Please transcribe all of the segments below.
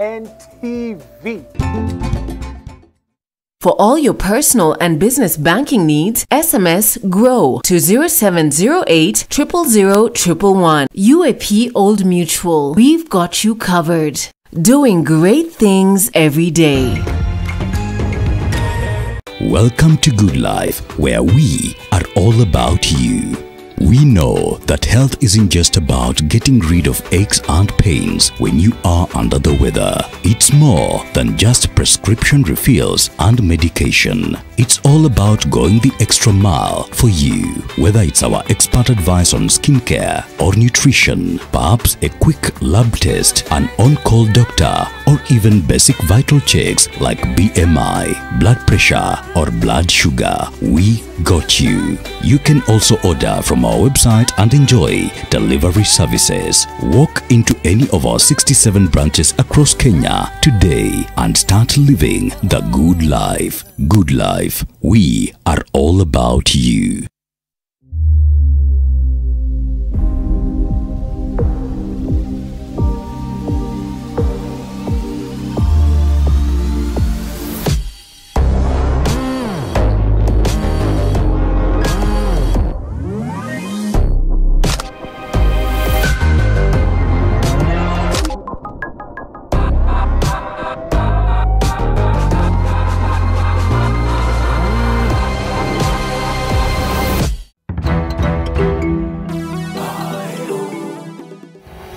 NTV. For all your personal and business banking needs, SMS GROW to 0708 000 111. UAP Old Mutual. We've got you covered. Doing great things every day. Welcome to Good Life, where we are all about you. We know that health isn't just about getting rid of aches and pains when you are under the weather. It's more than just prescription refills and medication. It's all about going the extra mile for you. Whether it's our expert advice on skincare or nutrition, perhaps a quick lab test, an on-call doctor, or even basic vital checks like BMI, blood pressure, or blood sugar, we got you. You can also order from our website and enjoy delivery services. Walk into any of our 67 branches across Kenya today and start living the good life. Good Life, we are all about you.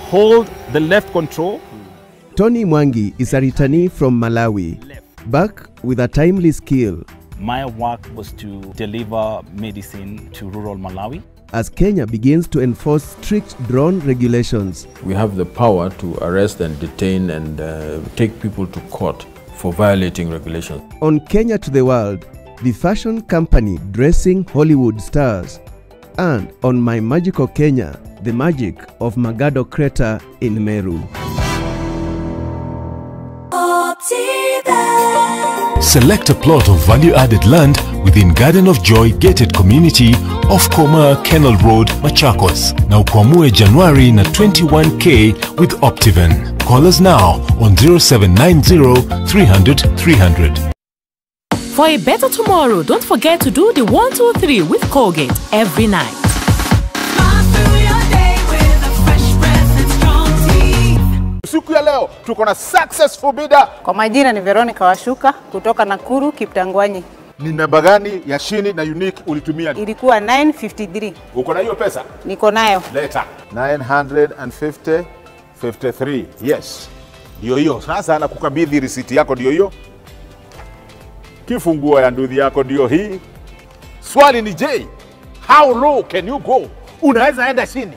Hold the left control. Tony Mwangi is a returnee from Malawi, back with a timely skill. My work was to deliver medicine to rural Malawi. As Kenya begins to enforce strict drone regulations, we have the power to arrest and detain and take people to court for violating regulations. On Kenya to the World, the fashion company dressing Hollywood stars, and on My Magical Kenya, the magic of Magado Crater in Meru. Select a plot of value-added land within Garden of Joy gated community off Koma Kennel Road, Machakos. Now kuamue January na 21K with Optiven. Call us now on 0790 300 300. For a better tomorrow, don't forget to do the 1, 2, 3 with Colgate every night. Siku ya leo tuko na successful bidder. Kwa majina ni Veronica Washuka kutoka Nakuru Kiptangwanyi. Ni namba gani ya shini na unique ulitumia? Ilikuwa 953. Uko na hiyo pesa? Niko nayo. Leta. 953. Yes. Ndio hiyo. Sasa nakukabidhi risiti yako ndio hiyo. Kifunguo ya nduthi yako ndio hii. Swali ni je, how low can you go? Unaweza enda chini.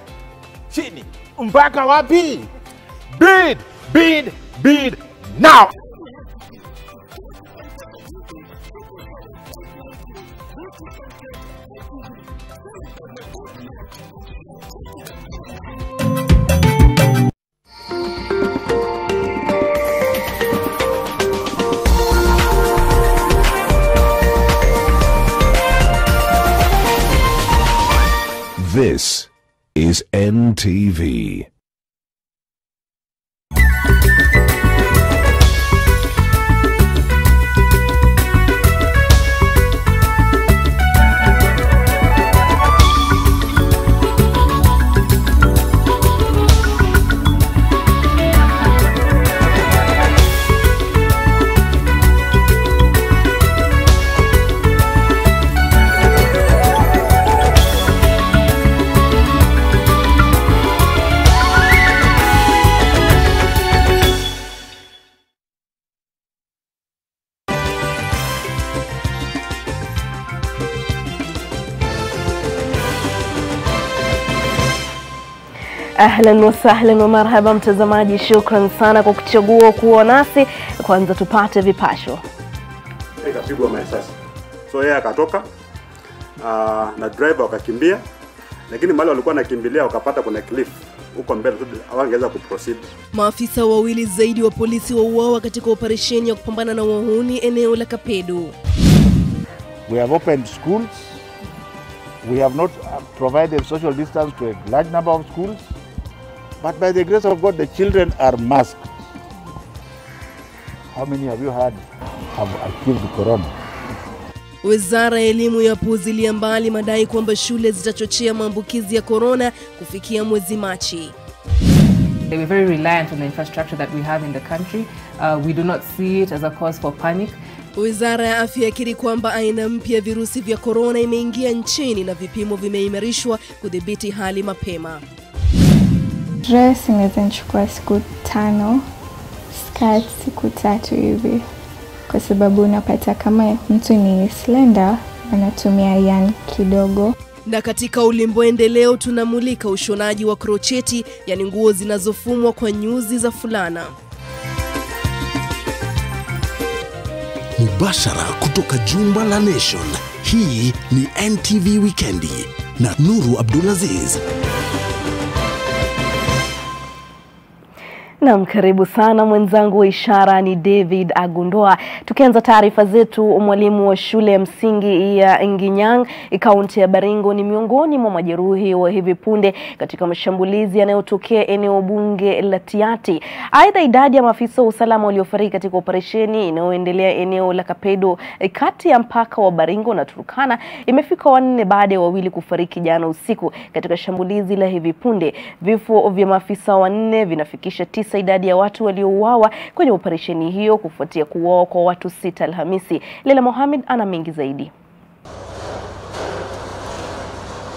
Chini. Mpaka wapi? Bid, bid, bid now. This is NTV. Ahlan wa sahlan wa marhaba mtazamaji, shukran sana kwa kuchagua kuwa nasi. Kwanza tupate vipasho. Ikapigwa maisasi. So yeye akatoka na driver wakakimbia, lakini mali walikuwa nakimbilia wakapata kuna cliff huko mbele, hawangeweza kuproceed. Maafisa wawili zaidi wa polisi wauawa katika operesheni ya kupambana na wahuni eneo la Kapedo. We have opened schools. We have not provided social distance to a large number of schools. But by the grace of God, the children are masked. How many have you had have achieved corona? Wizara ya Elimu yapuuzilia mbali madai kwamba shule zitachochea maambukizi ya corona kufikia mwezi Machi. We're very reliant on the infrastructure that we have in the country. We do not see it as a cause for panic. Wizara ya Afya yakiri kwamba aina mpya ya virusi vya corona imeingia nchini na vipimo vimeimarishwa kudhibiti hali mapema. Dress inaweza nichukua siku 5, skirt siku 3 hivi. Kwa sababu unapata kama mtu ni slender anatumia yarn kidogo. Na katika ulimbwende leo tunamulika ushonaji wa krocheti, yani nguo zinazofumwa kwa nyuzi za fulana. Mubashara kutoka jumba la Nation. Hii ni NTV Weekendi na Nuru Abdulaziz. Naam, karibu sana mwenzangu wa ishara ni David Agundoa. Tukianza taarifa zetu, mwalimu wa shule ya msingi ya Nginyang, kaunti ya Baringo ni miongoni mwa majeruhi wa hivi punde katika mashambulizi yanayotokea eneo bunge la Tiati. Aidha, idadi ya maafisa wa usalama waliofariki katika operesheni inayoendelea eneo la Kapedo kati ya mpaka wa Baringo na Turkana imefika 4 baada ya 2 kufariki jana usiku katika shambulizi la hivi punde. Vifo vya maafisa 4 vinafikisha 9 idadi ya watu waliouawa kwenye operesheni hiyo kufuatia kuuawa kwa watu 6 Alhamisi. Leila Mohamed ana mengi zaidi.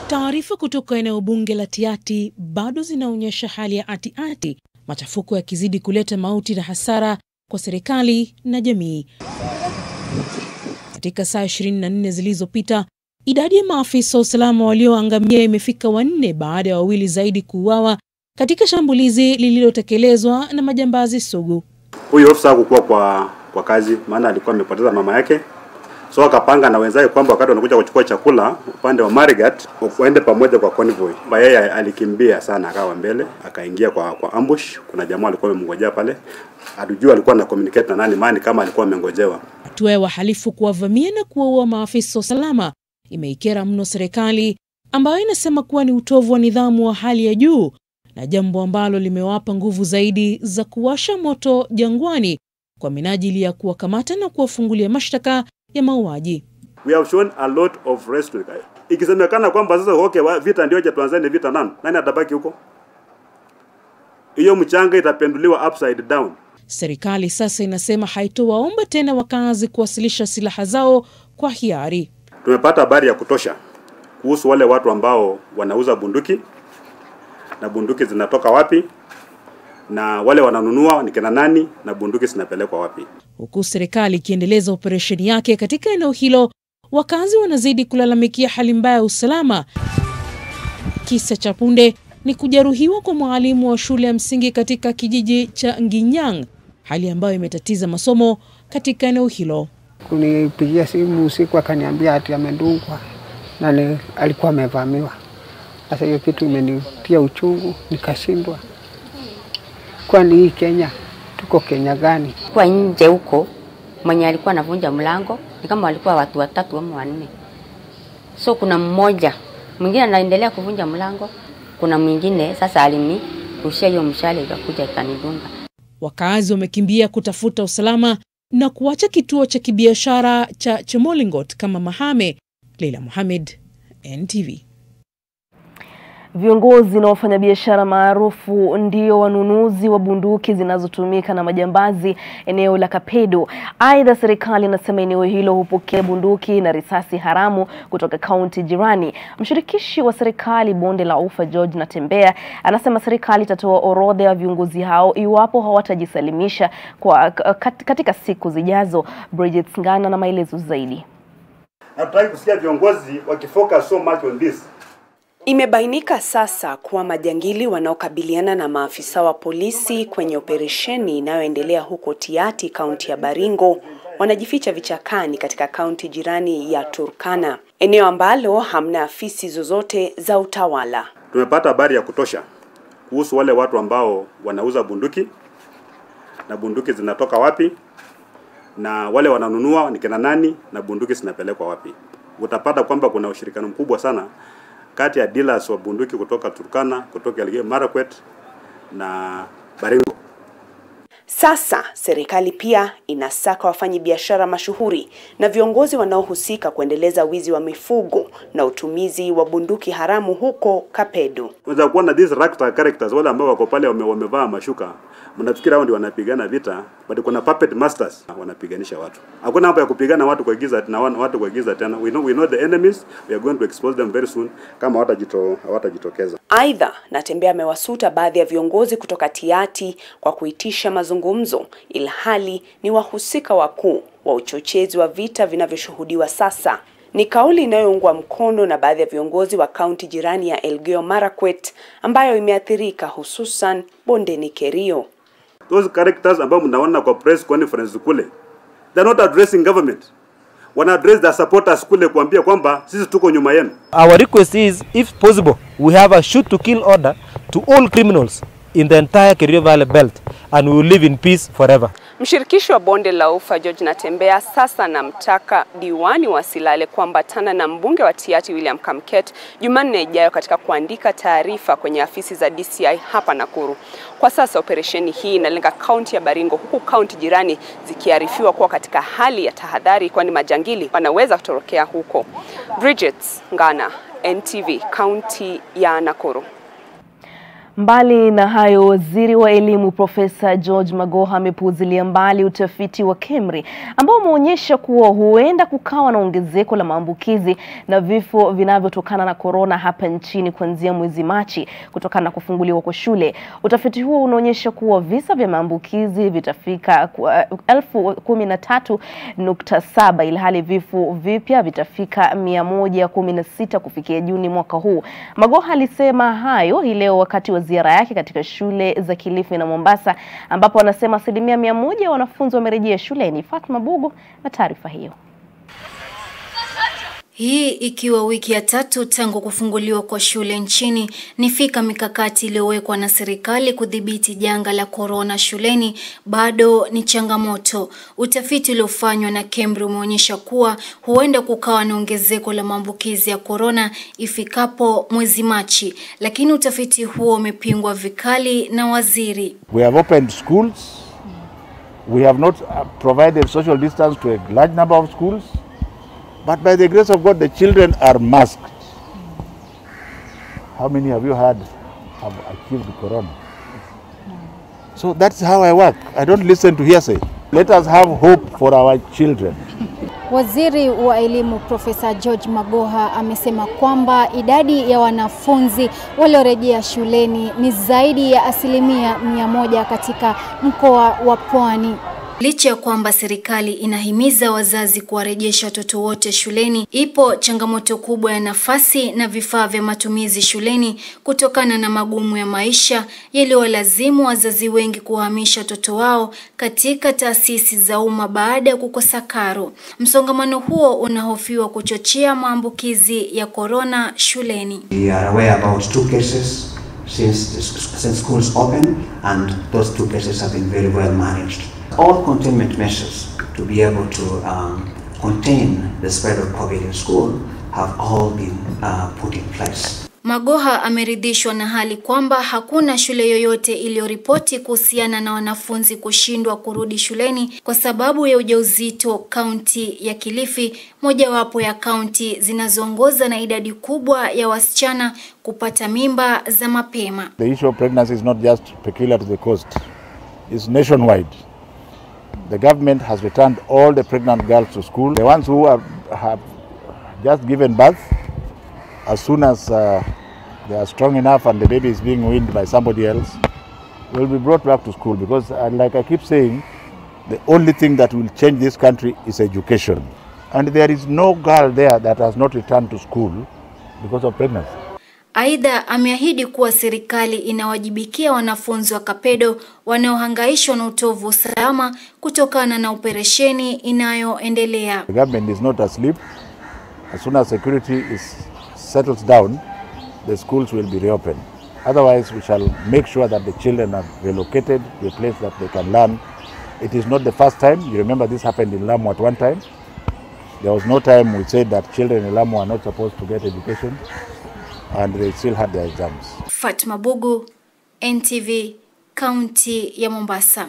Taarifa kutoka eneo bunge la Tiati bado zinaonyesha hali ya ati-ati, machafuko yakizidi kuleta mauti na hasara kwa serikali na jamii. Katika saa 24 zilizopita, idadi ya maafisa wa usalama walioangamia imefika 4 baada ya 2 zaidi kuuawa katika shambulizi lililotekelezwa na majambazi sugu. Huyu ofisa hakuwa kwa kazi, maana alikuwa amepoteza mama yake. So akapanga na wenzake kwamba wakati wanakuja kuchukua chakula upande wa Marigat waende pamoja kwa convoy. Yeye alikimbia sana akawa mbele, akaingia kwa ambush. Kuna jamaa alikuwa amemngojea pale. Hatujui alikuwa na communicate na nani, maana kama alikuwa amengojewa. Hatua ya wahalifu kuwavamia na kuwaua maafisa wa usalama imeikera mno serikali, ambayo inasema kuwa ni utovu wa nidhamu wa hali ya juu, na jambo ambalo limewapa nguvu zaidi za kuwasha moto jangwani kwa minajili ya kuwakamata na kuwafungulia mashtaka ya mauaji. We have shown a lot of restraint. Ikisemekana kwamba sasa vita ndio tuanzane vita nani atabaki huko? Hiyo mchanga itapenduliwa upside down. Serikali sasa inasema haitowaomba tena wakazi kuwasilisha silaha zao kwa hiari. Tumepata habari ya kutosha kuhusu wale watu ambao wanauza bunduki, na bunduki zinatoka wapi, na wale wananunua ni kina nani, na bunduki zinapelekwa wapi. Huku serikali ikiendeleza operesheni yake katika eneo hilo, wakazi wanazidi kulalamikia hali mbaya ya usalama. Kisa cha punde ni kujeruhiwa kwa mwalimu wa shule ya msingi katika kijiji cha Nginyang, hali ambayo imetatiza masomo katika eneo hilo. Kunipigia simu usiku akaniambia ati amedungwa na alikuwa amevamiwa. Sasa hiyo kitu imenitia uchungu, nikashindwa. Kwani hii Kenya, tuko Kenya gani? Kwa nje huko, mwenye alikuwa anavunja mlango, ni kama walikuwa watu 3 au 4. So kuna mmoja, mwingine anaendelea kuvunja mlango, kuna mwingine sasa alinirushia hiyo mshale ikakuja ikanidunga. Wakazi wamekimbia kutafuta usalama na kuacha kituo cha kibiashara cha Chemolingot kama mahame. Leila Mohamed, NTV. Viongozi na wafanyabiashara maarufu ndio wanunuzi wa bunduki zinazotumika na majambazi eneo la Kapedo. Aidha, serikali inasema eneo hilo hupokea bunduki na risasi haramu kutoka kaunti jirani. Mshirikishi wa serikali bonde la Ufa George Natembea anasema serikali itatoa orodha ya viongozi hao iwapo hawatajisalimisha katika siku zijazo. Bridget Ngana na maelezo zaidi. Nataka kusikia viongozi wakifocus so much on this. Imebainika sasa kuwa majangili wanaokabiliana na maafisa wa polisi kwenye operesheni inayoendelea huko Tiati, kaunti ya Baringo, wanajificha vichakani katika kaunti jirani ya Turkana, eneo ambalo hamna afisi zozote za utawala. Tumepata habari ya kutosha kuhusu wale watu ambao wanauza bunduki, na bunduki zinatoka wapi, na wale wananunua ni kina nani, na bunduki zinapelekwa wapi. Utapata kwamba kuna ushirikiano mkubwa sana kati ya dealers wa bunduki kutoka Turkana, kutoka Elgeyo Marakwet na Baringo. Sasa serikali pia inasaka wafanyabiashara mashuhuri na viongozi wanaohusika kuendeleza wizi wa mifugo na utumizi wa bunduki haramu huko Kapedo. Unaweza kuona these ragtag characters wale ambao wako pale wamevaa mashuka. Mnafikiri hao ndio wanapigana vita, but kuna puppet masters wanapiganisha watu. Hakuna mambo ya kupigana watu kwa giza na watu kwa giza tena. We know the enemies, we are going to expose them very soon kama hawatajitokeza. Aidha, Natembeya amewasuta baadhi ya viongozi kutoka Tiaty kwa kuitisha mazungumzo, ilhali ni wahusika wakuu wa uchochezi wa vita vinavyoshuhudiwa sasa. Ni kauli inayoungwa mkono na baadhi ya viongozi wa kaunti jirani ya Elgeyo Marakwet ambayo imeathirika, hususan bondeni Kerio. Those characters ambao mnaona kwa press conference kule, they are not addressing government. Wana address their supporters kule kuambia kwamba sisi tuko nyuma yenu. Our request is, if possible, we have a shoot to kill order to all criminals in the entire Kerio Valley belt, and we will live in peace forever. Mshirikishi wa bonde la Ufa George Natembeya sasa namtaka diwani wa Silale kuambatana na mbunge wa Tiaty William Kamket Jumanne ijayo katika kuandika taarifa kwenye afisi za DCI hapa Nakuru. Kwa sasa operesheni hii inalenga kaunti ya Baringo, huku kaunti jirani zikiarifiwa kuwa katika hali ya tahadhari kwani majangili wanaweza kutorokea huko. Bridget Ngana, NTV, kaunti ya Nakuru. Mbali na hayo, waziri wa elimu Profesa George Magoha amepuuzilia mbali utafiti wa KEMRI ambao umeonyesha kuwa huenda kukawa na ongezeko la maambukizi na vifo vinavyotokana na corona hapa nchini kuanzia mwezi Machi kutokana na kufunguliwa kwa shule. Utafiti huo unaonyesha kuwa visa vya maambukizi vitafika 13.7 ilhali vifo vipya vitafika 116 kufikia Juni mwaka huu. Magoha alisema hayo hii leo wakati wa ziara yake katika shule za Kilifi na Mombasa, ambapo anasema 100% ya wanafunzi wamerejea shuleni. Fatma Bugu na taarifa hiyo. Hii ikiwa wiki ya 3 tangu kufunguliwa kwa shule nchini, ni fika mikakati iliyowekwa na serikali kudhibiti janga la corona shuleni bado ni changamoto. Utafiti uliofanywa na KEMRI umeonyesha kuwa huenda kukawa na ongezeko la maambukizi ya corona ifikapo mwezi Machi, lakini utafiti huo umepingwa vikali na waziri. We have opened schools. We have not provided social distance to a large number of schools. But by the grace of God, the children are masked. How many have you heard have achieved corona? So that's how I work. I don't listen to hearsay. Let us have hope for our children. Waziri wa elimu Profesa George Magoha amesema kwamba idadi ya wanafunzi waliorejea shuleni ni zaidi ya 100% katika mkoa wa Pwani. Licha ya kwamba serikali inahimiza wazazi kuwarejesha watoto wote shuleni, ipo changamoto kubwa ya nafasi na vifaa vya matumizi shuleni kutokana na magumu ya maisha yaliyowalazimu wazazi wengi kuhamisha watoto wao katika taasisi za umma baada ya kukosa karo. Msongamano huo unahofiwa kuchochea maambukizi ya corona shuleni. We are aware about 2 cases since schools open, and those 2 cases have been very well managed. All containment measures to be able to contain the spread of COVID in school have all been put in place. Magoha ameridhishwa na hali kwamba hakuna shule yoyote iliyoripoti kuhusiana na wanafunzi kushindwa kurudi shuleni kwa sababu ya ujauzito. Kaunti ya Kilifi, mojawapo ya kaunti zinazoongoza na idadi kubwa ya wasichana kupata mimba za mapema. The issue of pregnancy is not just peculiar to the coast. It's nationwide. The government has returned all the pregnant girls to school. The ones who have just given birth, as soon as they are strong enough and the baby is being weaned by somebody else, will be brought back to school. Because like I keep saying, the only thing that will change this country is education. And there is no girl there that has not returned to school because of pregnancy. Aidha, ameahidi kuwa serikali inawajibikia wanafunzi wa Kapedo wanaohangaishwa na utovu usalama kutokana na operesheni inayoendelea. The government is not asleep. As soon as security settles down, the schools will be reopened. Otherwise, we shall make sure that the children are relocated to a place that they can learn. It is not the first time. You remember this happened in Lamu at one time. There was no time we said that children in Lamu are not supposed to get education, and they still had their exams. Fatma Bugu, NTV, County ya Mombasa.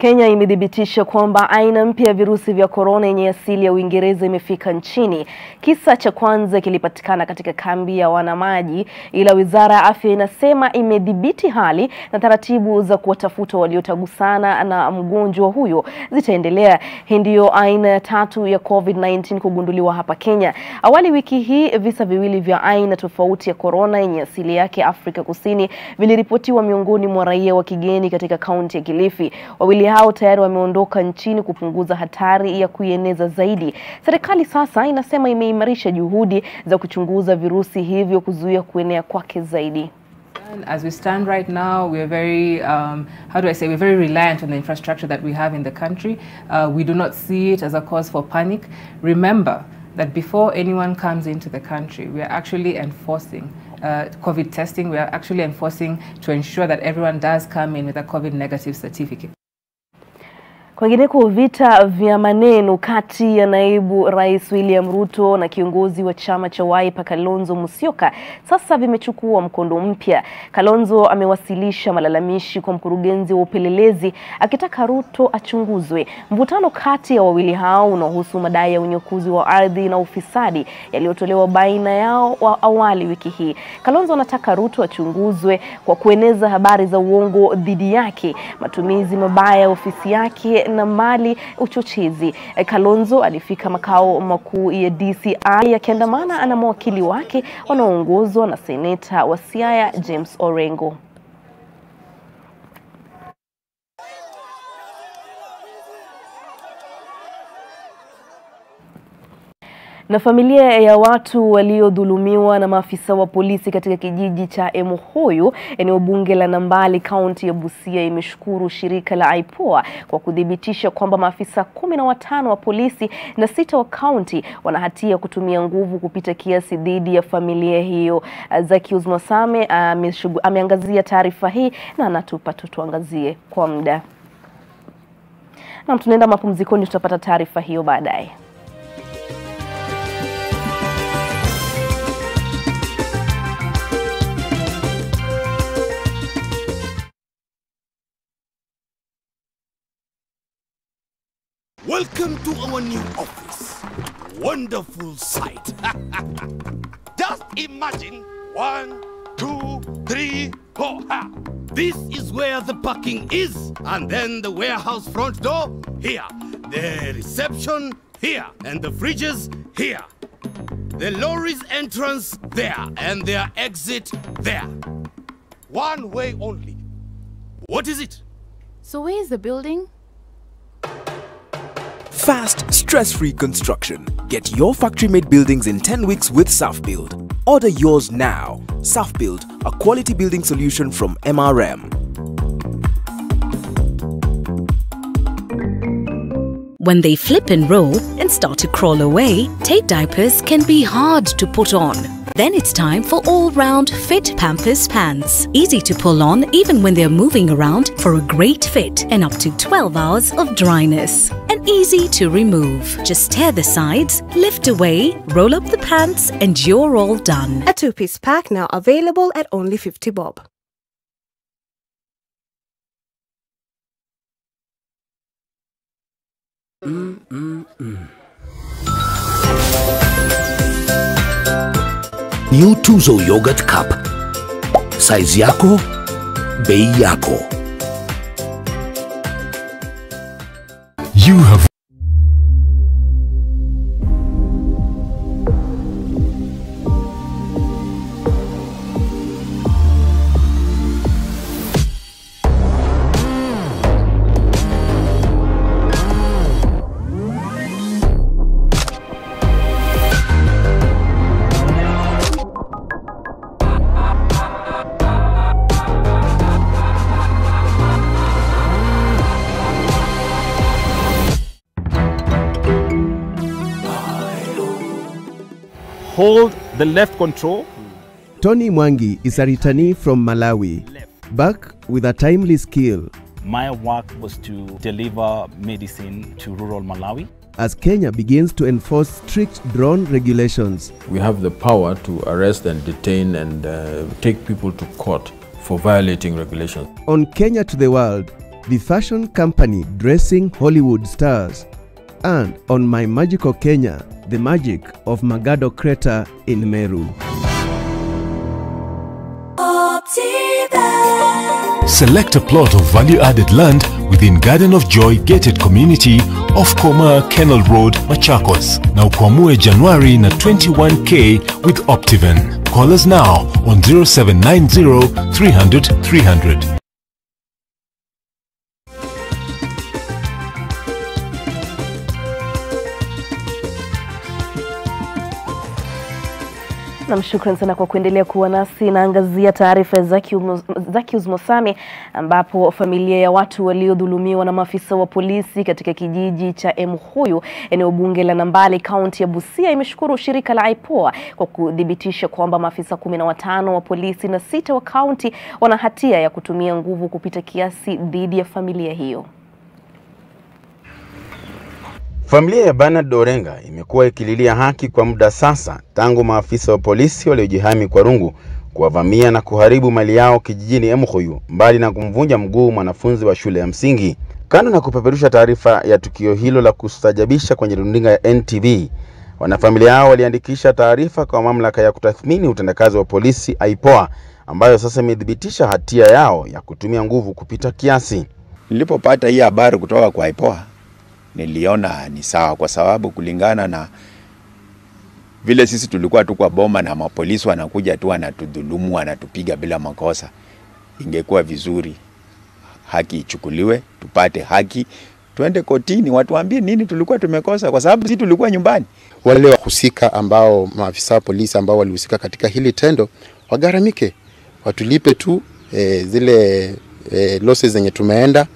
Kenya imedhibitisha kwamba aina mpya ya virusi vya korona yenye asili ya Uingereza imefika nchini. Kisa cha kwanza kilipatikana katika kambi ya wanamaji, ila Wizara ya Afya inasema imedhibiti hali na taratibu za kuwatafuta waliotagusana na mgonjwa huyo zitaendelea. Hii ndio aina ya 3 ya COVID-19 kugunduliwa hapa Kenya. Awali wiki hii visa viwili vya aina tofauti ya korona yenye asili yake Afrika Kusini viliripotiwa miongoni mwa raia wa kigeni katika kaunti ya Kilifi. Wawili hao tayari wameondoka nchini kupunguza hatari ya kuieneza zaidi. Serikali sasa inasema imeimarisha juhudi za kuchunguza virusi hivyo kuzuia kuenea kwake zaidi. As we stand right now, we are very, we're very reliant on the infrastructure that we have in the country. We do not see it as a cause for panic. Remember that before anyone comes into the country, we are actually enforcing COVID testing. We are actually enforcing to ensure that everyone does come in with a COVID negative certificate. Kwingineko, vita vya maneno kati ya naibu rais William Ruto na kiongozi wa chama cha Wiper Kalonzo Musyoka sasa vimechukua mkondo mpya. Kalonzo amewasilisha malalamishi kwa mkurugenzi wa upelelezi akitaka Ruto achunguzwe. Mvutano kati ya wawili hao unahusu madai ya unyakuzi wa ardhi na ufisadi yaliyotolewa baina yao wa awali wiki hii. Kalonzo anataka Ruto achunguzwe kwa kueneza habari za uongo dhidi yake, matumizi mabaya ya ofisi yake na mali uchochezi. Kalonzo alifika makao makuu ya DCI akiandamana na mawakili wake wanaoongozwa na seneta wa Siaya James Orengo. Na familia ya watu waliodhulumiwa na maafisa wa polisi katika kijiji cha Emohoyo, eneo bunge la Nambali, kaunti ya Busia, imeshukuru shirika la IPOA kwa kudhibitisha kwamba maafisa 15 wa polisi na 6 wa kaunti wana hatia kutumia nguvu kupita kiasi dhidi ya familia hiyo. Zakius Mwasame ameangazia taarifa hii na anatupa tuangazie kwa muda. Na tunaenda mapumzikoni, tutapata taarifa hiyo baadaye. Welcome to our new office. Wonderful sight. Just imagine 1, 2, 3, 4. This is where the parking is, and then the warehouse front door here, the reception here, and the fridges here. The lorry's entrance there, and their exit there. One way only. What is it? So where is the building? Fast, stress-free construction. Get your factory-made buildings in 10 weeks with SafBuild. Order yours now. SafBuild, a quality building solution from MRM. When they flip and roll and start to crawl away, tape diapers can be hard to put on. Then it's time for all-round fit Pampers pants. Easy to pull on even when they're moving around for a great fit and up to 12 hours of dryness. And easy to remove. Just tear the sides, lift away, roll up the pants, and you're all done. A 2-piece pack now available at only 50 bob. New Tuzo Yogurt Cup. Size yako, bei yako. You have hold the left control. Tony Mwangi is a returnee from Malawi, back with a timely skill. My work was to deliver medicine to rural Malawi. As Kenya begins to enforce strict drone regulations, we have the power to arrest and detain and take people to court for violating regulations. On Kenya to the World, the fashion company dressing Hollywood stars, and on My Magical Kenya, the magic of Magado Crater in Meru. Select a plot of value-added land within Garden of Joy gated community of Koma Kennel Road, Machakos. Now kuamue January na 21K with Optiven. Call us now on 0790 300 300. Shukran sana kwa kuendelea kuwa nasi. Naangazia taarifa za Zakius Mosami, ambapo familia ya watu waliodhulumiwa na maafisa wa polisi katika kijiji cha Emhuyu, eneo bunge la Nambale, kaunti ya Busia, imeshukuru shirika la IPOA kwa kudhibitisha kwamba maafisa 15 wa polisi na 6 wa kaunti wana hatia ya kutumia nguvu kupita kiasi dhidi ya familia hiyo. Familia ya Bernard Orenga imekuwa ikililia haki kwa muda sasa tangu maafisa wa polisi waliojihami kwa rungu kuwavamia na kuharibu mali yao kijijini Emhuyu, mbali na kumvunja mguu mwanafunzi wa shule ya msingi. Kando na kupeperusha taarifa ya tukio hilo la kustajabisha kwenye runinga ya NTV, wanafamilia hao waliandikisha taarifa kwa mamlaka ya kutathmini utendakazi wa polisi IPOA, ambayo sasa imedhibitisha hatia yao ya kutumia nguvu kupita kiasi. Nilipopata hii habari kutoka kwa IPOA, niliona ni sawa, kwa sababu kulingana na vile sisi tulikuwa tu kwa boma na mapolisi wanakuja tu wanatudhulumu, wanatupiga bila makosa. Ingekuwa vizuri haki ichukuliwe, tupate haki, tuende kotini, watuambie nini tulikuwa tumekosa, kwa sababu sisi tulikuwa nyumbani. Wale wahusika ambao maafisa wa polisi ambao walihusika katika hili tendo wagaramike, watulipe tu zile losses zenye tumeenda,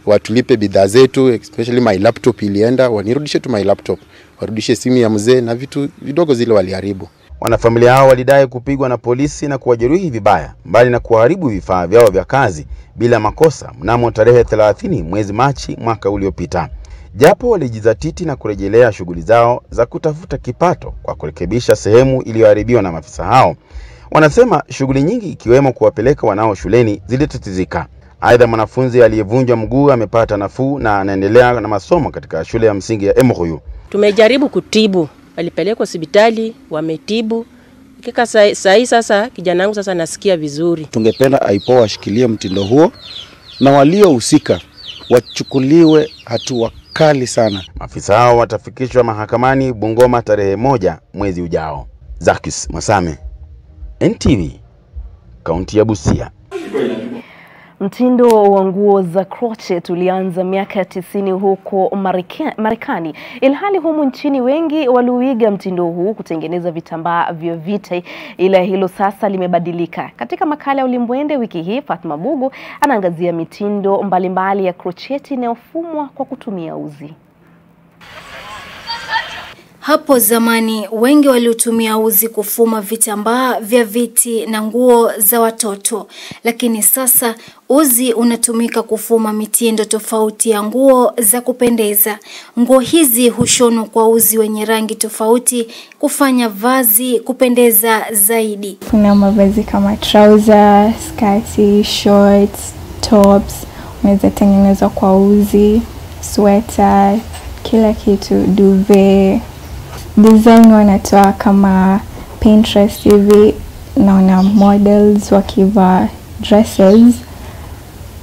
watulipe bidhaa zetu, especially my laptop ilienda, wanirudishe tu my laptop, warudishe simu ya mzee na vitu vidogo zile waliharibu. Wanafamilia hao walidai kupigwa na polisi na kuwajeruhi vibaya, mbali na kuharibu vifaa vyao vya kazi bila makosa mnamo tarehe 30 mwezi Machi mwaka uliopita. Japo walijizatiti na kurejelea shughuli zao za kutafuta kipato kwa kurekebisha sehemu iliyoharibiwa na maafisa hao, wanasema shughuli nyingi ikiwemo kuwapeleka wanao shuleni zilitatizika. Aidha, mwanafunzi aliyevunjwa mguu amepata nafuu na anaendelea na masomo katika shule ya msingi ya Emhuyu. Tumejaribu kutibu, alipelekwa hospitali, wametibu. Kika sasa kijana wangu sasa nasikia vizuri. Tungependa IPOA washikilie mtindo huo na waliohusika wachukuliwe hatua kali sana. Maafisa hao watafikishwa mahakamani Bungoma tarehe 1 mwezi ujao. Zakius Mosami, NTV, kaunti ya Busia. Mtindo wa nguo za crochet ulianza miaka ya 90 huko Marekani, ilhali humu nchini wengi waliuiga mtindo huu kutengeneza vitambaa vya vita, ila hilo sasa limebadilika. Katika makala ya Ulimbwende wiki hii, Fatma Bugu anaangazia mitindo mbalimbali ya crochet inayofumwa kwa kutumia uzi. Hapo zamani wengi waliutumia uzi kufuma vitambaa vya viti na nguo za watoto, lakini sasa uzi unatumika kufuma mitindo tofauti ya nguo za kupendeza. Nguo hizi hushonwa kwa uzi wenye rangi tofauti kufanya vazi kupendeza zaidi. Kuna mavazi kama trouser, skati, shorts, tops, unaweza tengenezwa kwa uzi, sweater, kila kitu, duvet. Design wanatoa kama Pinterest hivi, naona models wakivaa dresses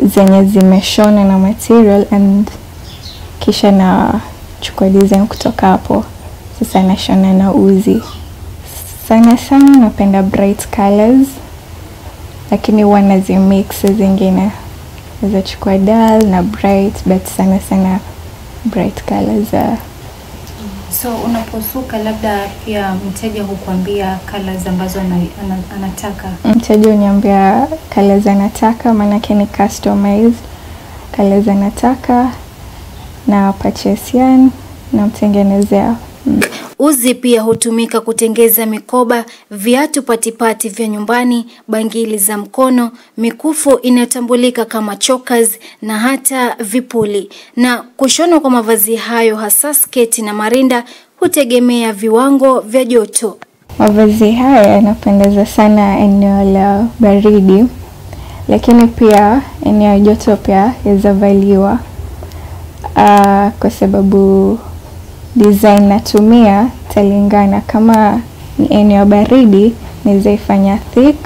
zenye zimeshona na material, and kisha na chukua design kutoka hapo, sasa nashona na uzi. Sana sana napenda bright colors, lakini wanazimix zingine, za chukua dull na bright, but sana sana bright colors. So unaposuka labda pia mteja hukuambia colors ambazo anataka? Mteja uniambia colors anataka, maana ni customized colors anataka, na purchase yarn na mtengenezea. Uzi pia hutumika kutengeza mikoba, viatu patipati vya nyumbani, bangili za mkono, mikufu inayotambulika kama chokers na hata vipuli. Na kushona kwa mavazi hayo, hasa sketi na marinda, hutegemea viwango vya joto. Mavazi haya yanapendeza sana eneo la baridi, lakini pia eneo ya joto pia yazavaliwa kwa sababu design natumia talingana. Kama ni eneo baridi nizaifanya thick,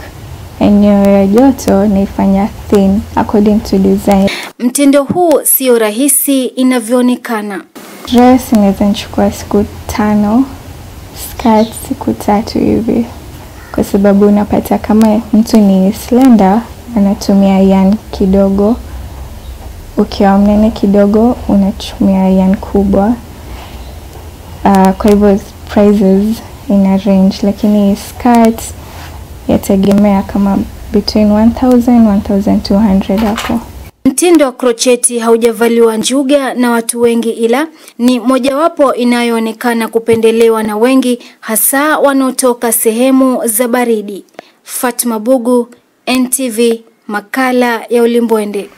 eneo ya joto naifanya thin according to design. Mtindo huu sio rahisi inavyoonekana. Dress inaweza nichukua siku 5, skirt siku 3 hivi, kwa sababu unapata kama mtu ni slender anatumia yarn kidogo, ukiwa mnene kidogo unatumia yarn kubwa. Kwa hivyo prices ina range, lakini skirt yategemea kama between 1000-1200 hapo. Mtindo wa krocheti haujavaliwa njuga na watu wengi, ila ni mojawapo inayoonekana kupendelewa na wengi, hasa wanaotoka sehemu za baridi. Fatma Bugu, NTV, makala ya Ulimbwende.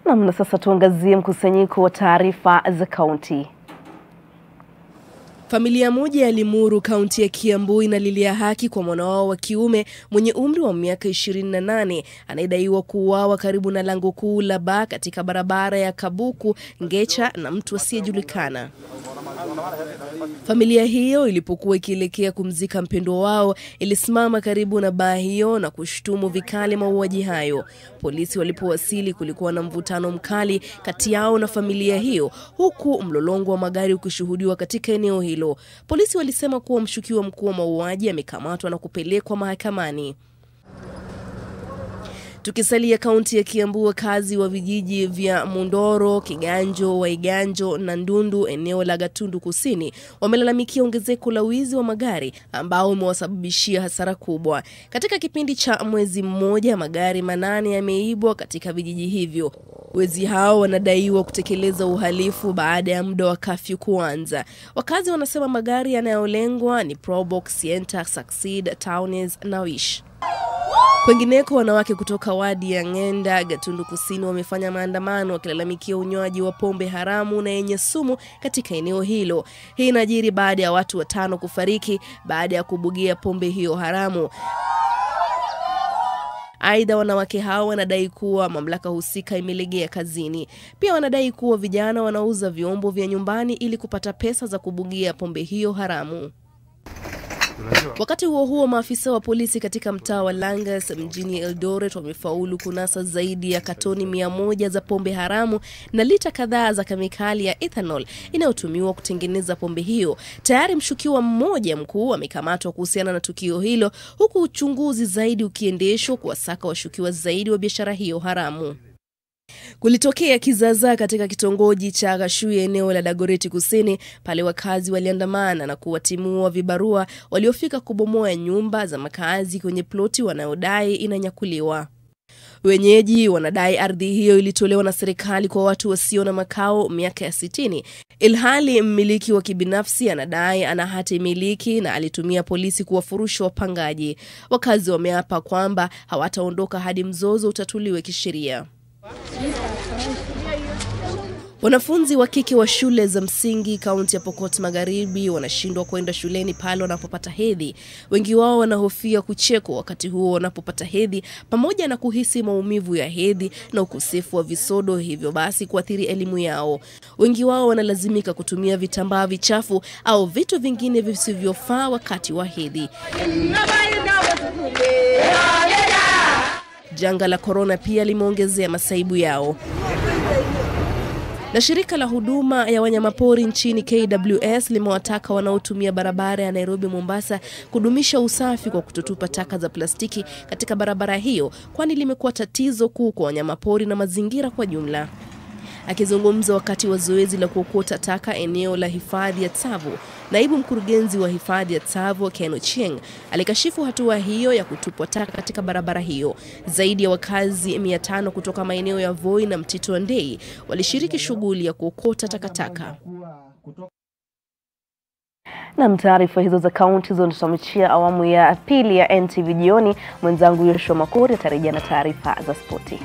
Na sasa tuangazie mkusanyiko wa taarifa za kaunti. Familia moja ya Limuru, kaunti ya Kiambu, inalilia haki kwa mwana wao wa kiume mwenye umri wa miaka 28 anayedaiwa kuuawa karibu na lango kuu la Baa katika barabara ya Kabuku Ngecha na mtu asiyejulikana. Familia hiyo ilipokuwa ikielekea kumzika mpendwa wao ilisimama karibu na baa hiyo na kushtumu vikali mauaji hayo. Polisi walipowasili kulikuwa na mvutano mkali kati yao na familia hiyo, huku mlolongo wa magari ukishuhudiwa katika eneo hilo. Polisi walisema kuwa mshukiwa mkuu wa mauaji amekamatwa na kupelekwa mahakamani. Tukisalia kaunti ya Kiambu, wakazi wa vijiji vya Mundoro, Kiganjo, Waiganjo na Ndundu eneo la Gatundu Kusini wamelalamikia ongezeko la wizi wa magari ambao umewasababishia hasara kubwa. Katika kipindi cha mwezi mmoja, magari 8 yameibwa katika vijiji hivyo. Wezi hao wanadaiwa kutekeleza uhalifu baada ya muda wa kafyu kuanza. Wakazi wanasema magari yanayolengwa ni Probox, Sienta, Succeed, Townes na Wish. Kwengineko, wanawake kutoka wadi ya Ngenda, Gatundu Kusini wamefanya maandamano wakilalamikia unywaji wa pombe haramu na yenye sumu katika eneo hilo. Hii inajiri baada ya watu 5 kufariki baada ya kubugia pombe hiyo haramu. Aidha, wanawake hao wanadai kuwa mamlaka husika imelegea kazini. Pia wanadai kuwa vijana wanauza vyombo vya nyumbani ili kupata pesa za kubugia pombe hiyo haramu. Wakati huo huo, maafisa wa polisi katika mtaa wa Langas mjini Eldoret wamefaulu kunasa zaidi ya katoni 100 za pombe haramu na lita kadhaa za kemikali ya ethanol inayotumiwa kutengeneza pombe hiyo. Tayari mshukiwa mmoja mkuu amekamatwa kuhusiana na tukio hilo, huku uchunguzi zaidi ukiendeshwa kuwasaka washukiwa zaidi wa biashara hiyo haramu. Kulitokea kizaazaa katika kitongoji cha Gashui eneo la Dagoretti Kusini pale wakazi waliandamana na kuwatimua vibarua waliofika kubomoa nyumba za makazi kwenye ploti wanayodai inanyakuliwa. Wenyeji wanadai ardhi hiyo ilitolewa na serikali kwa watu wasio na makao miaka ya 60, ilhali mmiliki wa kibinafsi anadai ana hati miliki na alitumia polisi kuwafurusha wapangaji. Wakazi wameapa kwamba hawataondoka hadi mzozo utatuliwe kisheria. Wanafunzi wa kike wa shule za msingi kaunti ya Pokot Magharibi wanashindwa kwenda shuleni pale wanapopata hedhi. Wengi wao wanahofia kuchekwa wakati huo wanapopata hedhi, pamoja na kuhisi maumivu ya hedhi na ukosefu wa visodo, hivyo basi kuathiri elimu yao. Wengi wao wanalazimika kutumia vitambaa vichafu au vitu vingine visivyofaa wakati wa hedhi. Janga la corona pia limeongezea masaibu yao. Na shirika la huduma ya wanyamapori nchini KWS limewataka wanaotumia barabara ya Nairobi Mombasa kudumisha usafi kwa kutotupa taka za plastiki katika barabara hiyo, kwani limekuwa tatizo kuu kwa wanyamapori na mazingira kwa jumla. Akizungumza wakati wa zoezi la kuokota taka eneo la hifadhi ya Tsavo, naibu mkurugenzi wa hifadhi ya Tsavo Ken Ochieng alikashifu hatua hiyo ya kutupwa taka katika barabara hiyo. Zaidi ya wakazi 500 kutoka maeneo ya Voi na Mtito wa Ndei walishiriki shughuli ya kuokota takataka. Na taarifa hizo za kaunti zinatutamishia awamu ya pili ya NTV jioni. Mwenzangu Yoshua Makuri atarejea na taarifa za spoti.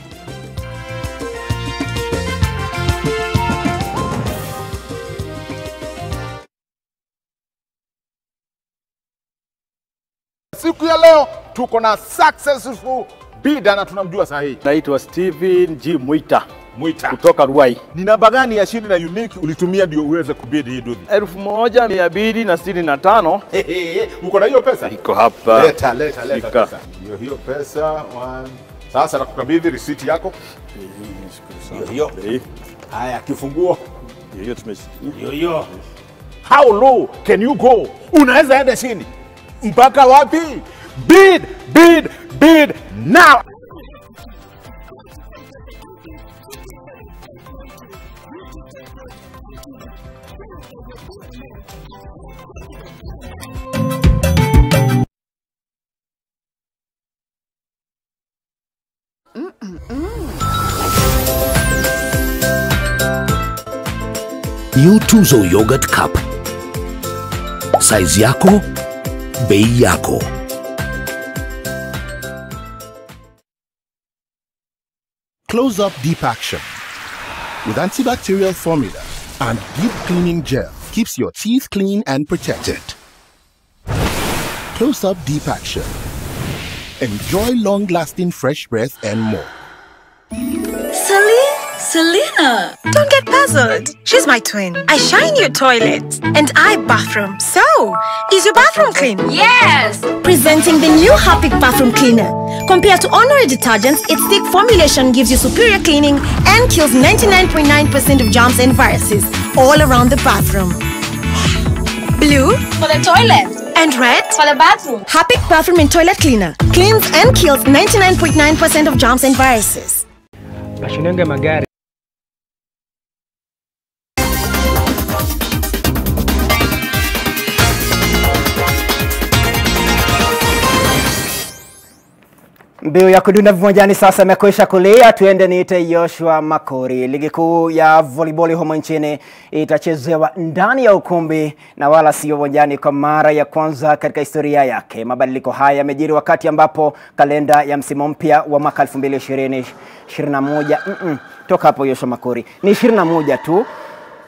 Siku ya leo tuko na successful bidder na tunamjua sahihi. Naitwa Steven G. Mwita kutoka Ruai. Ni namba gani ya shindi na unique ulitumia ndio uweze kubidi hii duthi? 1265. Uko na hiyo pesa? Iko hapa. Leta pesa. Hiyo pesa. Sasa nakukabidhi receipt yako. Hiyo. Haya, kifunguo. Hiyo. How low can you go? Unaweza enda chini. Mpaka wapi? Bid now. New Tuzo Yogurt Cup. Size yako, bei yako. Close Up Deep Action with antibacterial formula and deep cleaning gel keeps your teeth clean and protected. Close Up Deep Action. Enjoy long-lasting fresh breath and more. Selena! Don't get puzzled. She's my twin. I shine your toilet. And I bathroom. So, is your bathroom clean? Yes! Presenting the new Harpic Bathroom Cleaner. Compared to ordinary detergents, its thick formulation gives you superior cleaning and kills 99.9% of germs and viruses all around the bathroom. Blue for the toilet. And red for the bathroom. Harpic Bathroom and Toilet Cleaner. Cleans and kills 99.9% of germs and viruses. Ashunenge magari. Mbiu ya kudunda viwanjani sasa imekwisha kulia. Tuende niite Joshua Makori. Ligi kuu ya volleyball humo nchini itachezewa ndani ya ukumbi na wala sio uwanjani kwa mara ya kwanza katika historia yake. Mabadiliko haya yamejiri wakati ambapo kalenda ya msimu mpya wa mwaka 2020-21 toka hapo Joshua Makori ni 21 tu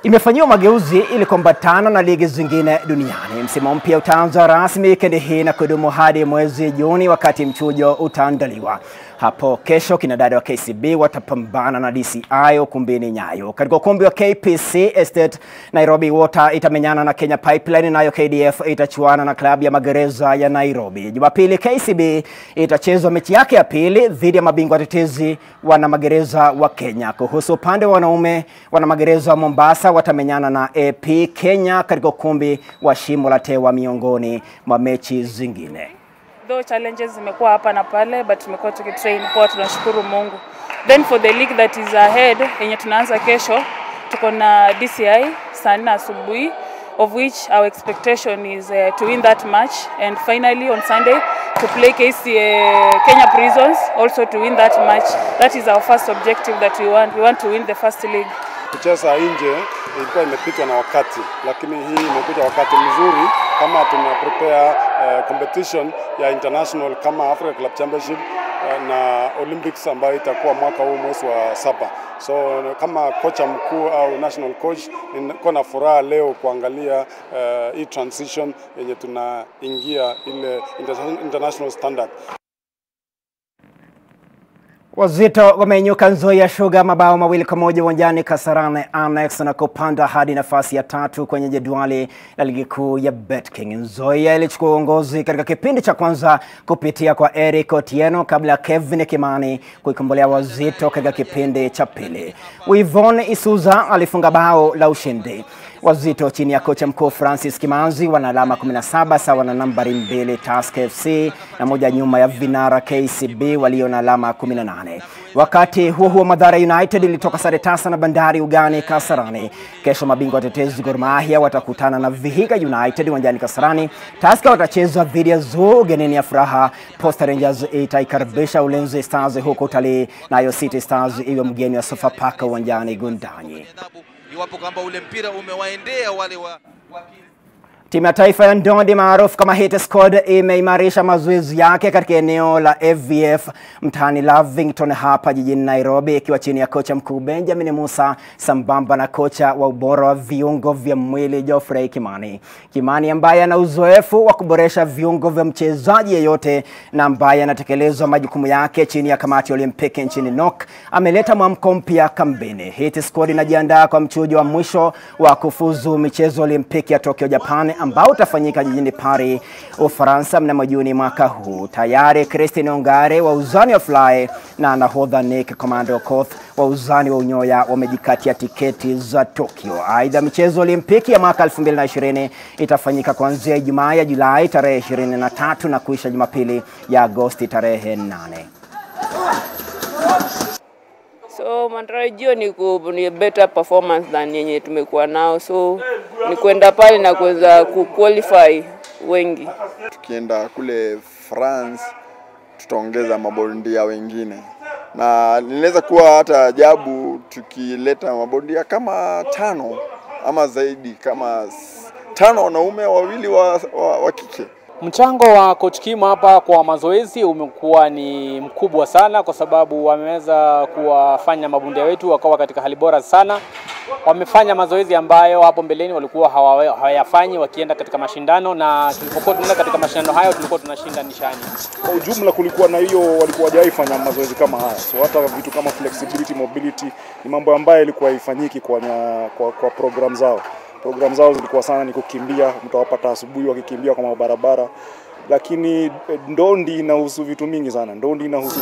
imefanyiwa mageuzi ili kuambatana na ligi zingine duniani. Msimu mpya utaanza rasmi wikendi hii na kudumu hadi mwezi Juni wakati mchujo utaandaliwa. Hapo kesho kinadada wa KCB watapambana na DCI ukumbini Nyayo. Katika ukumbi wa KPC Estate, Nairobi Water itamenyana na Kenya Pipeline, nayo KDF itachuana na klabu ya magereza ya Nairobi. Jumapili KCB itacheza mechi yake ya pili dhidi ya mabingwa tetezi wana magereza wa Kenya. Kuhusu upande wa wanaume, wana magereza wa Mombasa watamenyana na AP Kenya katika ukumbi wa Shimo la Tewa miongoni mwa mechi zingine. Though challenges zimekuwa hapa na pale, but tumekuwa tukitrain kwa, tunashukuru Mungu. Then for the league that is ahead, yenye tunaanza kesho, tuko na DCI saa 4 asubuhi, of which our expectation is to win that match, and finally on Sunday to play Kenya Prisons, also to win that match. That is our first objective that we want. We want to win the first league. Kucheza nje ilikuwa imepitwa na wakati, lakini hii imekuja wakati mzuri kama tuna prepare competition ya international kama Africa Club Championship na Olympics ambayo itakuwa mwaka huu mwezi wa 7. So kama kocha mkuu au national coach niko na furaha leo kuangalia hii transition yenye tunaingia ile international standard. Wazito wamenyuka Nzoia Sugar mabao 2-1 uwanjani Kasarani Annex na kupanda hadi nafasi ya 3 kwenye jedwali la ligi kuu ya BetKing. Nzoia ilichukua uongozi katika kipindi cha kwanza kupitia kwa Eric Otieno kabla ya Kevin Kimani kuikombolea Wazito katika kipindi cha pili. Wivon Isuza alifunga bao la ushindi. Wazito chini ya kocha mkuu Francis Kimanzi wana alama 17 sawa na nambari 2 Tusker FC na moja nyuma ya vinara KCB walio na alama 18. Wakati huo Mathare United ilitoka sare tasa na Bandari ugani Kasarani. Kesho mabingwa watetezi Gor Mahia watakutana na Vihiga United uwanjani Kasarani. Tusker watacheza dhidi ya Zoo ugenini ya Furaha. Posta Rangers itaikaribisha Ulinzi Stars huko Utalii, nayo City Stars iwe mgeni wa Sofapaka uwanjani Gundanyi. Iwapo kwamba ule mpira umewaendea wale wa Timu ya taifa ya ndondi maarufu kama Hit Squad imeimarisha mazoezi yake katika eneo la FVF mtaani Lavington hapa jijini Nairobi, ikiwa chini ya kocha mkuu Benjamin Musa sambamba na kocha wa ubora wa viungo vya mwili Geoffrey Kimani. Kimani ambaye ana uzoefu wa kuboresha viungo vya mchezaji yeyote na ambaye anatekeleza majukumu yake chini ya kamati ya Olimpiki nchini NOC, ameleta mwamko mpya kambini. Hit Squad inajiandaa kwa mchujo wa mwisho wa kufuzu michezo Olimpiki ya Tokyo, Japan, ambao utafanyika jijini Paris, Ufaransa mnamo Juni mwaka huu. Tayari Christine Ongare wa uzani wa fly na nahodha Nick Commando Koth wa uzani wa unyoya wamejikatia tiketi za Tokyo. Aidha, michezo Olimpiki ya mwaka 2020 itafanyika kuanzia Ijumaa ya Julai tarehe 23 na kuisha Jumapili ya Agosti tarehe 8. So matarajio ni better performance than yenye tumekuwa nao, so ni kwenda pale na kuweza kuqualify wengi. Tukienda kule France tutaongeza mabondia wengine, na inaweza kuwa hata ajabu tukileta mabondia kama 5 ama zaidi, kama 5 wanaume, 2 wa kike. Mchango wa coach Kim hapa kwa mazoezi umekuwa ni mkubwa sana, kwa sababu wameweza kuwafanya mabondia wetu wakawa katika hali bora sana. Wamefanya mazoezi ambayo hapo mbeleni walikuwa hawayafanyi wakienda katika mashindano, na tulipokuwa tunaenda katika mashindano hayo tulikuwa tunashinda nishani. Kwa ujumla kulikuwa na hiyo, walikuwa hawajaifanya mazoezi kama haya. So hata vitu kama flexibility, mobility ni mambo ambayo ilikuwa haifanyiki kwa program zao. Program zao zilikuwa sana ni kukimbia, mtawapata asubuhi wakikimbia kwa barabara. Lakini ndondi inahusu vitu mingi sana. Ndondi inahusu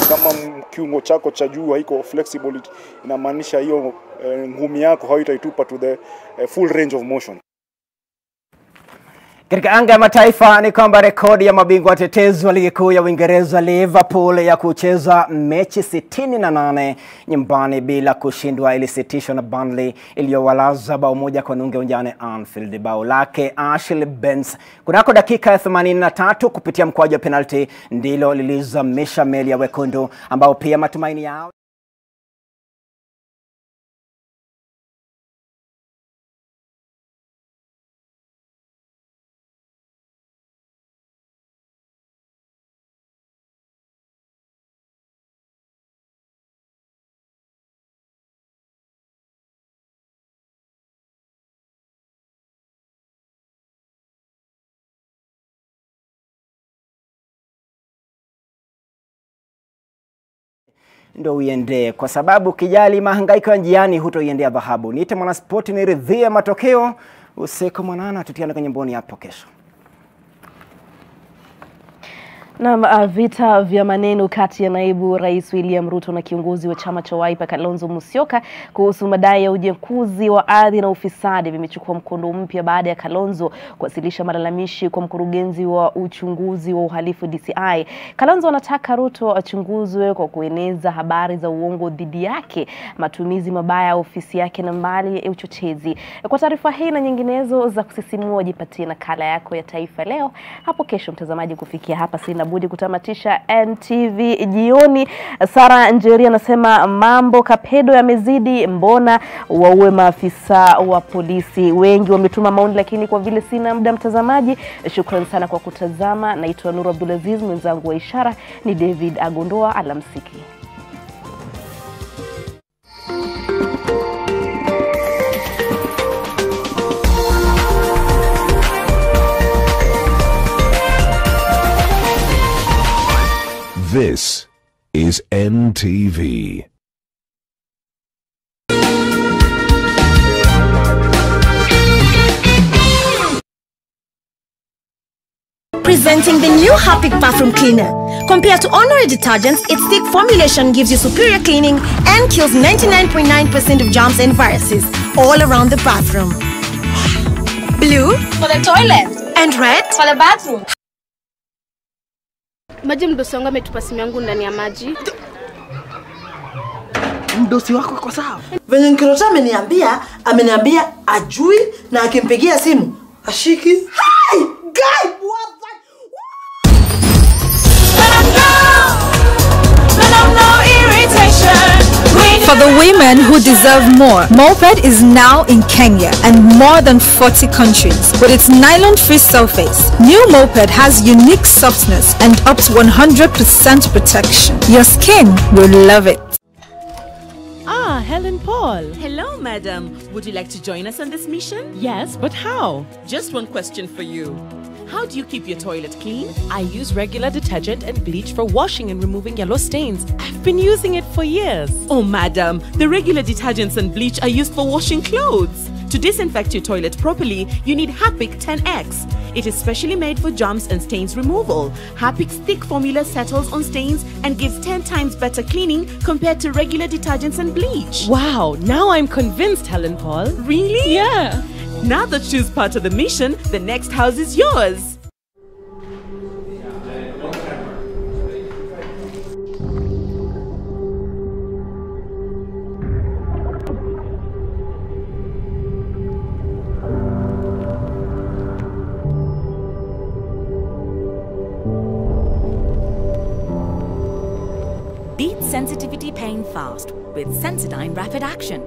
kama kiungo chako cha juu haiko flexibility, inamaanisha hiyo ngumi yako haitaitupa to the full range of motion. Katika anga ya mataifa ni kwamba rekodi ya mabingwa watetezi wa ligi kuu ya Uingereza Liverpool ya kucheza mechi 68 nyumbani bila kushindwa ilisitishwa na Burnley iliyowalaza bao 1-0 uwanjani Anfield. Bao lake Ashley Benz kunako dakika 83 kupitia mkwaju wa penalty ndilo lilizamisha meli ya wekundu, ambao pia matumaini yao ndo uende, kwa sababu kijali mahangaiko ya njiani hutoiendea dhahabu. Niite mwanaspoti niridhie matokeo. Usiku mwanana, tutiane kwenye mboni hapo kesho. Na vita vya maneno kati ya naibu rais William Ruto na kiongozi wa chama cha Wiper Kalonzo Musyoka kuhusu madai ya ujenkuzi wa ardhi na ufisadi vimechukua mkondo mpya baada ya Kalonzo kuwasilisha malalamishi kwa mkurugenzi wa uchunguzi wa uhalifu DCI. Kalonzo anataka Ruto achunguzwe kwa kueneza habari za uongo dhidi yake, matumizi mabaya ya ofisi yake na mali ya uchochezi. Kwa taarifa hii na nyinginezo za kusisimua, jipatie nakala yako ya Taifa Leo hapo kesho. Mtazamaji, kufikia hapa sina budi kutamatisha NTV jioni. Sara Njeri anasema mambo Kapedo yamezidi, mbona waue maafisa wa polisi? Wengi wametuma maoni, lakini kwa vile sina muda mtazamaji, shukrani sana kwa kutazama. Naitwa Nuru Abdulaziz, mwenzangu wa ishara ni David Agondoa. Alamsiki. This is NTV. Presenting the new Harpic Bathroom Cleaner. Compared to ordinary detergents, its thick formulation gives you superior cleaning and kills 99.9% of germs and viruses all around the bathroom. Blue for the toilet and red for the bathroom. Maji mdosi wangu ametupa simu yangu ndani ya maji. Mdosi wako kwa sawa? Venye Nkirota ameniambia ajui, na akimpigia simu ashiki. Hi guy, what the? For the women who deserve more, Moped is now in Kenya and more than 40 countries. With its nylon-free surface, new Moped has unique softness and up to 100% protection. Your skin will love it. Ah, Helen Paul. Hello, madam. Would you like to join us on this mission? Yes, but how? Just one question for you. How do you keep your toilet clean? I use regular detergent and bleach for washing and removing yellow stains. I've been using it for years. Oh, madam, the regular detergents and bleach are used for washing clothes. To disinfect your toilet properly, you need Harpic 10X. It is specially made for germs and stains removal. Harpic's thick formula settles on stains and gives 10 times better cleaning compared to regular detergents and bleach. Wow, now I'm convinced, Helen Paul. Really? Yeah. Now that she's part of the mission, the next house is yours. Beat sensitivity pain fast with Sensodyne Rapid Action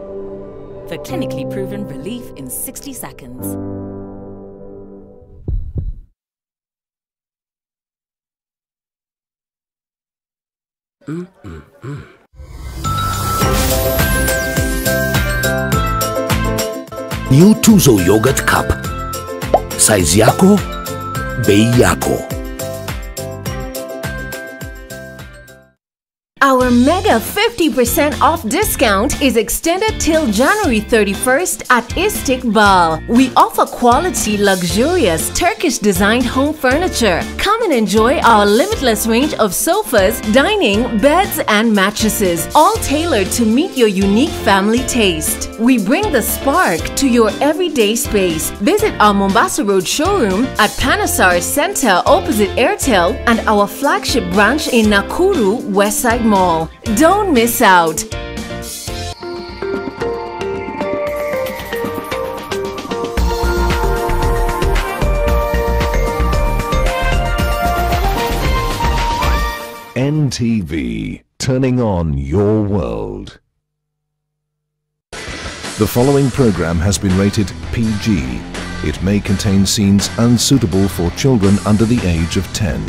for clinically proven relief in 60 seconds. New Tuzo Yogurt Cup. Size yako, bei yako. Our mega 50% off discount is extended till January 31st at Istiqbal. We offer quality, luxurious, Turkish-designed home furniture. Come and enjoy our limitless range of sofas, dining, beds, and mattresses, all tailored to meet your unique family taste. We bring the spark to your everyday space. Visit our Mombasa Road showroom at Panasar Center opposite Airtel and our flagship branch in Nakuru, Westside Mall. Don't miss out. NTV, turning on your world. The following program has been rated PG. It may contain scenes unsuitable for children under the age of 10.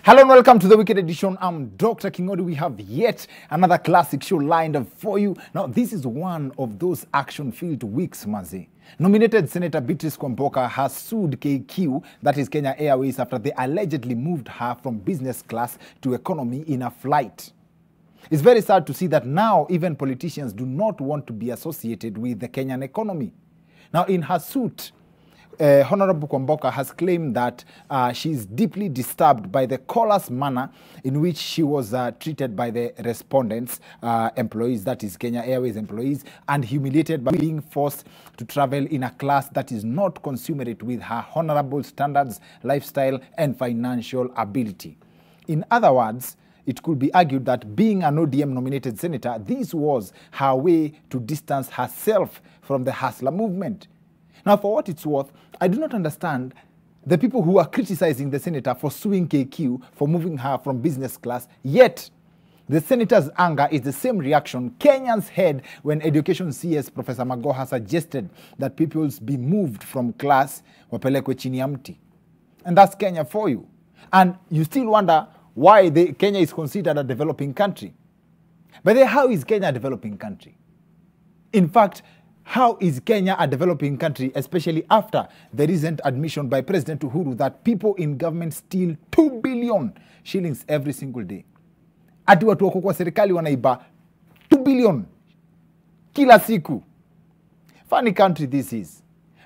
Hello and welcome to the Weekend Edition. I'm Dr. Kingodi. We have yet another classic show lined up for you. Now, this is one of those action-filled weeks, Mazi. Nominated Senator Beatrice Kwamboka has sued KQ, that is Kenya Airways, after they allegedly moved her from business class to economy in a flight. It's very sad to see that now even politicians do not want to be associated with the Kenyan economy. Now, in her suit, Honorable Kwamboka has claimed that she is deeply disturbed by the callous manner in which she was treated by the respondents, employees, that is Kenya Airways employees, and humiliated by being forced to travel in a class that is not commensurate with her honorable standards, lifestyle, and financial ability. In other words, it could be argued that being an ODM-nominated senator, this was her way to distance herself from the hustler movement. Now, for what it's worth, I do not understand the people who are criticizing the senator for suing KQ for moving her from business class, yet the senator's anger is the same reaction Kenyans had when Education CS Professor Magoha suggested that pupils be moved from class wapelekwe chini ya mti. And that's Kenya for you. And you still wonder why Kenya is considered a developing country. But then how is Kenya a developing country? In fact, how is Kenya a developing country, especially after the recent admission by President Uhuru that people in government steal 2 billion shillings every single day? Ati watu wako kwa serikali wanaiba 2 billion kila siku. Funny country this is.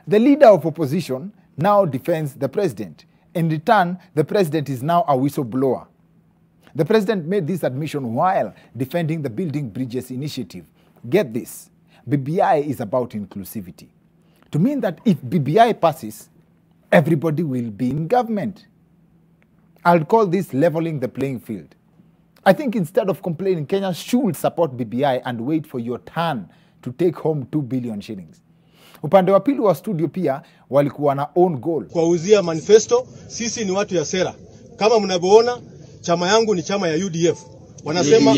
The leader of opposition now defends the president. In return, the president is now a whistleblower. The president made this admission while defending the Building Bridges initiative. Get this. BBI is about inclusivity. To mean that if BBI passes, everybody will be in government. I'll call this leveling the playing field. I think instead of complaining, Kenya should support BBI and wait for your turn to take home 2 billion shillings. Upande wa pili wa studio pia walikuwa na own goal. Kuwauzia manifesto, sisi ni watu ya sera. Kama mnavyoona, chama yangu ni chama ya UDF. Wanasema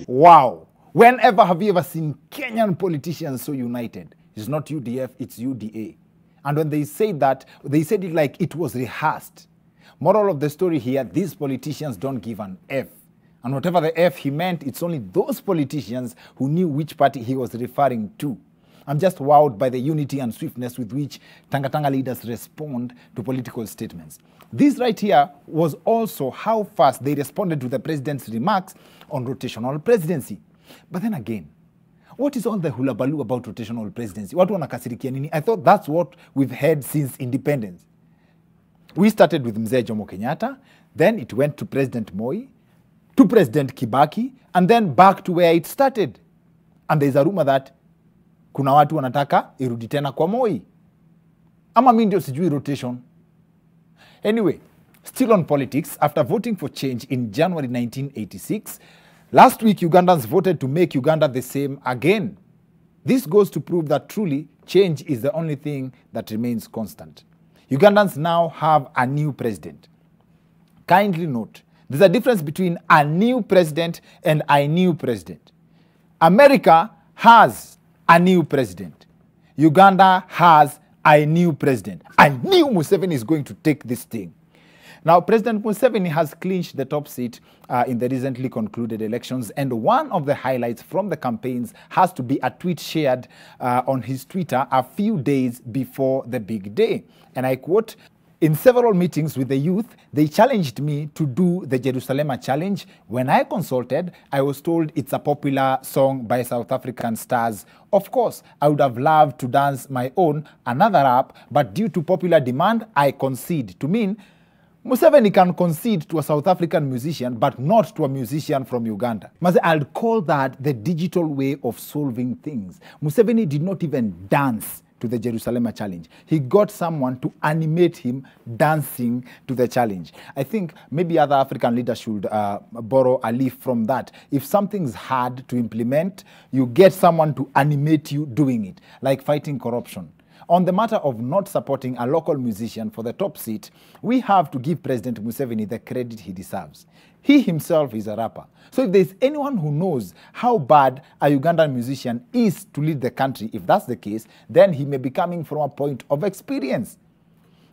Wow. Whenever have you ever seen Kenyan politicians so united? It's not UDF, it's UDA. And when they say that, they said it like it was rehearsed. Moral of the story here, these politicians don't give an F. And whatever the F he meant, it's only those politicians who knew which party he was referring to. I'm just wowed by the unity and swiftness with which Tanga leaders respond to political statements. This right here was also how fast they responded to the president's remarks on rotational presidency. But then again, what is all the hulabaloo about rotational presidency? Watu wanakasirikia nini? I thought that's what we've had since independence. We started with Mzee Jomo Kenyatta, then it went to President Moi, to President Kibaki, and then back to where it started. And there's a rumor that kuna watu wanataka irudi tena kwa Moi. Ama mimi ndio sijui rotation. Anyway, still on politics, after voting for change in January 1986, last week Ugandans voted to make Uganda the same again. This goes to prove that truly change is the only thing that remains constant. Ugandans now have a new president. Kindly note, there's a difference between a new president and a new president. America has a new president. Uganda has a new president. I knew Museveni is going to take this thing. Now, President Museveni has clinched the top seat in the recently concluded elections, and one of the highlights from the campaigns has to be a tweet shared on his Twitter a few days before the big day. And I quote, "In several meetings with the youth, they challenged me to do the Jerusalem Challenge. When I consulted, I was told it's a popular song by South African stars. Of course, I would have loved to dance my own, another rap, but due to popular demand, I concede." To mean, Museveni can concede to a South African musician, but not to a musician from Uganda. I'll call that the digital way of solving things. Museveni did not even dance to the Jerusalem Challenge. He got someone to animate him dancing to the challenge. I think maybe other African leaders should borrow a leaf from that. If something's hard to implement, you get someone to animate you doing it, like fighting corruption. On the matter of not supporting a local musician for the top seat, we have to give President Museveni the credit he deserves. He himself is a rapper. So if there's anyone who knows how bad a Ugandan musician is to lead the country, if that's the case, then he may be coming from a point of experience.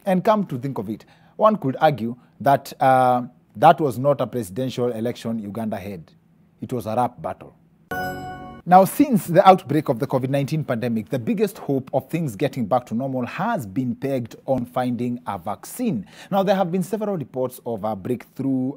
And come to think of it, one could argue that that was not a presidential election Uganda had. It was a rap battle. Now, since the outbreak of the COVID-19 pandemic, the biggest hope of things getting back to normal has been pegged on finding a vaccine. Now, there have been several reports of a breakthrough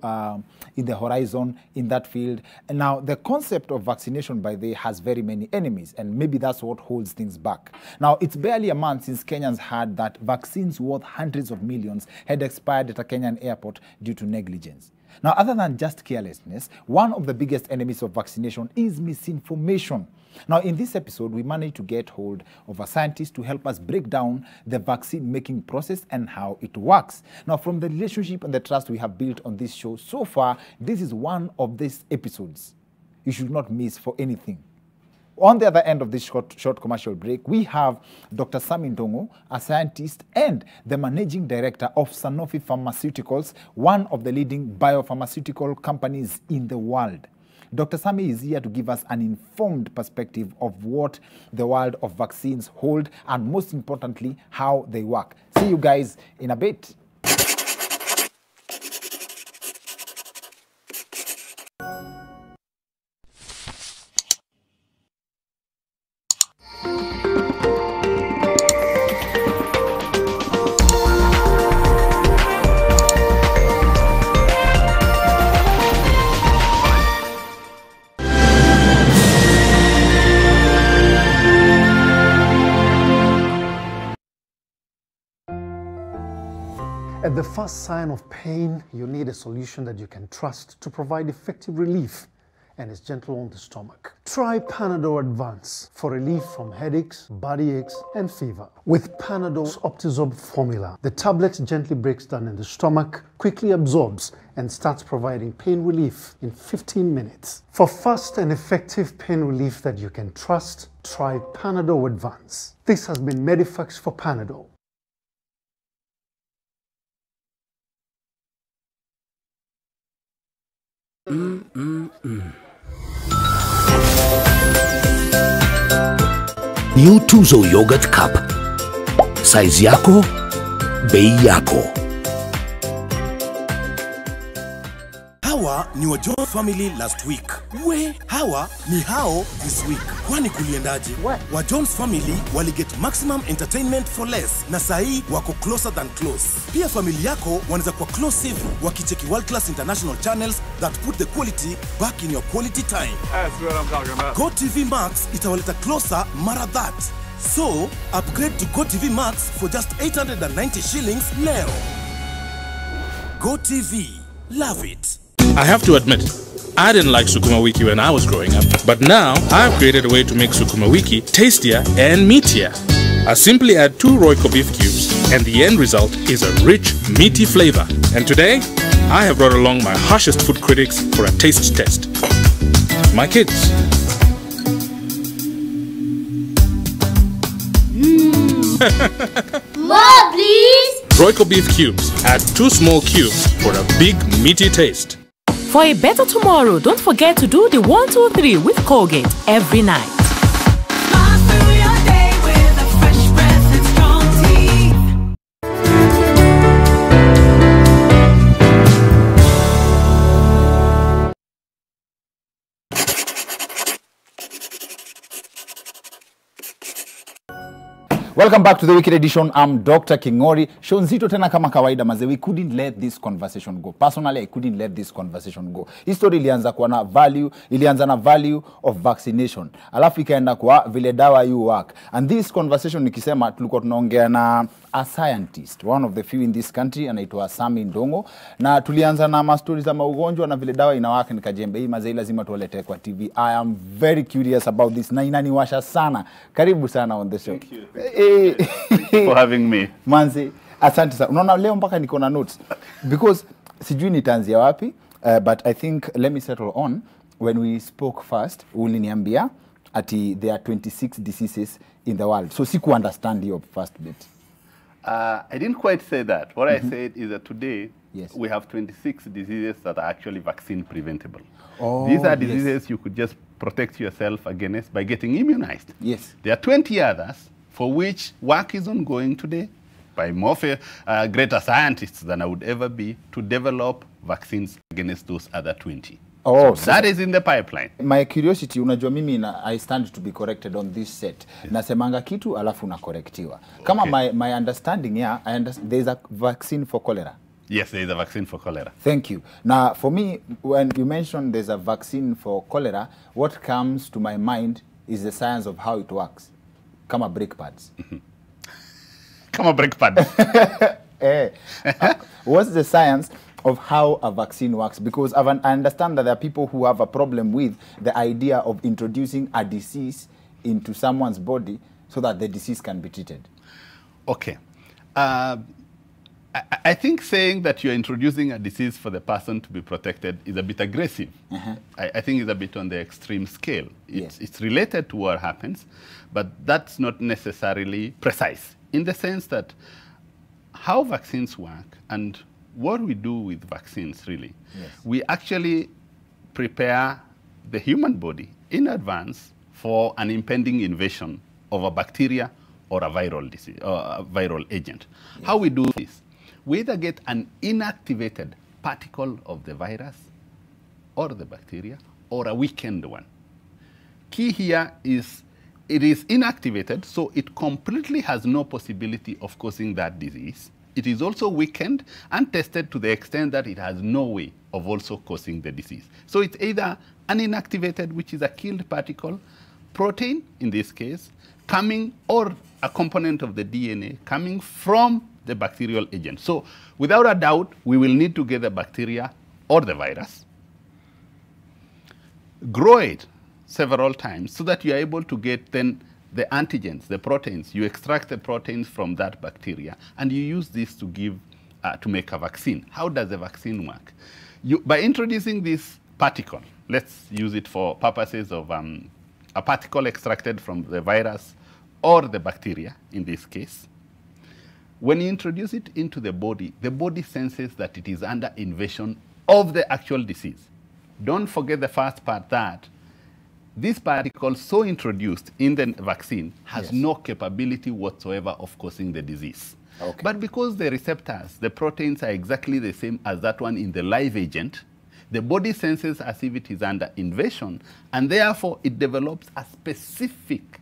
in the horizon in that field. And now, the concept of vaccination, by the way, has very many enemies, and maybe that's what holds things back. Now, it's barely a month since Kenyans heard that vaccines worth hundreds of millions had expired at a Kenyan airport due to negligence. Now, other than just carelessness, one of the biggest enemies of vaccination is misinformation. Now, in this episode, we managed to get hold of a scientist to help us break down the vaccine-making process and how it works. Now, from the relationship and the trust we have built on this show so far, this is one of these episodes you should not miss for anything. On the other end of this short commercial break, we have Dr. Sami Ndongo, a scientist and the managing director of Sanofi Pharmaceuticals, one of the leading biopharmaceutical companies in the world. Dr. Sami is here to give us an informed perspective of what the world of vaccines hold and, most importantly, how they work. See you guys in a bit. At the first sign of pain, you need a solution that you can trust to provide effective relief and is gentle on the stomach. Try Panadol Advance for relief from headaches, body aches, and fever. With Panadol's Optizorb formula, the tablet gently breaks down in the stomach, quickly absorbs, and starts providing pain relief in 15 minutes. For fast and effective pain relief that you can trust, try Panadol Advance. This has been Medifax for Panadol. New Tuzo Yogurt Cup. Size yako, bei yako. Hawa ni wa Jones family last week. Hawa ni hao this week. Kwani kuliendaje? Wa Jones family wali get maximum entertainment for less. Na sahi wako closer than close. Pia family yako wanaweza kuwa close hivi wakicheki world class international channels that put the quality back in your quality time. That's what I'm talking about. Go TV Max itawaleta closer mara that. So, upgrade to Go TV Max for just 890 shillings leo. Go TV. Love it. I have to admit, I didn't like Sukuma Wiki when I was growing up, but now I've created a way to make Sukuma Wiki tastier and meatier. I simply add 2 Royco beef cubes, and the end result is a rich, meaty flavor. And today, I have brought along my harshest food critics for a taste test. My kids. More, please! Royco beef cubes. Add 2 small cubes for a big, meaty taste. For a better tomorrow, don't forget to do the 1, 2, 3 with Colgate every night. Welcome back to the Wicked Edition. I'm Dr. Kingori. Show nzito tena kama kawaida maze. We couldn't let this conversation go. Personally, I couldn't let this conversation go. History ilianza na value of vaccination. Alafu ikaenda kwa vile dawa you work. And this conversation nikisema tulikuwa tunaongea na a scientist, one of the few in this country, anaitwa Sami Ndongo, na tulianza na mastori za maugonjwa na vile dawa inawaka, nikajembe hii mazee lazima tuwalete kwa TV. I am very curious about this na inaniwasha sana. Karibu sana on the show. Thank you for having me. Manzi, asante sana. Unaona leo mpaka niko na notes because sijui nitaanzia wapi, but I think let me settle on when we spoke first. Uliniambia ati there are 26 diseases in the world. So siku understand your first bit. I didn't quite say that. What I said is that today we have 26 diseases that are actually vaccine preventable. Oh, these are diseases you could just protect yourself against by getting immunized. Yes. There are 20 others for which work is ongoing today by more greater scientists than I would ever be to develop vaccines against those other 20. Oh, so that is in the pipeline. My curiosity, unajua mimi I stand to be corrected on this set. Nasemanga kitu alafu unakorektiwa. Kama my understanding, yeah, there's a vaccine for cholera. Yes, there is a vaccine for cholera. Thank you. Now, for me, when you mentioned there's a vaccine for cholera, what comes to my mind is the science of how it works. Kama brake pads. Kama brake pads. What's the science of how a vaccine works? Because I understand that there are people who have a problem with the idea of introducing a disease into someone's body so that the disease can be treated. Okay. I think saying that you're introducing a disease for the person to be protected is a bit aggressive. I think it's a bit on the extreme scale. It's related to what happens, but that's not necessarily precise in the sense that how vaccines work and what we do with vaccines really, we actually prepare the human body in advance for an impending invasion of a bacteria or a viral disease or a viral agent. How we do this? We either get an inactivated particle of the virus or the bacteria or a weakened one. Key here is it is inactivated, so it completely has no possibility of causing that disease. It is also weakened and tested to the extent that it has no way of also causing the disease. So it's either an inactivated, which is a killed particle, protein in this case, coming, or a component of the DNA coming from the bacterial agent. So without a doubt, we will need to get the bacteria or the virus, grow it several times so that you are able to get then the antigens, the proteins. You extract the proteins from that bacteria, and you use this to give to make a vaccine. How does a vaccine work? By introducing this particle, let's use it for purposes of a particle extracted from the virus or the bacteria, in this case. When you introduce it into the body senses that it is under invasion of the actual disease. Don't forget the first part, that this particle so introduced in the vaccine has no capability whatsoever of causing the disease. Okay. But because the receptors, the proteins are exactly the same as that one in the live agent, the body senses as if it is under invasion, and therefore it develops a specific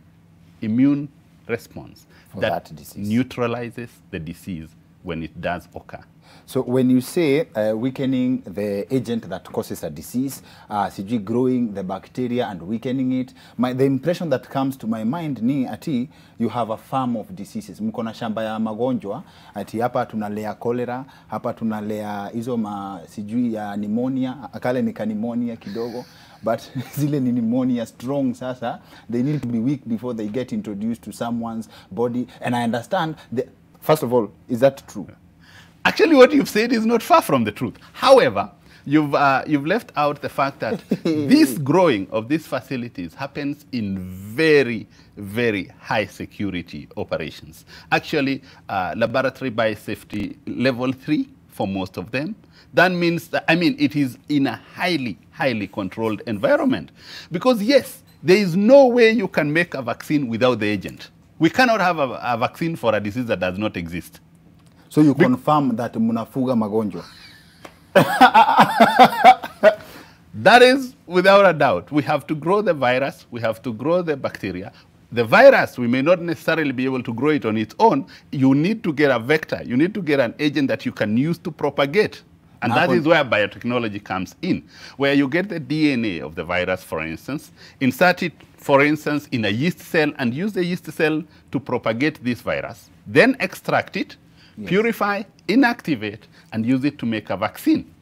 immune response that neutralizes the disease when it does occur. So when you say weakening the agent that causes a disease, sijui growing the bacteria and weakening it, the impression that comes to my mind ni ati you have a farm of diseases. Mko na shamba ya magonjwa, ati hapa tunalea cholera, hapa tunalea hizo sijui ya pneumonia, akale ni pneumonia kidogo. But zile ni pneumonia strong sasa, they need to be weak before they get introduced to someone's body. And I understand, first of all, is that true? Actually, what you've said is not far from the truth. However, you've left out the fact that this growing of these facilities happens in very, very high security operations. Actually, laboratory biosafety level 3 for most of them. That means that, it is in a highly, highly controlled environment. Because yes, there is no way you can make a vaccine without the agent. We cannot have a vaccine for a disease that does not exist. So you confirm that munafuga magonjwa? That is without a doubt. We have to grow the virus, we have to grow the bacteria. The virus, we may not necessarily be able to grow it on its own. You need to get a vector, you need to get an agent that you can use to propagate. And that is where biotechnology comes in, where you get the DNA of the virus, for instance, insert it, for instance, in a yeast cell and use the yeast cell to propagate this virus, then extract it, purify, inactivate, and use it to make a vaccine.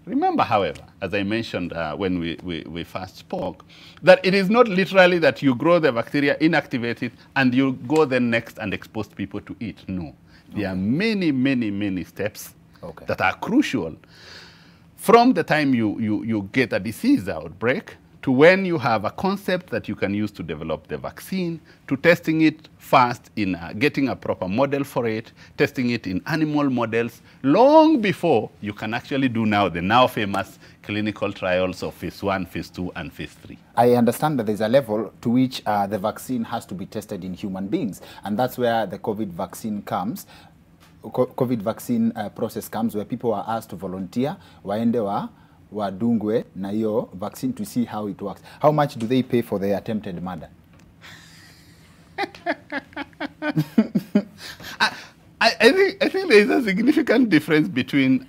Remember, however, as I mentioned when we first spoke, that it is not literally that you grow the bacteria, inactivate it, and you go then next and expose people to it. No. There are many, many, many steps that are crucial from the time you get a disease outbreak to when you have a concept that you can use to develop the vaccine, to testing it first in getting a proper model for it, testing it in animal models, long before you can actually do now the now famous clinical trials of phase 1, phase 2, and phase 3. I understand that there's a level to which the vaccine has to be tested in human beings, and that's where the COVID vaccine comes. COVID vaccine process comes where people are asked to volunteer, waende wadungwe na hiyo vaccine to see how it works. How much do they pay for the attempted murder? I think there is a significant difference between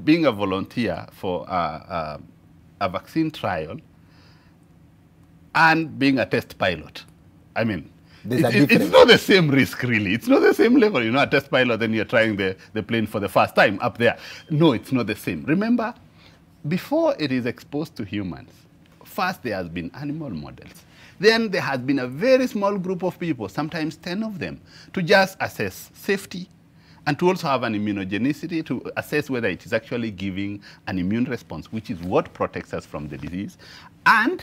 being a volunteer for a vaccine trial and being a test pilot. I mean, it's not the same risk, really. It's not the same level. You know, a test pilot, then you're trying the plane for the first time up there. No, it's not the same. Remember, before it is exposed to humans, first there has been animal models. Then there has been a very small group of people, sometimes 10 of them, to just assess safety and to also have an immunogenicity to assess whether it is actually giving an immune response, which is what protects us from the disease. And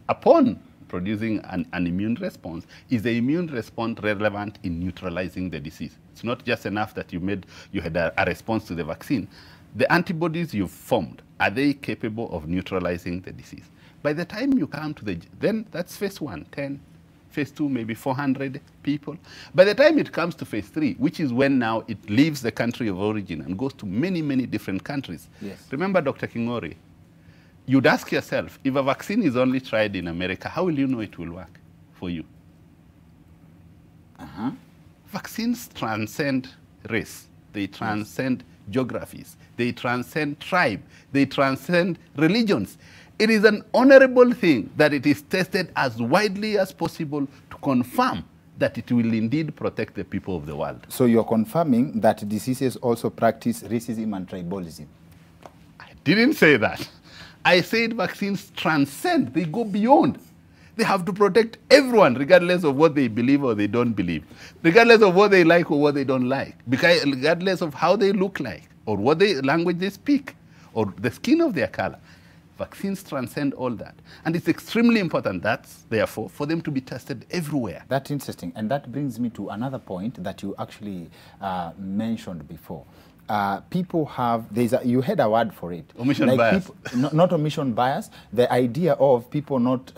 upon producing an immune response, is the immune response relevant in neutralizing the disease? It's not just enough that you had a response to the vaccine. The antibodies you've formed, are they capable of neutralizing the disease? By the time you come to then that's phase 1, 10, phase 2, maybe 400 people. By the time it comes to phase 3, which is when now it leaves the country of origin and goes to many, many different countries. Yes. Remember, Dr. Kingori, you'd ask yourself, if a vaccine is only tried in America, how will you know it will work for you? Vaccines transcend race. They transcend geographies. They transcend tribe. They transcend religions. It is an honorable thing that it is tested as widely as possible to confirm that it will indeed protect the people of the world. So you're confirming that diseases also practice racism and tribalism? I didn't say that. I said vaccines transcend. They go beyond. They have to protect everyone, regardless of what they believe or they don't believe, regardless of what they like or what they don't like, regardless of how they look like, or what language they speak, or the skin of their color. Vaccines transcend all that. And it's extremely important, therefore, for them to be tested everywhere. That's interesting. And that brings me to another point that you actually mentioned before. People have, you had a word for it. Omission bias. People, not omission bias, the idea of people not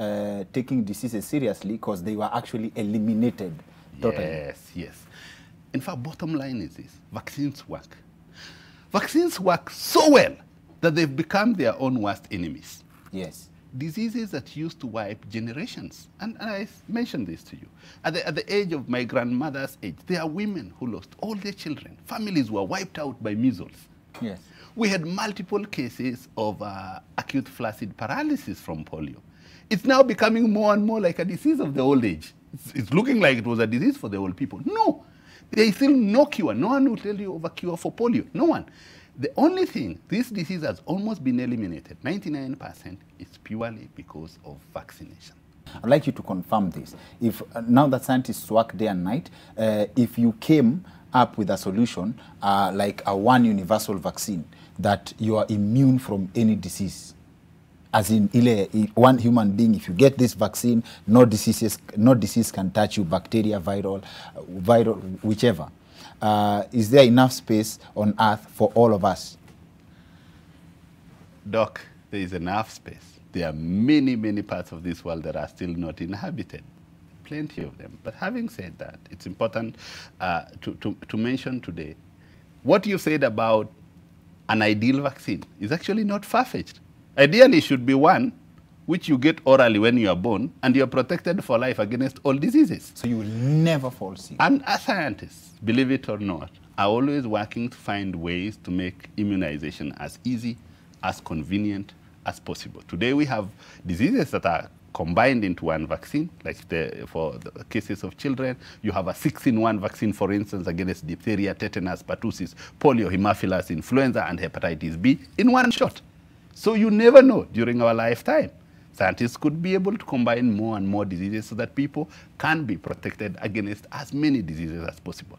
taking diseases seriously because they were actually eliminated totally. Yes. In fact, bottom line is this: vaccines work. Vaccines work so well that they've become their own worst enemies. Yes. Diseases that used to wipe generations. And I mentioned this to you. At the age of my grandmother's age, there are women who lost all their children. Families were wiped out by measles. Yes. We had multiple cases of acute flaccid paralysis from polio. It's now becoming more and more like a disease of the old age. It's looking like it was a disease for the old people. No, there is still no cure. No one will tell you of a cure for polio. No one. The only thing, this disease has almost been eliminated, 99%, is purely because of vaccination. I'd like you to confirm this. If now that scientists work day and night, if you came up with a solution like a one universal vaccine that you are immune from any disease, as in one human being, if you get this vaccine, no disease can touch you, bacteria, viral, whichever. Is there enough space on Earth for all of us? Doc, there is enough space. There are many, many parts of this world that are still not inhabited. Plenty of them. But having said that, it's important to mention today, what you said about an ideal vaccine is actually not far-fetched. Ideally, it should be one which you get orally when you are born, and you are protected for life against all diseases. So you will never fall sick. And as scientists, believe it or not, are always working to find ways to make immunization as easy, as convenient as possible. Today we have diseases that are combined into one vaccine, like for the cases of children, you have a 6-in-1 vaccine, for instance, against diphtheria, tetanus, pertussis, polio, haemophilus, influenza, and hepatitis B in one shot. So you never know during our lifetime. Scientists could be able to combine more and more diseases so that people can be protected against as many diseases as possible.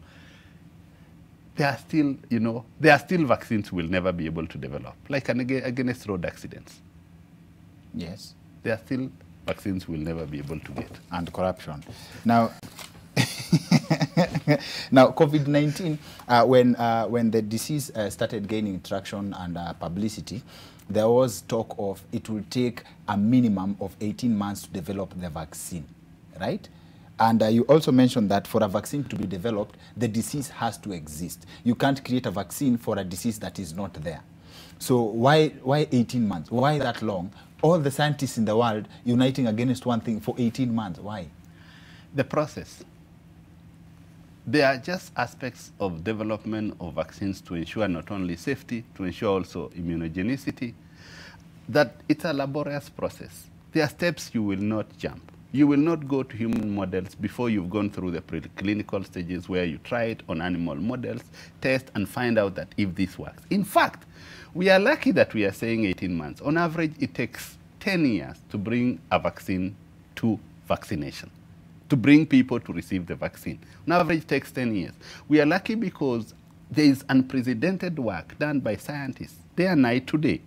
There are still, vaccines we'll never be able to develop, like against road accidents. Yes. There are still vaccines we'll never be able to get. And corruption. Now, now COVID-19, when the disease started gaining traction and publicity, there was talk of it will take a minimum of 18 months to develop the vaccine, right? And you also mentioned that for a vaccine to be developed, the disease has to exist. You can't create a vaccine for a disease that is not there. So why 18 months? Why that long? All the scientists in the world uniting against one thing for 18 months. Why? The process. There are just aspects of development of vaccines to ensure not only safety, to ensure also immunogenicity, that it's a laborious process. There are steps you will not jump. You will not go to human models before you've gone through the preclinical stages where you try it on animal models, test, and find out that if this works. In fact, we are lucky that we are saying 18 months. On average, it takes 10 years to bring a vaccine to vaccination, to bring people to receive the vaccine. On average, it takes 10 years. We are lucky because there is unprecedented work done by scientists day and night today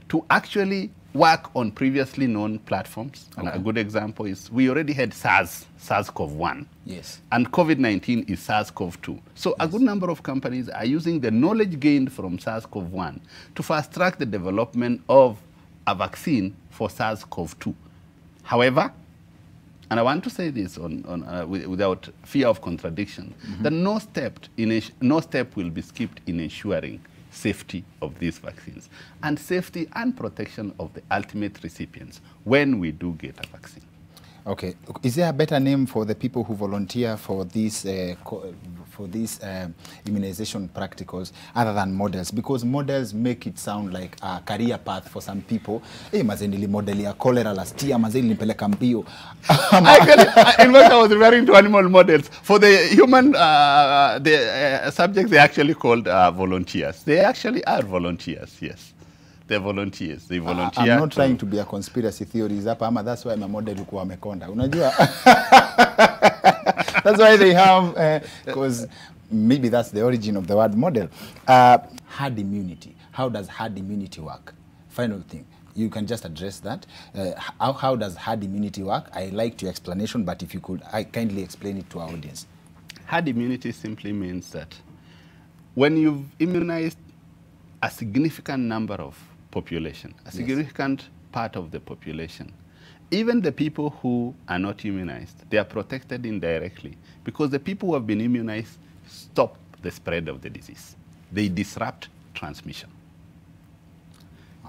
to actually work on previously known platforms. Okay. A good example is we already had SARS-CoV-1. Yes. And COVID-19 is SARS-CoV-2. So yes, a good number of companies are using the knowledge gained from SARS-CoV-1 to fast-track the development of a vaccine for SARS-CoV-2. However, and I want to say this without fear of contradiction, that no step will be skipped in ensuring safety of these vaccines and safety and protection of the ultimate recipients when we do get a vaccine. Okay. Is there a better name for the people who volunteer for these immunization practicals other than models? Because models make it sound like a career path for some people. Hey, mazeni model ya cholera last year, mazeni nipeleka mbio. Actually, in fact, I was referring to animal models. For the human subjects, they actually called volunteers. They actually are volunteers, yes. the volunteers. They volunteer. I'm not trying to be a conspiracy theories hapa, ama that's why my model ilikuwa wamekonda. Unajua? That's why they have, because maybe that's the origin of the word model. Herd immunity. How does herd immunity work? Final thing. You can just address that. How does herd immunity work? I liked your explanation, but if you could kindly explain it to our audience. Herd immunity simply means that when you've immunized a significant number of population, a significant part of the population, even the people who are not immunized, they are protected indirectly because the people who have been immunized stop the spread of the disease. They disrupt transmission.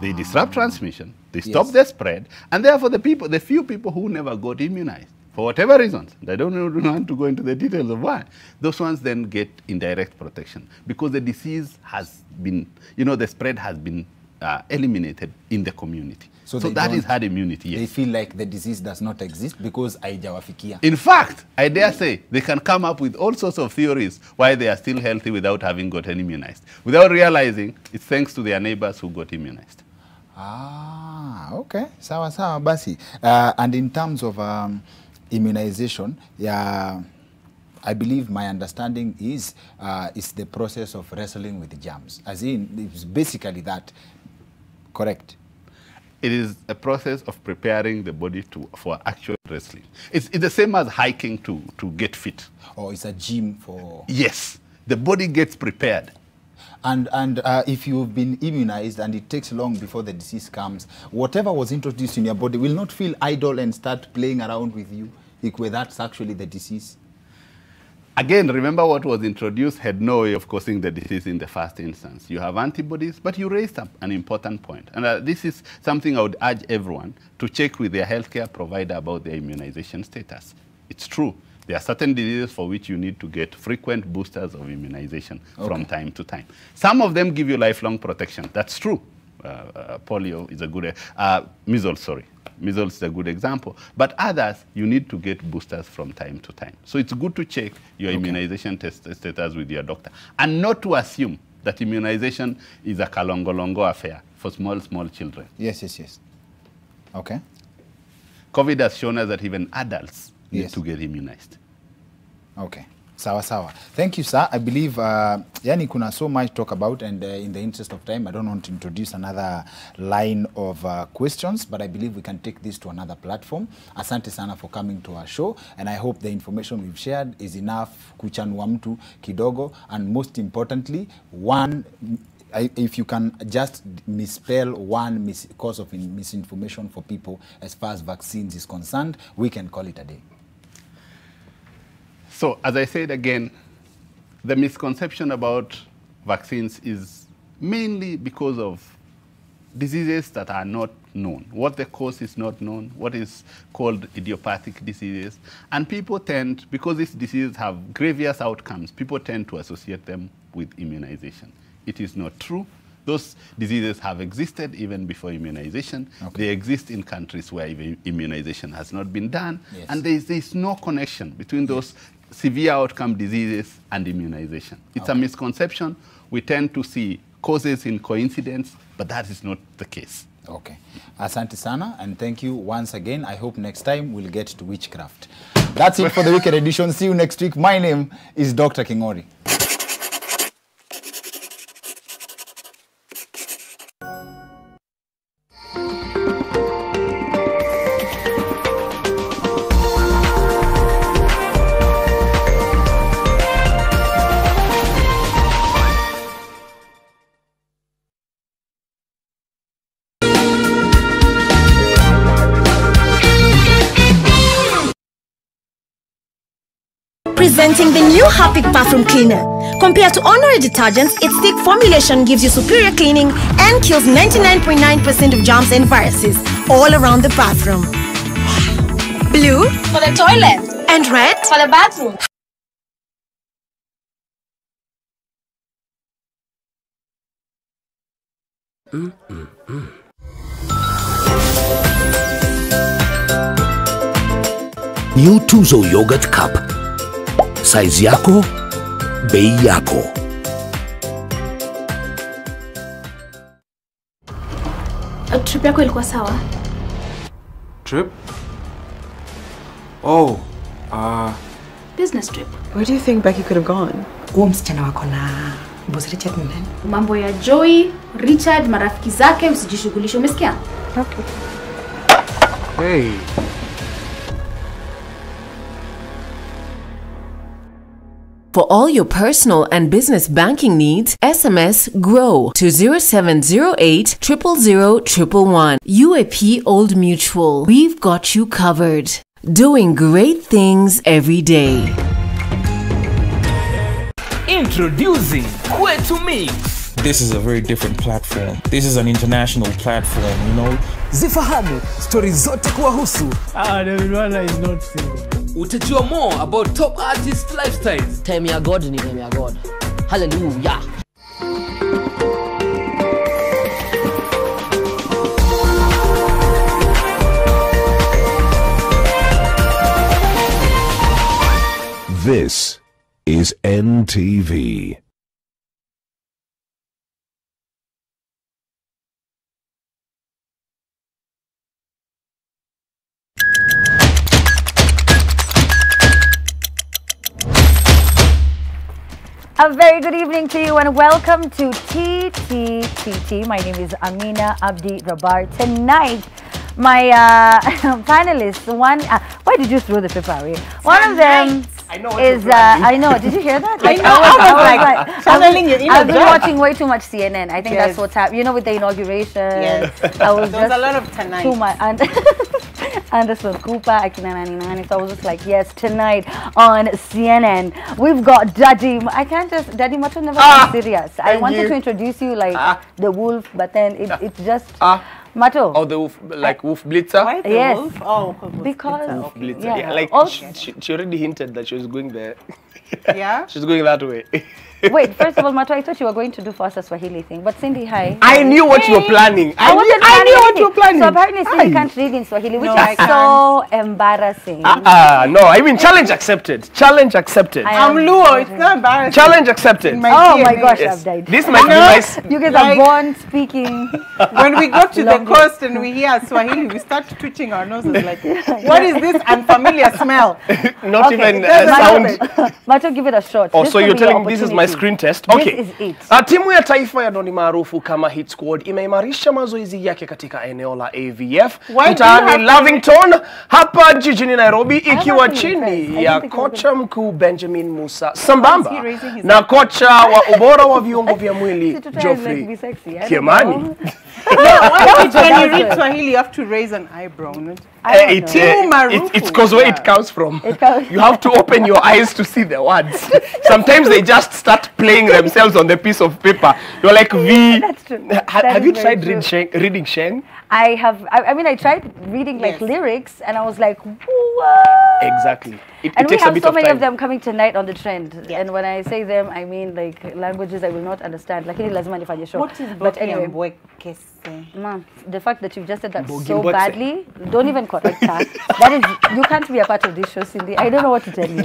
They disrupt transmission, they stop the spread, and therefore the few people who never got immunized, for whatever reasons, I don't want to go into the details of why, those ones then get indirect protection because the disease has been, the spread has been eliminated in the community. So that is herd immunity, yes. They feel like the disease does not exist because haijawafikia. In fact, I dare say, they can come up with all sorts of theories why they are still healthy without having gotten immunized, without realizing it's thanks to their neighbors who got immunized. Ah, okay. Sawa sawa basi. And in terms of immunization, I believe my understanding is the process of wrestling with germs. As in, it's basically that. Correct? It is a process of preparing the body for actual wrestling. It's the same as hiking to get fit. Or it's a gym for... Yes. The body gets prepared. And if you've been immunized and it takes long before the disease comes, whatever was introduced in your body will not feel idle and start playing around with you. That's actually the disease. Again, remember what was introduced had no way of causing the disease in the first instance. You have antibodies, but you raised up an important point. And this is something I would urge everyone to check with their healthcare provider about their immunization status. It's true. There are certain diseases for which you need to get frequent boosters of immunization from time to time. Some of them give you lifelong protection. That's true. Polio is a good, measles, sorry. Measles is a good example. But others, you need to get boosters from time to time. So it's good to check your immunization status with your doctor. And not to assume that immunization is a kalongolongo affair for small children. Yes. Okay. COVID has shown us that even adults need to get immunized. Okay. Sawa. Thank you, sir. I believe, yani kuna so much to talk about, and in the interest of time, I don't want to introduce another line of questions, but I believe we can take this to another platform. Asante sana for coming to our show, and I hope the information we've shared is enough kuchanua mtu kidogo, and most importantly, if you can just misspell one cause of misinformation for people as far as vaccines is concerned, we can call it a day. So, as I said again, the misconception about vaccines is mainly because of diseases that are not known. What the cause is not known, what is called idiopathic diseases. And people tend, because these diseases have grievous outcomes, people tend to associate them with immunization. It is not true. Those diseases have existed even before immunization. They exist in countries where immunization has not been done. And there is no connection between those severe outcome diseases and immunization. It's a misconception. We tend to see causes in coincidence, but that is not the case. Okay. Asante sana, and thank you once again. I hope next time we'll get to witchcraft. That's it for the weekend edition. See you next week. My name is Dr. Kingori. Presenting the new Harpic Bathroom Cleaner. Compared to ordinary detergents, its thick formulation gives you superior cleaning and kills 99.9% of germs and viruses all around the bathroom. Blue for the toilet and red for the bathroom. New Tuzo Yogurt Cup. Size yako, bei yako. Trip yako ilikuwa sawa? Trip? Oh, Business trip. Where do you think Becky could have gone? Huo msichana wako na boss Richard ni nani? Mambo ya Joy, Richard, marafiki zake usijishughulishe, umesikia? Okay. hey. For all your personal and business banking needs, SMS GROW to 0708 000 111. UAP Old Mutual. We've got you covered. Doing great things every day. Introducing Kwetu Mix. This is a very different platform. This is an international platform, you know. Zifahamu story zote kuwahusu. David Wanda is not single. Utajua more about top artist lifestyles. Time ya God ni time ya God. Hallelujah. This is NTV. A very good evening to you and welcome to TTTT. My name is Amina Abdi Rabar. Tonight, my panelists, why did you throw the paper away? One of them is, I know, did you hear that? I know, channeling your inner I've been God. watching way too much CNN. I think that's what's happening. You know, with the inauguration. Yes. I was There was a lot of tonight. Too much. Anderson Cooper, Akina 99. So I was just like, yes, tonight on CNN, we've got Daddy. I can't just, Daddy Mato never been serious. I wanted to introduce you like the wolf, but then it's just Mato. Oh, the wolf, like Wolf Blitzer? Why the Yes. wolf? Oh, because Wolf Blitzer. yeah. Yeah, like Also- she already hinted that she was going there. Yeah? She's going that way. Wait, first of all, Mato, I thought you were going to do for us a Swahili thing, but Cindy, hi. I knew what you were planning. I wasn't knew what planning you were planning. So apparently Cindy Hi. can't read in Swahili, which No, is I so embarrassing. No, I mean challenge accepted. Challenge accepted. I'm Luo, it's not embarrassing. Challenge accepted. Oh my DNA. gosh, Yes. I've died. This might be my... You guys Like- are born speaking. When we go to the Language. coast and we hear Swahili, we start twitching our noses like, what is this unfamiliar smell? Not Okay, even Mato, Mato, give it a shot. Oh, This so will you're be your telling me this is my opportunity. screen test? This Okay. is it. Timu ya taifa ya noni maarufu kama Hit Squad imeimarisha mazoezi yake katika eneo la AVF Why do you have mtaani to- Lavington hapa jijini Nairobi, ikiwa have to impress. I chini don't ya think we're kocha mkuu Benjamin Musa sambamba Why is he raising his na kocha wa ubora wa viungo vya mwili To try and like Geoffrey be sexy. I don't Kiemani. know. When you read Swahili, you have to raise an eyebrow. It's because where it comes from. You have to open your eyes to see the words. Sometimes they just start playing themselves on the piece of paper. You're like, V. That's true. Have is you very tried true. reading Sheng? I have. I mean, I tried reading like lyrics, and I was like, what? Exactly. It And we takes a have bit so of many time. of them coming tonight on the trend. And when I say them, I mean like languages I will not understand. Like, lazima nifanye show. What is But anyway, Mbwekese? Ma, the fact that you've just said that so Bogimbwekse. badly, don't even correct her. That is, you can't be a part of this show, Cindy. I don't know what to tell you.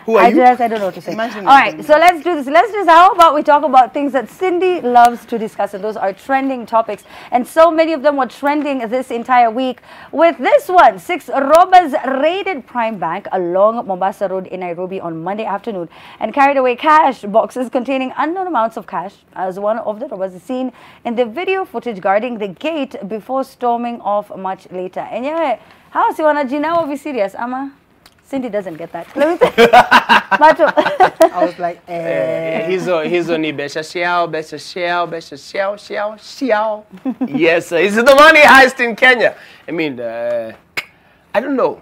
Who are you? I don't know what to say. Imagine All right, so let's do this. Let's just, how about we talk about things that Cindy loves to discuss, and those are trending topics. And so many of them were trending this entire week. With this one, 6 robbers raided Prime Bank along Mombasa Road in Nairobi on Monday afternoon and carried away cash boxes containing unknown amounts of cash, as one of the robbers is seen in the video footage guarding the gate before storming off much later. And yeah, how si wanajina be serious, ama? Cindy doesn't get that. Let me say, Mato. I was like, Hizo ni besha xiao, besha xiao, besha xiao, xiao, xiao. Yes, this is the money heist in Kenya. I mean, I don't know.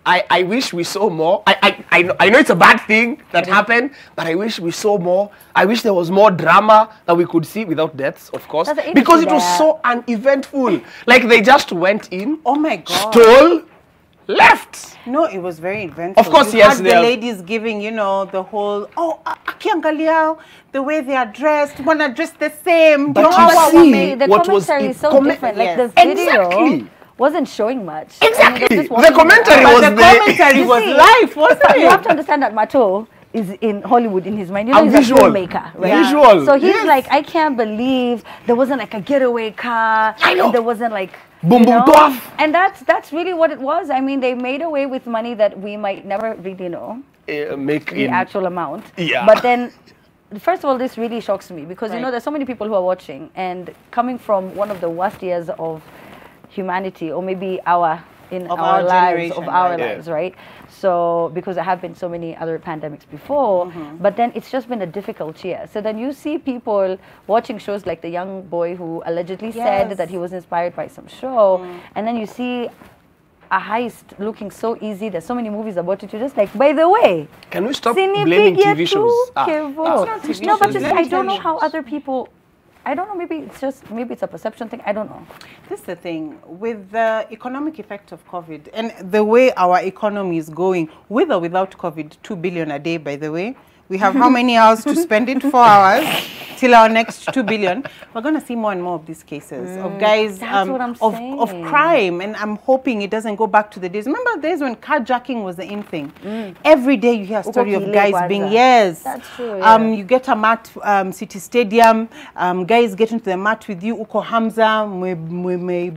I wish we saw more. I know it's a bad thing that happened, but I wish we saw more. I wish there was more drama that we could see without deaths, of course. Because it was so uneventful. Like they just went in, oh my God, stole, left. No, it was very eventful. Of course, you yes, had they the are- ladies giving, you know, the whole, akiangalia, the way they are dressed, wanna dress the same. But don't you know see, The what was commentary in is so comment- different. Like Yes. the video Exactly. wasn't showing much. Exactly. I mean, The commentary was the there. commentary You was see, live, wasn't You it? have to understand that, Mato, is in Hollywood in his mind. You know, I'm he's visual. a filmmaker, right? Yeah. Visual. So he's Yes. like, I can't believe there wasn't like a getaway car. I know. And there wasn't like boom boom tough. And that's really what it was. I mean, they made away with money that we might never really know Make the in actual amount. Yeah. But then, first of all, this really shocks me because you Right. know there's so many people who are watching, and coming from one of the worst years of humanity, or maybe Of our our lives, generation, of our right. lives, right? So because there have been so many other pandemics before, but then it's just been a difficult year. So then you see people watching shows like the young boy who allegedly said Yes. that he was inspired by some show, and then you see a heist looking so easy. There's so many movies about it. You're just like, by the way, Can we stop Sinipigia blaming TV shows? tu, Kevo. not TV No, but shows, just let me I don't tell know you. how other people. I don't know. Maybe it's a perception thing. I don't know. This is the thing with the economic effect of COVID and the way our economy is going, with or without COVID, 2 billion a day, by the way. We have how many hours to spend it? 4 hours till our next 2 billion. We're going to see more and more of these cases of guys That's what I'm of saying. crime, and I'm hoping it doesn't go back to the days. Remember the days when carjacking was the in thing? Every day you hear a story of Ukokile guys being kwanza. That's true. Yeah. you get a mat, City Stadium, guys get into the mat with you, Uko Hamza,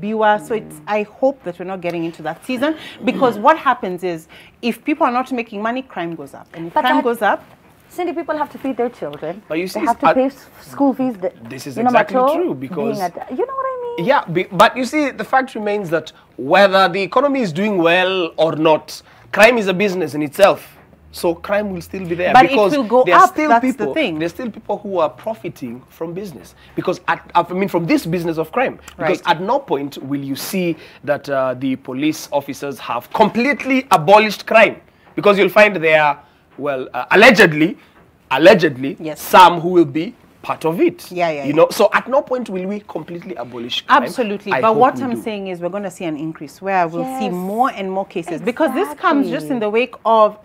Biwa. So it's, I hope that we're not getting into that season, because what happens is, if people are not making money, crime goes up. And if But crime that- goes up, Cindy, people have to feed their children. But you see, they have to pay school fees. This is you know, exactly Mato, true, because you know what I mean? yeah, but you see, the fact remains that whether the economy is doing well or not, crime is a business in itself. So crime will still be there, But it because will go there are up, still that's people. the thing. There's still people who are profiting from business, because from this business of crime. Because Right. at no point will you see that the police officers have completely abolished crime, because you'll find there are, well, allegedly, Yes. some who will be part of it. Yeah. You know, so at no point will we completely abolish crime. absolutely. I But hope what we I'm do. saying is we're going to see an increase where we'll see Yes. more and more cases, because this comes just in the wake of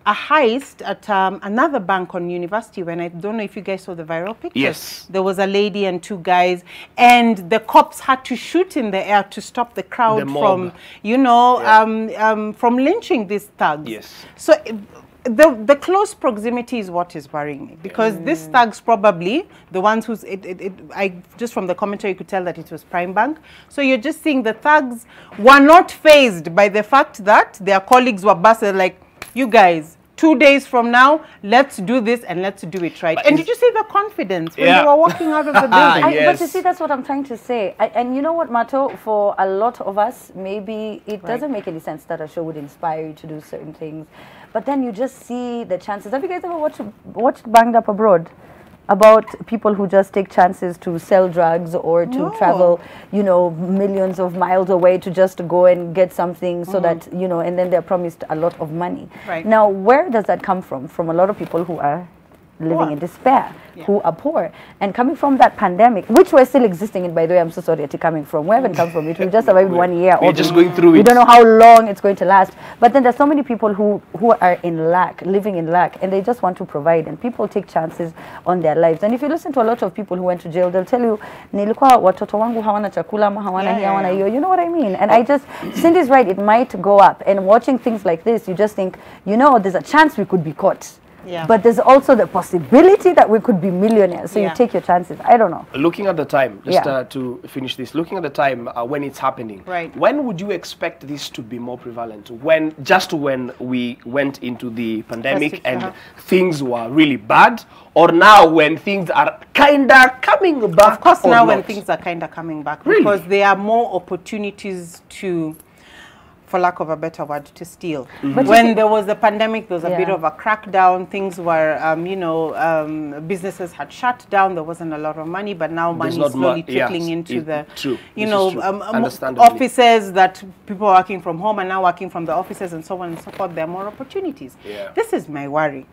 a heist at another bank on University. When I don't know if you guys saw the viral pictures. Yes. There was a lady and 2 guys, and the cops had to shoot in the air to stop the crowd The mob. from, you know, from lynching these thugs. Yes. So the close proximity is what is worrying me, because these thugs, probably the ones who's I just from the commentary you could tell that it was Prime Bank. So you're just seeing the thugs were not fazed by the fact that their colleagues were busted, like, you guys, 2 days from now, let's do this and let's do it right. And did you see the confidence when they were walking out of the building? But you see, that's what I'm trying to say. And you know what, Mato, for a lot of us, maybe it doesn't make any sense that a show would inspire you to do certain things. But then you just see the chances. Have you guys ever watched Banged Up Abroad? About people who just take chances to sell drugs or to travel, you know, millions of miles away to just go and get something so that, you know, and then they're promised a lot of money. Right. Now, where does that come from? From a lot of people who are living in despair, who are poor. And coming from that pandemic, which we're still existing in, by the way, I'm so sorry it's coming from. We haven't come from it. We just survived 1 year. We're just going through it. We don't know how long it's going to last. But then there's so many people who are in lack, living in lack, and they just want to provide. And people take chances on their lives. And if you listen to a lot of people who went to jail, they'll tell you, nilikuwa watoto wangu hawana chakula, ama hawana hii, hawana hiyo. You know what I mean? And I just, Cindy's right, it might go up. And watching things like this, you just think, you know, there's a chance we could be caught. Yeah. But there's also the possibility that we could be millionaires. So you take your chances. I don't know. Looking at the time, just Yeah. to finish this, looking at the time when it's happening, Right. when would you expect this to be more prevalent? When we went into the pandemic Festive, and things were really bad, or now when things are kinda coming back? Of course, or now when not? things are kind of coming back, Really? because there are more opportunities to, for lack of a better word, to steal. But you When see- there was the pandemic, there was a bit Yeah. of a crackdown. Things were, businesses had shut down. There wasn't a lot of money, but now money not is slowly mu- yeah, trickling into the, true. you This know, is true. Understandably. offices that people are working from home and now working from the offices and so on and so forth. There are more opportunities. Yeah. This is my worry.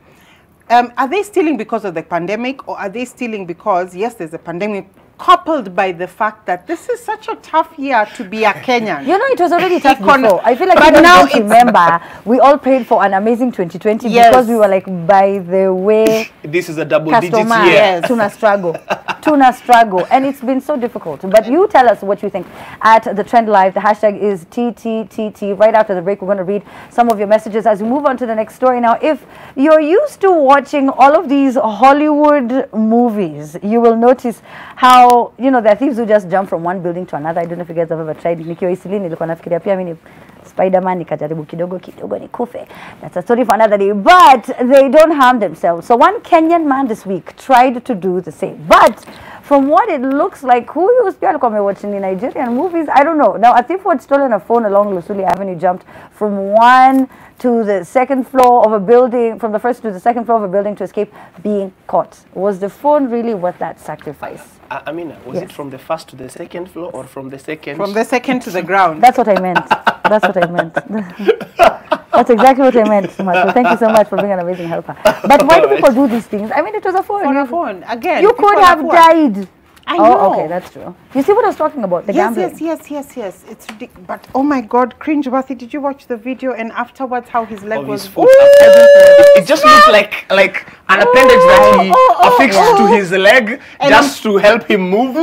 Are they stealing because of the pandemic, or are they stealing because, yes, there's a pandemic, coupled by the fact that this is such a tough year to be a Kenyan? You know, it was already tough Econ- before. I feel like but you now now it's remember, we all prayed for an amazing 2020 Yes. because we were like, by the way, This is a double-digit customer, year. tuna struggle. tuna struggle, and it's been so difficult. But you tell us what you think at the Trend Live. The hashtag is TTTT. Right after the break, we're going to read some of your messages as we move on to the next story. Now, if you're used to watching all of these Hollywood movies, you will notice how, you know, there are thieves who just jump from one building to another. I don't know if you guys have ever tried. Nikiwa Isilini nilikuwa nafikiria pia mimi Spider-Man nikajaribu kidogo nikufe. That's a story for another day. But they don't harm themselves. So one Kenyan man this week tried to do the same. But from what it looks like, who used to be watching the Nigerian movies, I don't know. Now, a thief had stolen a phone along Lusuli Avenue, jumped from one to the second floor of a building, from the first to the second floor of a building to escape being caught. Was the phone really worth that sacrifice? I mean, was it from the first to the second floor or from the second? From the second to the ground. That's what I meant. That's what I meant. That's exactly what I meant, Mato. Thank you so much for being an amazing helper. But why do people do these things? I mean, it was a phone. For a phone. Again, you could have died. I know. Oh, okay, that's true. You see what I was talking about? The gambling. Yes. It's ridiculous. But oh my God, cringeworthy! Did you watch the video? And afterwards, how his leg was. It just looked like an appendage that he affixed to his leg just to help him move.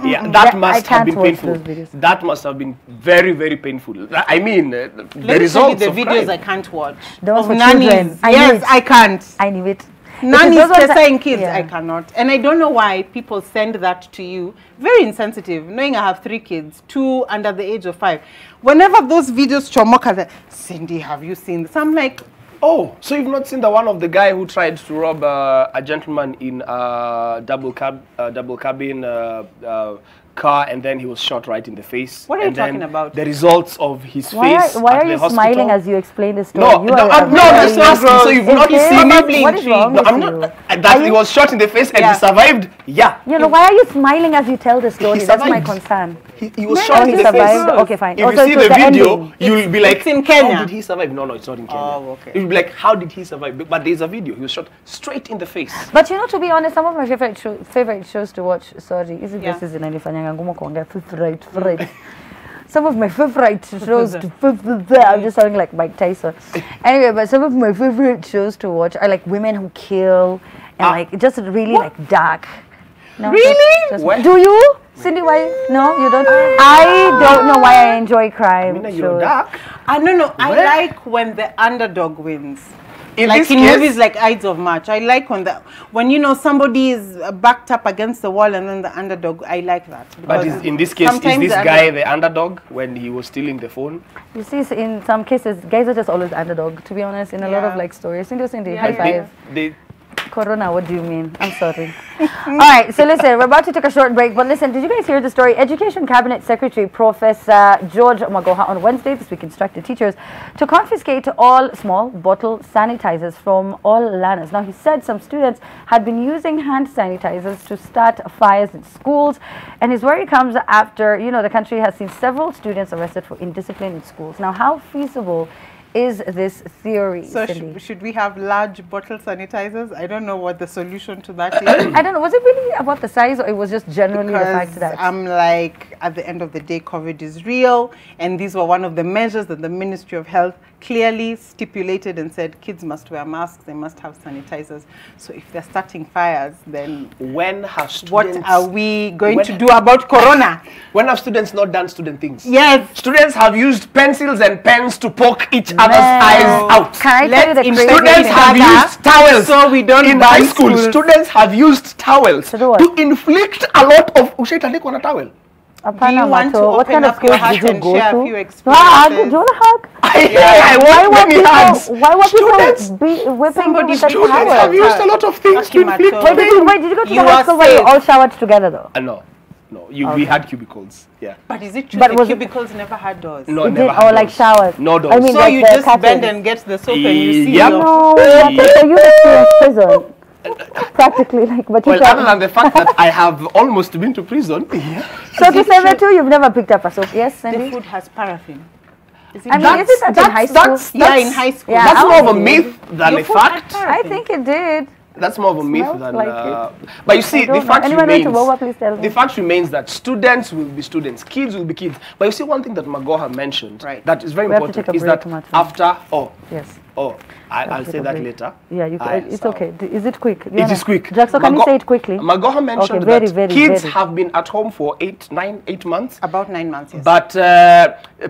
Yeah, that must have been painful. That must have been very, very painful. I mean, the results the of videos crime. I can't watch. Those for nannies. children. Yes, I can't. I knew it. Nannies testing kids, I cannot. And I don't know why people send that to you. Very insensitive, knowing I have 3 kids, 2 under the age of 5. Whenever those videos chomoka, Cindy, have you seen this? I'm like, oh, so you've not seen the one of the guy who tried to rob a gentleman in a double cabin car, and then he was shot right in the face. What are you talking about? The results of his face. Why are you smiling as you explain the story? No, I'm just asking. So you've not seen me? What is wrong with you? That he was shot in the face and he survived. Yeah. You know, why are you smiling as you tell the story? That's my concern. He was shot in the face. Okay, fine. If you see the video, you'll be like, it's in Kenya. How did he survive? No, it's not in Kenya. Oh, okay. You'll be like, how did he survive? But there's a video. He was shot straight in the face. But you know, to be honest, some of my favorite shows to watch. Sorry, is it this is inanifanyanga ngumu kuongea favorite. Some of my favorite shows I'm just sounding like Mike Tyson. Anyway, but some of my favorite shows to watch are like women who kill and like just really like dark. No, really? Do you? Cindy, why? No, you don't? I don't know why I enjoy crime shows. You're dark. No. I like when the underdog wins. In like this in case, movies like Ides of March, I like when you know somebody is backed up against the wall and then the underdog. I like that. But in this case, is this guy the underdog when he was stealing the phone? You see, in some cases, guys are just always underdog. To be honest, in a lot of like stories. Cindy, high five. Corona, what do you mean? I'm sorry. All right, so listen, we're about to take a short break, but listen, did you guys hear the story? Education Cabinet Secretary Professor George Magoha on Wednesday this week instructed teachers to confiscate all small bottle sanitizers from all learners. Now, he said some students had been using hand sanitizers to start fires in schools, and his worry comes after, you know, the country has seen several students arrested for indiscipline in schools. Now, how feasible is this theory? So should we have large bottle sanitizers? I don't know what the solution to that is. I don't know. Was it really about the size, or it was just generally the fact that I'm like, at the end of the day, COVID is real, and these were one of the measures that the Ministry of Health clearly stipulated and said kids must wear masks, they must have sanitizers. So if they're starting fires, then what are we going to do about Corona? When have students not done student things? Yes. Students have used pencils and pens to poke each other's eyes out. Can I tell you the crazy Students have used towels. So we don't in high school. Students have used towels to inflict a lot of ushaitalikwa na towel. Do you want to what kind of schools did you go to? Do you want to hug? Why were people whipping with the Students have used a lot of things to inflict pain. Wait, did you go to the high school where you all showered together though? No. We had cubicles. Yeah. But is it true that cubicles never had doors? No, never had doors. Like showers? No doors. I mean, so you just bend and get the soap and you see No, so you experience prison. Practically, like, but you other than the fact that I have almost been to prison. So to say that too, you've never picked up a soap? Yes, Sandy? The food has paraffin. Is it in high school? Yeah, in high school. That's more of a myth than a fact. I think it did. That's more of a myth than. Like but you see, the fact remains. Please tell me. The fact remains that students will be students, kids will be kids. But you see, one thing that Magoha mentioned that is very important is that after Oh, I'll say that later. Yeah, it's okay. Is it quick? It is quick. Jackson, can you say it quickly? Magoha mentioned that kids have been at home for 8 months. About 9 months, yes. But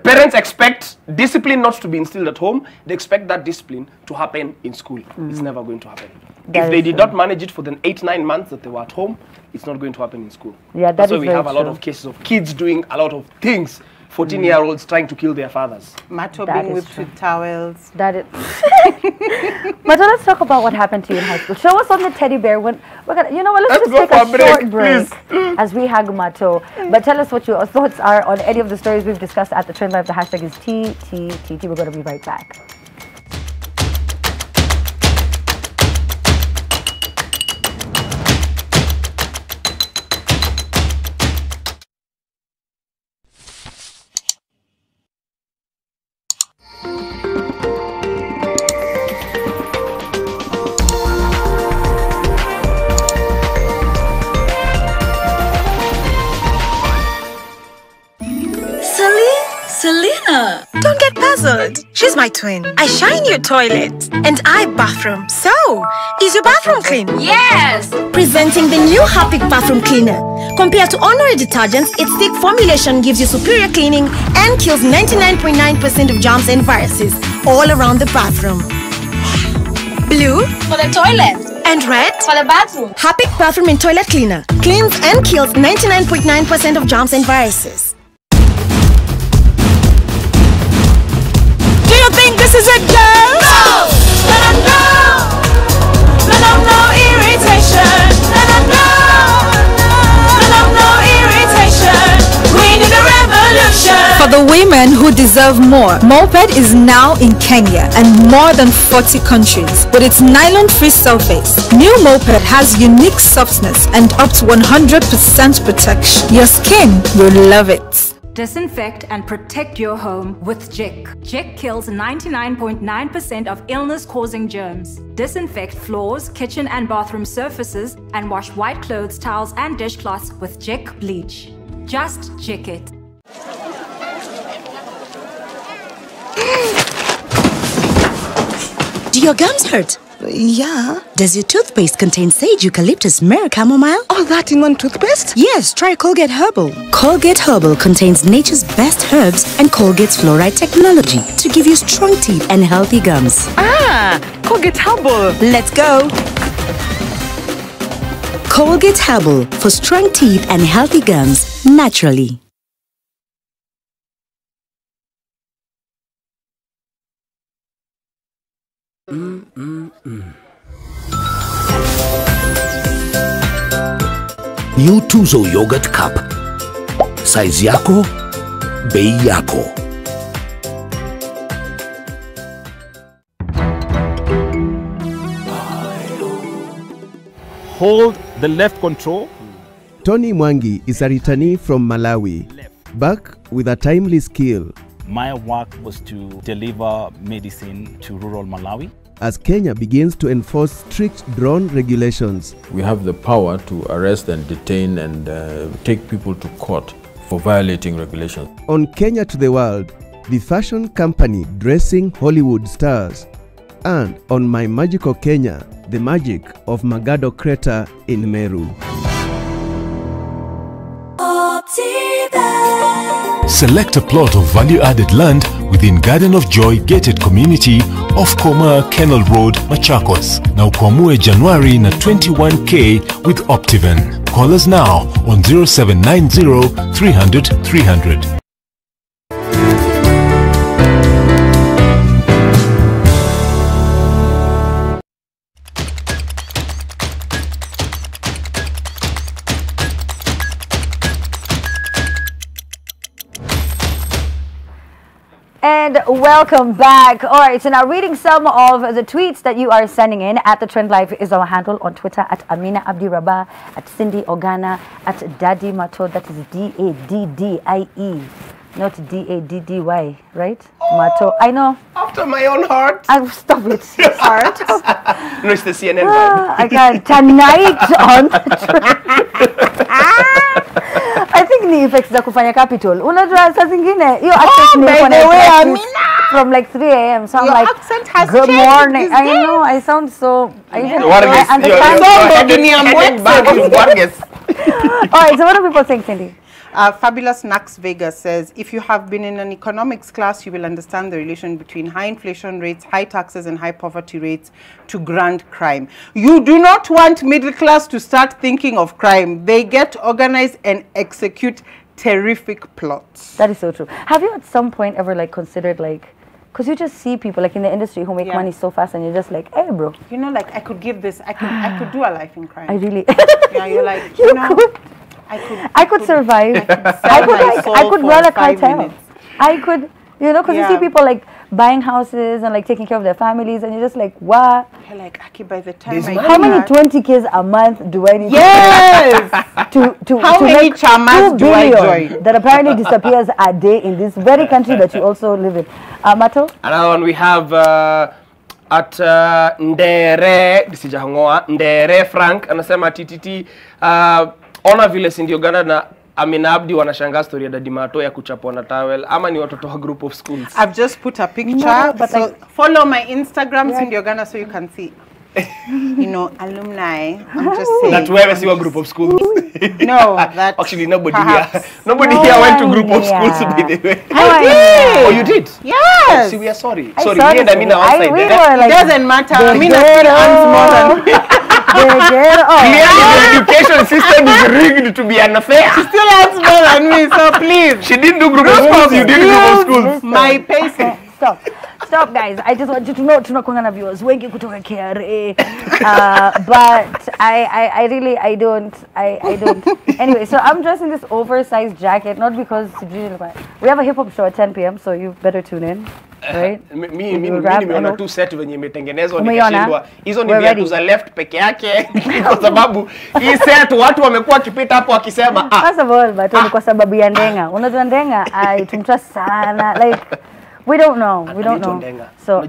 parents expect discipline not to be instilled at home. They expect that discipline to happen in school. It's never going to happen. If they did not manage it for the 8-9 months that they were at home, it's not going to happen in school. Yeah, that's why we have a lot of cases of kids doing a lot of things. 14-year-olds trying to kill their fathers. Mato being whipped with towels. That is. Mato, let's talk about what happened to you in high school. Show us on the teddy bear. We're gonna, you know what? Let's just take a short break as we hug Mato. But tell us what your thoughts are on any of the stories we've discussed at the Trend Live. The hashtag is TTTT. We're going to be right back. Selena! Don't get puzzled. She's my twin. I shine your toilet. And I bathroom. So, is your bathroom clean? Yes! Presenting the new Harpic Bathroom Cleaner. Compared to ordinary detergents, its thick formulation gives you superior cleaning and kills 99.9% of germs and viruses all around the bathroom. Blue for the toilet. And red for the bathroom. Harpic Bathroom and Toilet Cleaner cleans and kills 99.9% of germs and viruses. Do you think this is a girl? No! Let them know! Let them know irritation! Let them know! Let them know irritation! We need a revolution! For the women who deserve more, Moped is now in Kenya and more than 40 countries. With its nylon-free surface, new Moped has unique softness and up to 100% protection. Your skin will love it. Disinfect and protect your home with Jik. Jik kills 99.9% of illness-causing germs. Disinfect floors, kitchen and bathroom surfaces, and wash white clothes, towels and dishcloths with Jik bleach. Just Jik it. Do your gums hurt? Yeah. Does your toothpaste contain sage, eucalyptus, myrrh, chamomile? All that in one toothpaste? Yes, try Colgate Herbal. Colgate Herbal contains nature's best herbs and Colgate's fluoride technology to give you strong teeth and healthy gums. Ah, Colgate Herbal. Let's go. Colgate Herbal for strong teeth and healthy gums naturally. New Tuzo Yogurt Cup. Size yako, bei yako. Hold the left control. Tony Mwangi is a returnee from Malawi, back with a timely skill. My work was to deliver medicine to rural Malawi. As Kenya begins to enforce strict drone regulations. We have the power to arrest and detain and take people to court for violating regulations. On Kenya to the World, the fashion company dressing Hollywood stars. And on My Magical Kenya, the magic of Magado Crater in Meru. Select a plot of value-added land within Garden of Joy gated community off Koma Kennel Road, Machakos. Now kuamue January na 21K with Optiven. Call us now on 0790 300 300. And welcome back. All right, so now reading some of the tweets that you are sending in. At The Trend Live is our handle on Twitter, at Amina Abdi Rabah, at Cindy Ogana, at Daddy Mato, that is D-A-D-D-I-E, not D-A-D-D-Y, right? Mato, I know. After my own heart. Stop it, heart. No, it's the CNN vibe. I got tonight on the I think think ni effects za kufanya capital. Unajua saa zingine hiyo accent ni from like 3 a.m. So I'm Your like, accent has good changed morning. this I day. know, I sound so, I even Warges, I understand. Alright, so what do people think, Cindy? Fabulous Nax Vegas says, if you have been in an economics class, you will understand the relation between high inflation rates, high taxes, and high poverty rates to grand crime. You do not want middle class to start thinking of crime. They get organized and execute terrific plots. That is so true. Have you at some point ever like considered like, because you just see people like in the industry who make money so fast and you're just like, hey bro. You know, like I could give this, I could do a life in crime. I really. Yeah, you're like, you know. I could survive. I could run a cartel. I could, you know, because you see people like buying houses and like taking care of their families, and you're just like, what? You're like, Aki, by the time how many 20Ks a month do I need? Yes. to how to many make chamas 2 do I billion join? that apparently disappears a day in this very country that you also live in. Mato? Another one we have at Ndere, Disijahangoa, Ndere Frank, anasema TTT, ona vile Cindy Oganda na Amina Abdi wanashangaa story ya Daddy Mato ya kuchapwa na towel ama ni watoto wa group of schools. I've just put a picture, No, but so like, follow my Instagram, Cindy Oganda, so you can see. You know, alumni. I'm just saying. That wewe si wa group of schools. No, that actually nobody perhaps. here. Nobody here went to group of schools by the way. I did. Oh, you did? Yes. See, we are sorry. I Sorry, saw me and it. Amina outside We there. were like, it doesn't matter. Amina earns more than Clearly the education system is rigged to be unfair. She still earns more than me, so please. She didn't do group of schools, you did group of schools. My paycheck. Stop guys, I just want you to know tunakuanga na viewers wengi kutoka KRA, but I really don't. Anyway, so I'm dressed in this oversized jacket not because we have a hip hop show at 10 p.m. so you better tune in, right? Mimi nimeona tu set venye imetengenezwa nikashindwa. Hizo ni viatu za left peke yake kwa sababu hii set watu wamekuwa kipita hapo wakisema first of all but ni kwa sababu ya Ndenga. Unajua Ndenga tumtrust sana like we don't know. So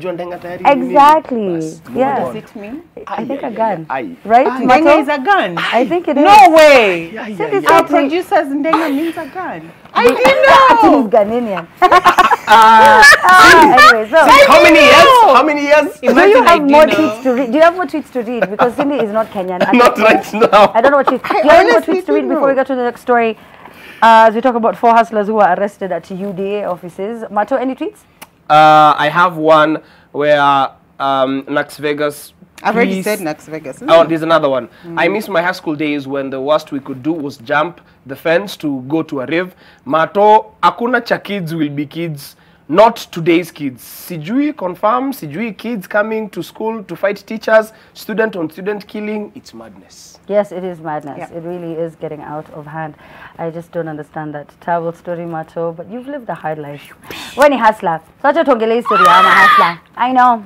exactly. Yeah. What does it mean? I think a gun. Right? Ndenga is a gun. I think it is. No way. Our producers Ndenga means a gun. I didn't know. He's Ghanaian. Anyway, so how many years? How many years? Do you have more tweets to read? Do you have more tweets to read? Because Cindy is not Kenyan. Not right now. I don't know what she. Do you have more tweets to read before we go to the next story? As we talk about 4 hustlers who were arrested at UDA offices. Mato, any tweets? I have one where Nax Vegas. I've already said Nax Vegas. Oh, there's another one. I miss my high school days when the worst we could do was jump the fence to go to a rave. Mato, akuna cha kids will be kids. Not today's kids. Sijui confirm, sijui kids coming to school to fight teachers, student on student killing. It's madness. Yes, it is madness. Yeah. It really is getting out of hand. I just don't understand that terrible story, Mato, but you've lived a hard life. When he hustler, such a tongele story, I'm a hustler. I know.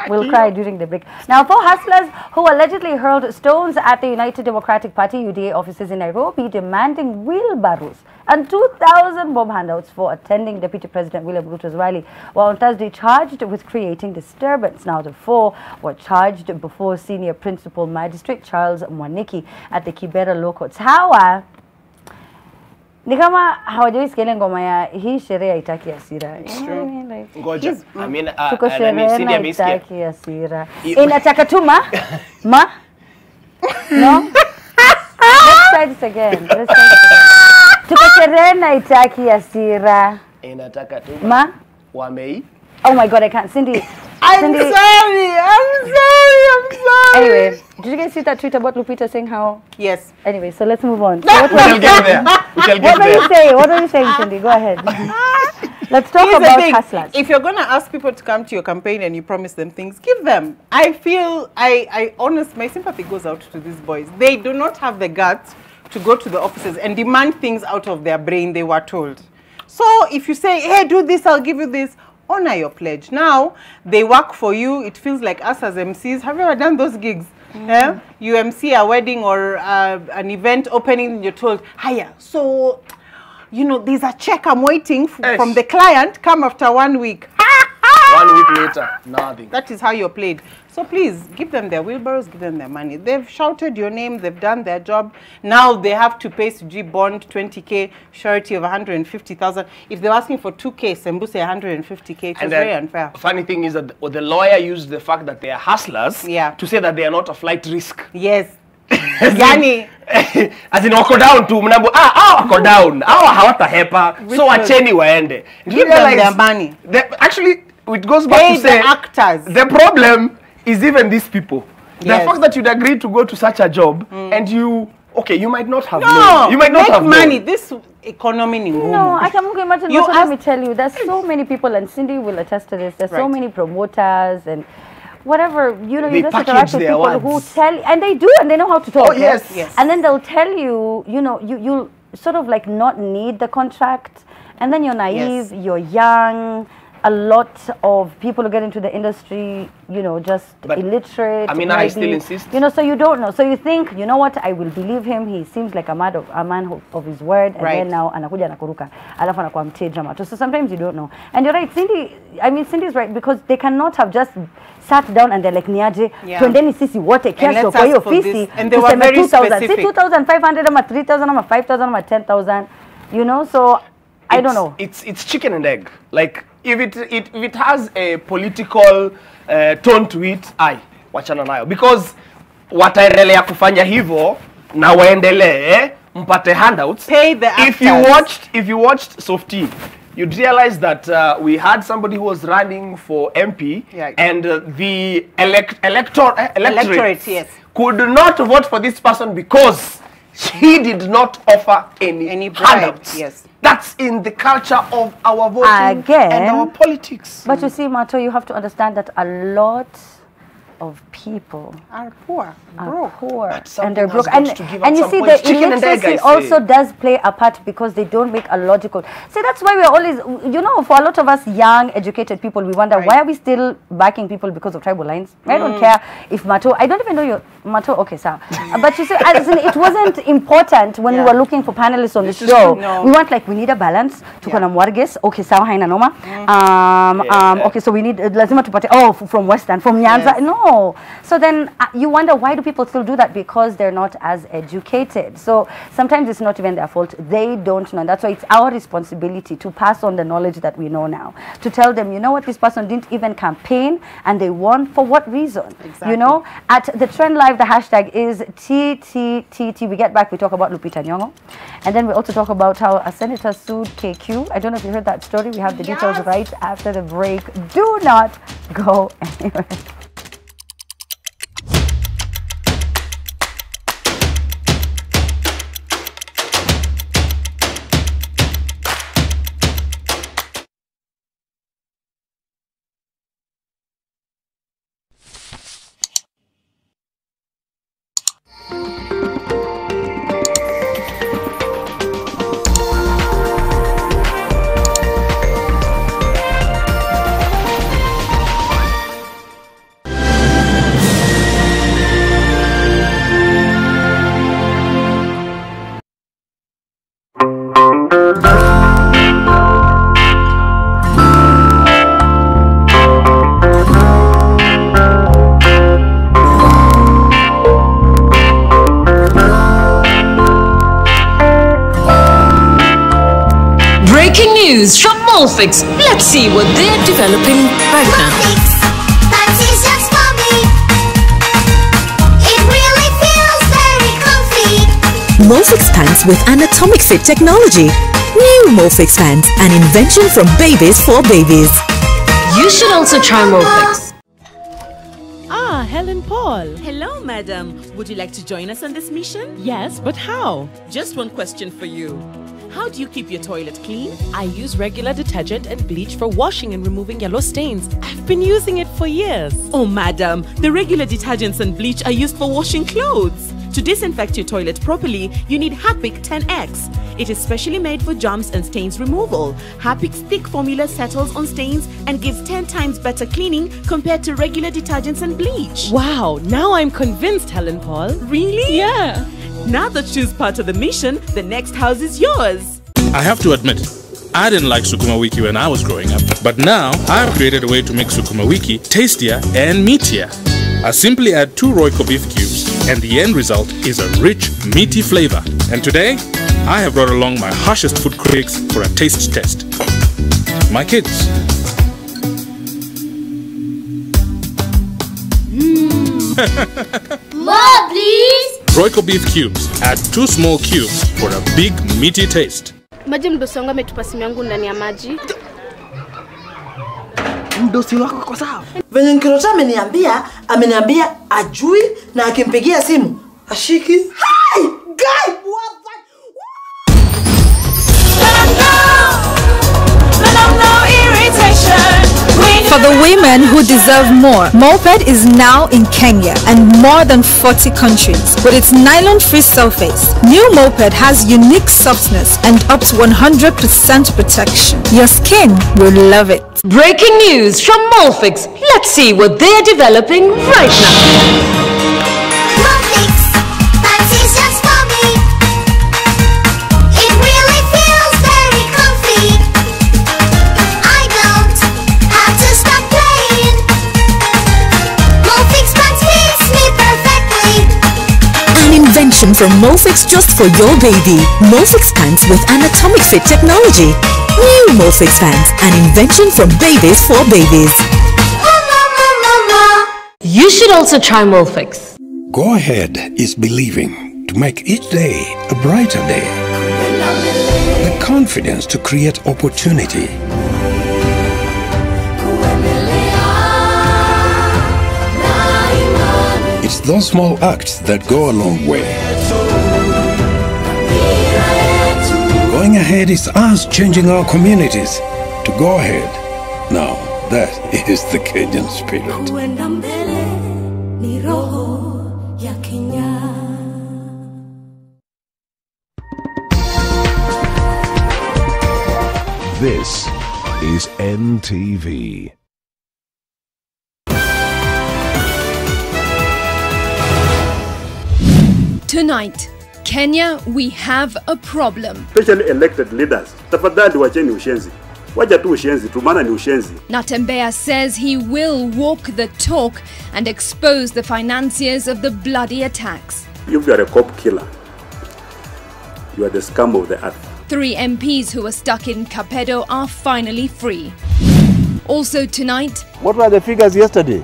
We'll cry during the break. Now, 4 hustlers who allegedly hurled stones at the United Democratic Party UDA offices in Nairobi demanding wheelbarrows and 2,000 bomb handouts for attending Deputy President William Ruto's rally were on Thursday charged with creating disturbance. Now, the 4 were charged before Senior Principal Magistrate Charles Mwaniki at the Kibera Law Courts. Hawa ni kama hawajui skele ngoma ya hii sherehe haitaki hasira. Ngoja. I mean, tuko sherehe Cindy amesikia. haitaki hasira. Inataka tu ma? No? Let's try this again. Tuko sherehe na haitaki hasira. Inataka tu ma? Wamei. Oh my god, I can't. Cindy. I'm sorry. Anyway, did you guys see that tweet about Lupita saying how? Yes. Anyway, so let's move on. We shall get there. What were you saying? What were you saying, Cindy? Go ahead. Let's talk about hustlers. If you're going to ask people to come to your campaign and you promise them things, give them. I feel, my sympathy goes out to these boys. They do not have the guts to go to the offices and demand things out of their brain they were told. So if you say, hey, do this, I'll give you this, honor your pledge. Now, they work for you. It feels like us as MCs. Have you ever done those gigs? Yeah? You MC a wedding or an event opening and you're told, hiya, so, you know, there's a check I'm waiting from the client. Come after 1 week. 1 week later, nothing. That is how you're played. So please, give them their wheelbarrows, give them their money. They've shouted your name, they've done their job. Now they have to pay G bond 20K, surety of 150,000. If they're asking for 2K, Sembuse 150K, it was very unfair. Funny thing is that the lawyer used the fact that they are hustlers to say that they are not a flight risk. Yes. Yani. As in wako down to mnambo, wako down. Hawata hepa. So wacheni waende. Give them their money. Actually, it goes back to say the actors. The problem is even these people. The fact that you'd agree to go to such a job and you might not have money. You might not have money. This economy. No, I can imagine. Let me tell you, there's so many people, and Cindy will attest to this. There's so many promoters and whatever, you know, you just interact with people who tell, and they do, and they know how to talk. Oh, yes. And then they'll tell you, you know, you'll sort of like not need the contract, and then you're naive, you're young. A lot of people who get into the industry, you know, just illiterate. I mean, I still insist. You know, so you don't know. So you think, you know what, I will believe him. He seems like a man of his word. And then now, anakuja nakuruka. Alafu anakuwa mteja macho. So sometimes you don't know. And you're right, Cindy's right, because they cannot have just sat down and they're like, niaje, twendeni sisi wote kesho kwa hiyo ofisi. And they were very specific. See 2,500 ama 3,000 ama 5,000 ama 10,000. You know, so I don't know. It's chicken and egg. Like, if it has a political tone to it, wachana nayo. Because wataendelea kufanya hivyo na waendelee mpate handouts. Pay the actors. If you watched Softie, you'd realize that we had somebody who was running for MP and the electorate could not vote for this person because he did not offer any handouts. Yes. That's in the culture of our voting and our politics. But you see, Mato, you have to understand that a lot of people are poor, and they're broke. And you see, the illiteracy also does play a part because they don't make a logical. See, that's why we're always, you know, for a lot of us young, educated people, we wonder why are we still backing people because of tribal lines? I don't care if Mato, I don't even know your Mato, okay, sir. But you see, as in, it wasn't important when we were looking for panelists on the show. We want like, we need a balance. Tuko na Mwarges, okay, sawa haina noma. Okay, so we need, lazima tupate, from Western, from Nyanza. No. So then you wonder, why do people still do that? Because they're not as educated. So sometimes it's not even their fault. They don't know. That's why it's our responsibility to pass on the knowledge that we know now. To tell them, you know what, this person didn't even campaign and they won. For what reason? Exactly. You know, at the Trend Live, the hashtag is TTTT. We get back, we talk about Lupita Nyong'o. And then we also talk about how a senator sued KQ. I don't know if you heard that story. We have the details right after the break. Do not go anywhere. News from Molfix. Let's see what they're developing right now. That is just mommy. It really feels very comfy. Molfix pants with anatomic fit technology. New Molfix pants, an invention from babies for babies. You should also try Molfix. Ah, Helen Paul. Hello, madam. Would you like to join us on this mission? Yes, but how? Just one question for you. How do you keep your toilet clean? I use regular detergent and bleach for washing and removing yellow stains. I've been using it for years. Oh, madam, the regular detergents and bleach are used for washing clothes. To disinfect your toilet properly, you need Harpic 10X. It is specially made for germs and stains removal. Harpic's thick formula settles on stains and gives 10 times better cleaning compared to regular detergents and bleach. Wow, now I'm convinced, Helen Paul. Really? Yeah. Now that she's part of the mission, the next house is yours. I have to admit, I didn't like sukuma wiki when I was growing up, but now I've created a way to make sukuma wiki tastier and meatier. I simply add 2 Royco beef cubes, and the end result is a rich, meaty flavor. And today, I have brought along my harshest food critics for a taste test. My kids. More, please. Royco beef cubes. Add 2 small cubes for a big, meaty taste. Maji mdosi wangu ametupa simu yangu ndani ya maji. Mdosi wako kwa sawa. Venye Nkirota ameniambia ajui na akimpigia simu ashiki. Hi, guy, what that? For the women who deserve more, Moped is now in Kenya and more than 40 countries. With its nylon-free surface, new Moped has unique softness and up to 100% protection. Your skin will love it. Breaking news from Molfix. Let's see what they're developing right now. Invention from Molfix just for your baby. Molfix pants with anatomic fit technology. New Molfix pants, an invention from babies for babies. You should also try Molfix. Go Ahead is believing to make each day a brighter day. The confidence to create opportunity. It's those small acts that go a long way. Going Ahead is us changing our communities to go ahead. Now, that is the Kenyan spirit. This is NTV. Tonight, Kenya, we have a problem. Especially elected leaders. Tafadhali wacheni ushenzi. Wacha tu ushenzi, tu maana ni ushenzi. Natembeya says he will walk the talk and expose the financiers of the bloody attacks. If you are a cop killer, you are the scum of the earth. 3 MPs who were stuck in Kapedo are finally free. Also tonight... What were the figures yesterday?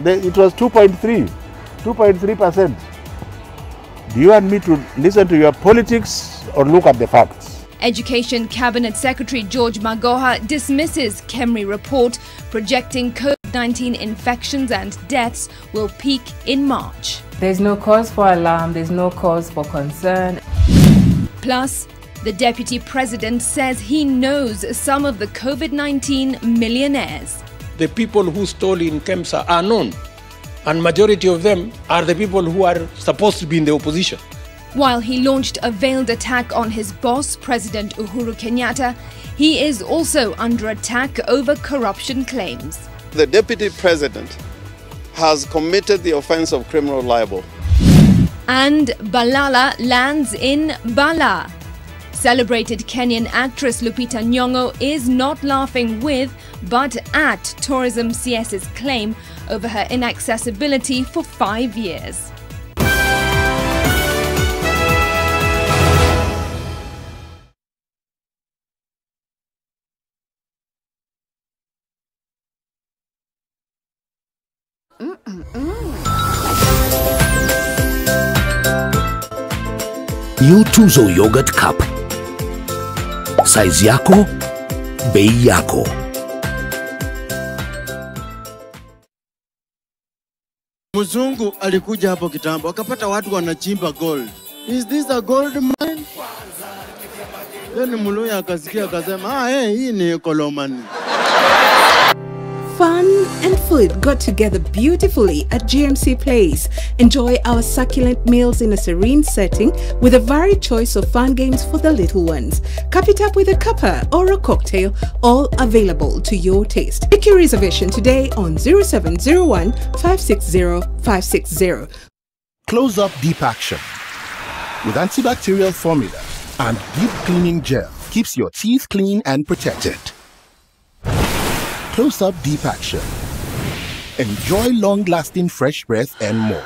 It was 2.3%. Do you want me to listen to your politics or look at the facts? Education Cabinet Secretary George Magoha dismisses Kemri report projecting COVID-19 infections and deaths will peak in March. There's no cause for alarm, there's no cause for concern. Plus, the Deputy President says he knows some of the COVID-19 millionaires. The people who stole in Kemsa are known, and majority of them are the people who are supposed to be in the opposition. While he launched a veiled attack on his boss, President Uhuru Kenyatta, he is also under attack over corruption claims. The Deputy President has committed the offense of criminal libel. And Balala lands in Bala. Celebrated Kenyan actress Lupita Nyong'o is not laughing with, but at Tourism CS's claim over her inaccessibility for 5 years. New Tuzo Yogurt Cup. Size yako, bei yako. Mzungu alikuja hapo kitambo akapata watu wanachimba gold. Is this a gold mine? Then Muluya akasikia akasema, hii ni kolomani. Fun and food got together beautifully at GMC Place. Enjoy our succulent meals in a serene setting with a varied choice of fun games for the little ones. Cup it up with a cuppa or a cocktail, all available to your taste. Make your reservation today on 0701 560 560. Close Up Deep Action with antibacterial formula And Deep Cleaning Gel keeps your teeth clean and protected. Close-up deep action. Enjoy long-lasting fresh breath and more.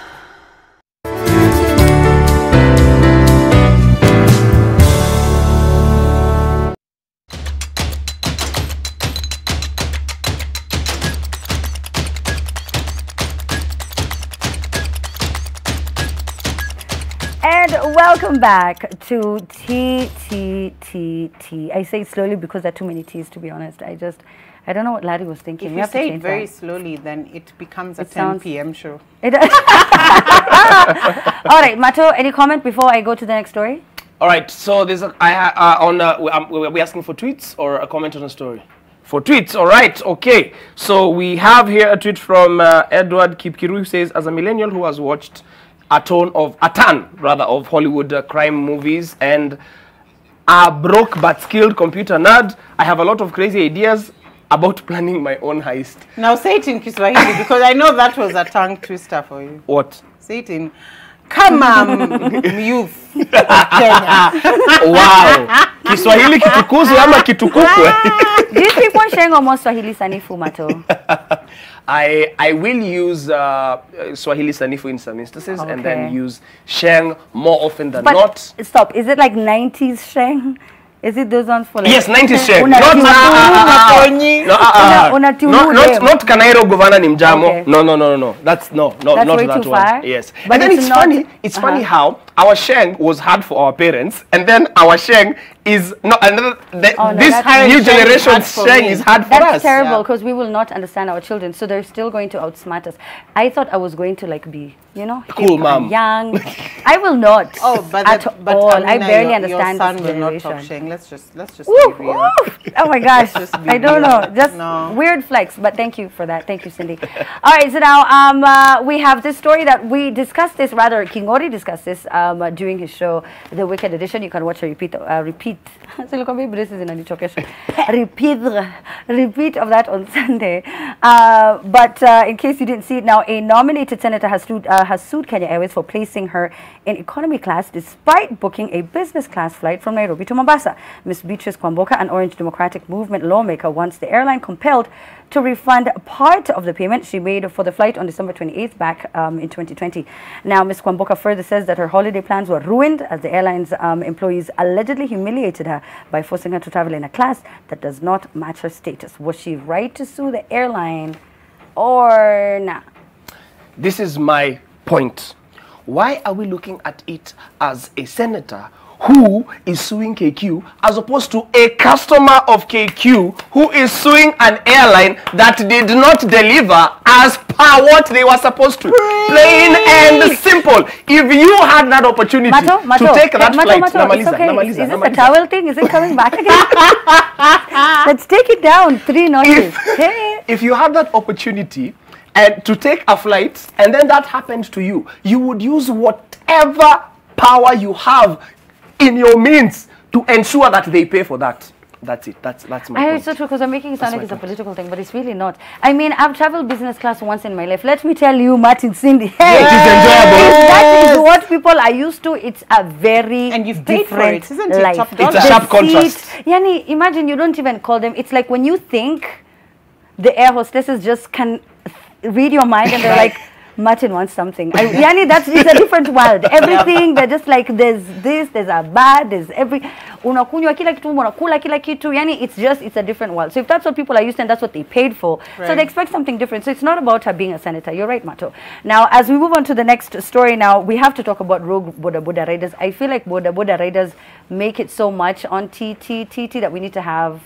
And welcome back to TTTT. I say it slowly because there are too many T's, to be honest. I don't know what Larry was thinking. If We you have to say it change very that. slowly, then it becomes a It 10 sounds- p.m. show. All right, Mato, any comment before I go to the next story? All right, so there's we're asking for tweets or a comment on a story? For tweets, all right, okay. So we have here a tweet from Edward Kipkiru, who says, as a millennial who has watched a ton of Hollywood crime movies and a broke but skilled computer nerd, I have a lot of crazy ideas about planning my own heist. Now say it in Kiswahili because I know that was a tongue twister for you. What? Say it in youth of Kenya. Wow. Kiswahili kitukuzwe ama kitukukwe? Do you speak one Sheng or more Swahili Sanifu, Mato? I will use Swahili Sanifu in some instances and then Okay. use Sheng more often than But not. stop, is it like 90s Sheng? Is it those ones for like... Yes, 90s Sheng. Una Not not Kanairo Governor Nimjamo. Okay. No. That's not way that too one. far? Yes. But And then it's it's not- funny. It's funny how our Sheng was hard for our parents, and then our Sheng is not. And then this that's- new generation's Sheng is hard for us. That's terrible because we will not understand our children, so they're still going to outsmart us. I thought I was going to like be, you know, hip Cool, and mom. young. I will not. Oh, but at all. I Amina, barely your understand son this will not talk generation. Sheng. Let's just Woo, be real. woo. Oh my gosh, Let's just be I don't real. know, just No. weird flex, but thank you for that. Thank you, Cindy. All right, so now we have this story that we discussed this, rather Kingori discussed this during his show, The Wicked Edition. You can watch a repeat repeat of that on Sunday. But in case you didn't see it, now a nominated senator has sued Kenya Airways for placing her in economy class despite booking a business class flight from Nairobi to Mombasa. Ms. Beatrice Kwamboka, an Orange Democratic Movement lawmaker, wants the airline compelled to refund part of the payment she made for the flight on December 28th back in 2020. Now, Ms. Kwamboka further says that her holiday plans were ruined as the airline's employees allegedly humiliated her by forcing her to travel in a class that does not match her status. Was she right to sue the airline or not? This is my point. Why are we looking at it as a senator who is suing KQ as opposed to a customer of KQ who is suing an airline that did not deliver as per what they were supposed to? Plain and simple. If you had that opportunity to take that flight, it's okay. Is this a towel thing? Is it coming back again? Let's take it down 3 notches. If you had that opportunity and to take a flight and then that happened to you, you would use whatever power you have in your means to ensure that they pay for that. That's it. That's my point. It's so true because I'm making it sound like it's a political thing, but it's really not. I mean, I've traveled business class once in my life. Let me tell you, Martin, Cindy, hey, it is enjoyable. if that is what people are used to, it's a very And you've paid for it, different isn't it? life. Top It's a The sharp seat- contrast. Yani, imagine you don't even call them. It's like when you think the air hostesses just can read your mind and they're like, Martin wants something. Yani, it's a different world. Everything, they're just like, there's this, there's a bad, there's every, unakunywa kila kitu, unakula kila kitu. Yani, it's a different world. So if that's what people are used to and that's what they paid for, so Right. they expect something different. So it's not about her being a senator. You're right, Mato. Now, as we move on to the next story now, we have to talk about rogue Boda Boda riders. I feel like Boda Boda riders make it so much on TTTT that we need to have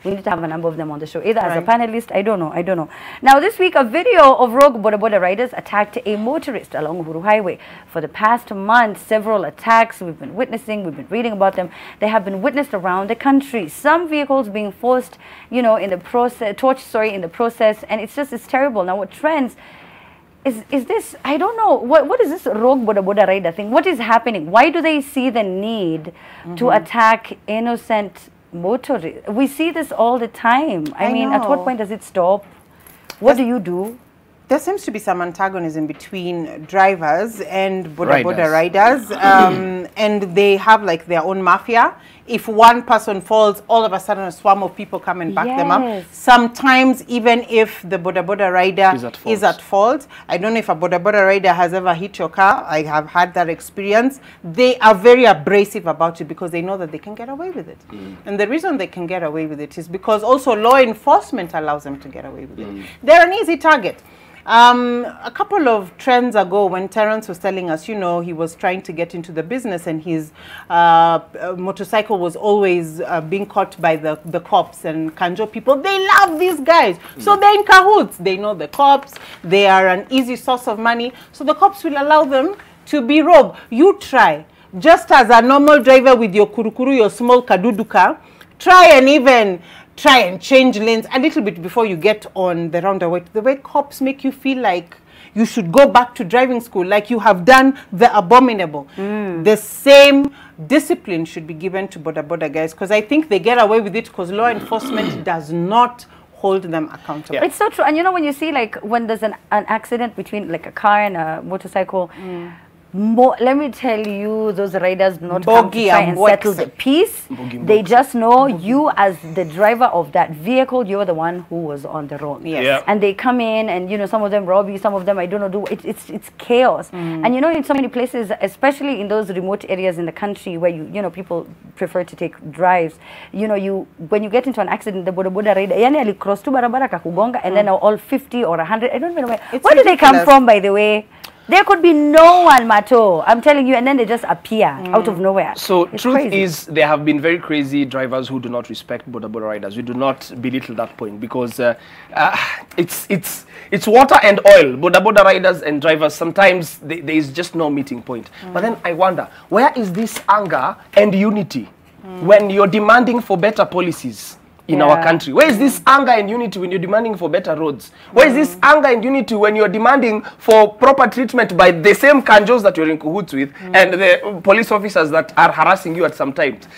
a number of them on the show, either as a panelist, I don't know. Now, this week, a video of rogue Boda Boda riders attacked a motorist along Uhuru Highway. For the past month, several attacks we've been witnessing, we've been reading about them. They have been witnessed around the country. Some vehicles being forced, in the process, and it's terrible. Now, what trends is this? I don't know. What is this rogue Boda Boda rider thing? What is happening? Why do they see the need to attack innocent motorists? We see this all the time. I mean, at what point does it stop? What do you do? There seems to be some antagonism between drivers and boda Riders. riders, and they have like their own mafia. If one person falls, all of a sudden a swarm of people come and back them up. Sometimes even if the boda rider is at fault, I don't know if a boda rider has ever hit your car. I have had that experience. They are very abrasive about it because they know that they can get away with it. And the reason they can get away with it is because also law enforcement allows them to get away with it. They're an easy target. A couple of trends ago, when Terence was telling us, you know, he was trying to get into the business and his motorcycle was always being caught by the cops and Kanjo people. They love these guys. So they're in cahoots. They know the cops. They are an easy source of money. So the cops will allow them to be robbed. You try. Just as a normal driver with your kurukuru, your small kadudu car, try and change lanes a little bit before you get on the roundabout. The way cops make you feel like you should go back to driving school, like you have done the abominable. The same discipline should be given to boda guys, because I think they get away with it because law enforcement does not hold them accountable. It's so true. And you know, when you see like when there's an accident between like a car and a motorcycle, let me tell you, those riders not come to try and settle the peace. They just know you as the driver of that vehicle, you're the one who was on the road. And they come in and, you know, some of them rob you, some of them, I don't know, it's chaos. And you know, in so many places, especially in those remote areas in the country where you know, people prefer to take drives, you know, when you get into an accident, the boda rider, yani ali cross tu barabara kakugonga, and then all 50 or 100, I don't even know where do they come from, by the way? There could be no one, Mato. I'm telling you, and then they just appear out of nowhere. So it's truth crazy. is, there have been very crazy drivers who do not respect boda riders. We do not belittle that point because it's water and oil. Boda riders and drivers, sometimes there is just no meeting point. But then I wonder, where is this anger and unity when you're demanding for better policies in our country? Where is this anger and unity when you're demanding for better roads? Where is this anger and unity when you're demanding for proper treatment by the same kanjos that you're in cahoots with and the police officers that are harassing you at some times?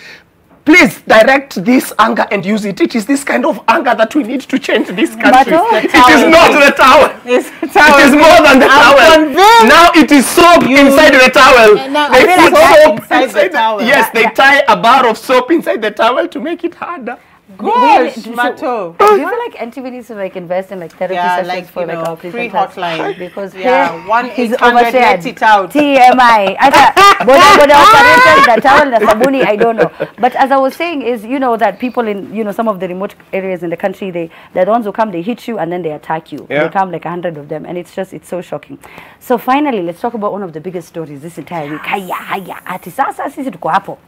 Please direct this anger and use it. It is this kind of anger that we need to change this country. It is not the towel. It is more than the towel. Now it is soap inside the towel. They put soap inside the towel. Yes, they tie a bar of soap inside the towel to make it harder. Gosh, Mato. Do you feel like NTV needs to like invest in like therapy sessions like, for like our free hotline? Because he's 1-800 let it out. TMI. Boda operators, the towel, the sabuni, I don't know. But as I was saying is, you know, that people in, you know, some of the remote areas in the country, they're the ones who come, they hit you and then they attack you. They come like 100 of them, and it's so shocking. So finally, let's talk about one of the biggest stories this entire week. Ati sasa sisi tuko hapo.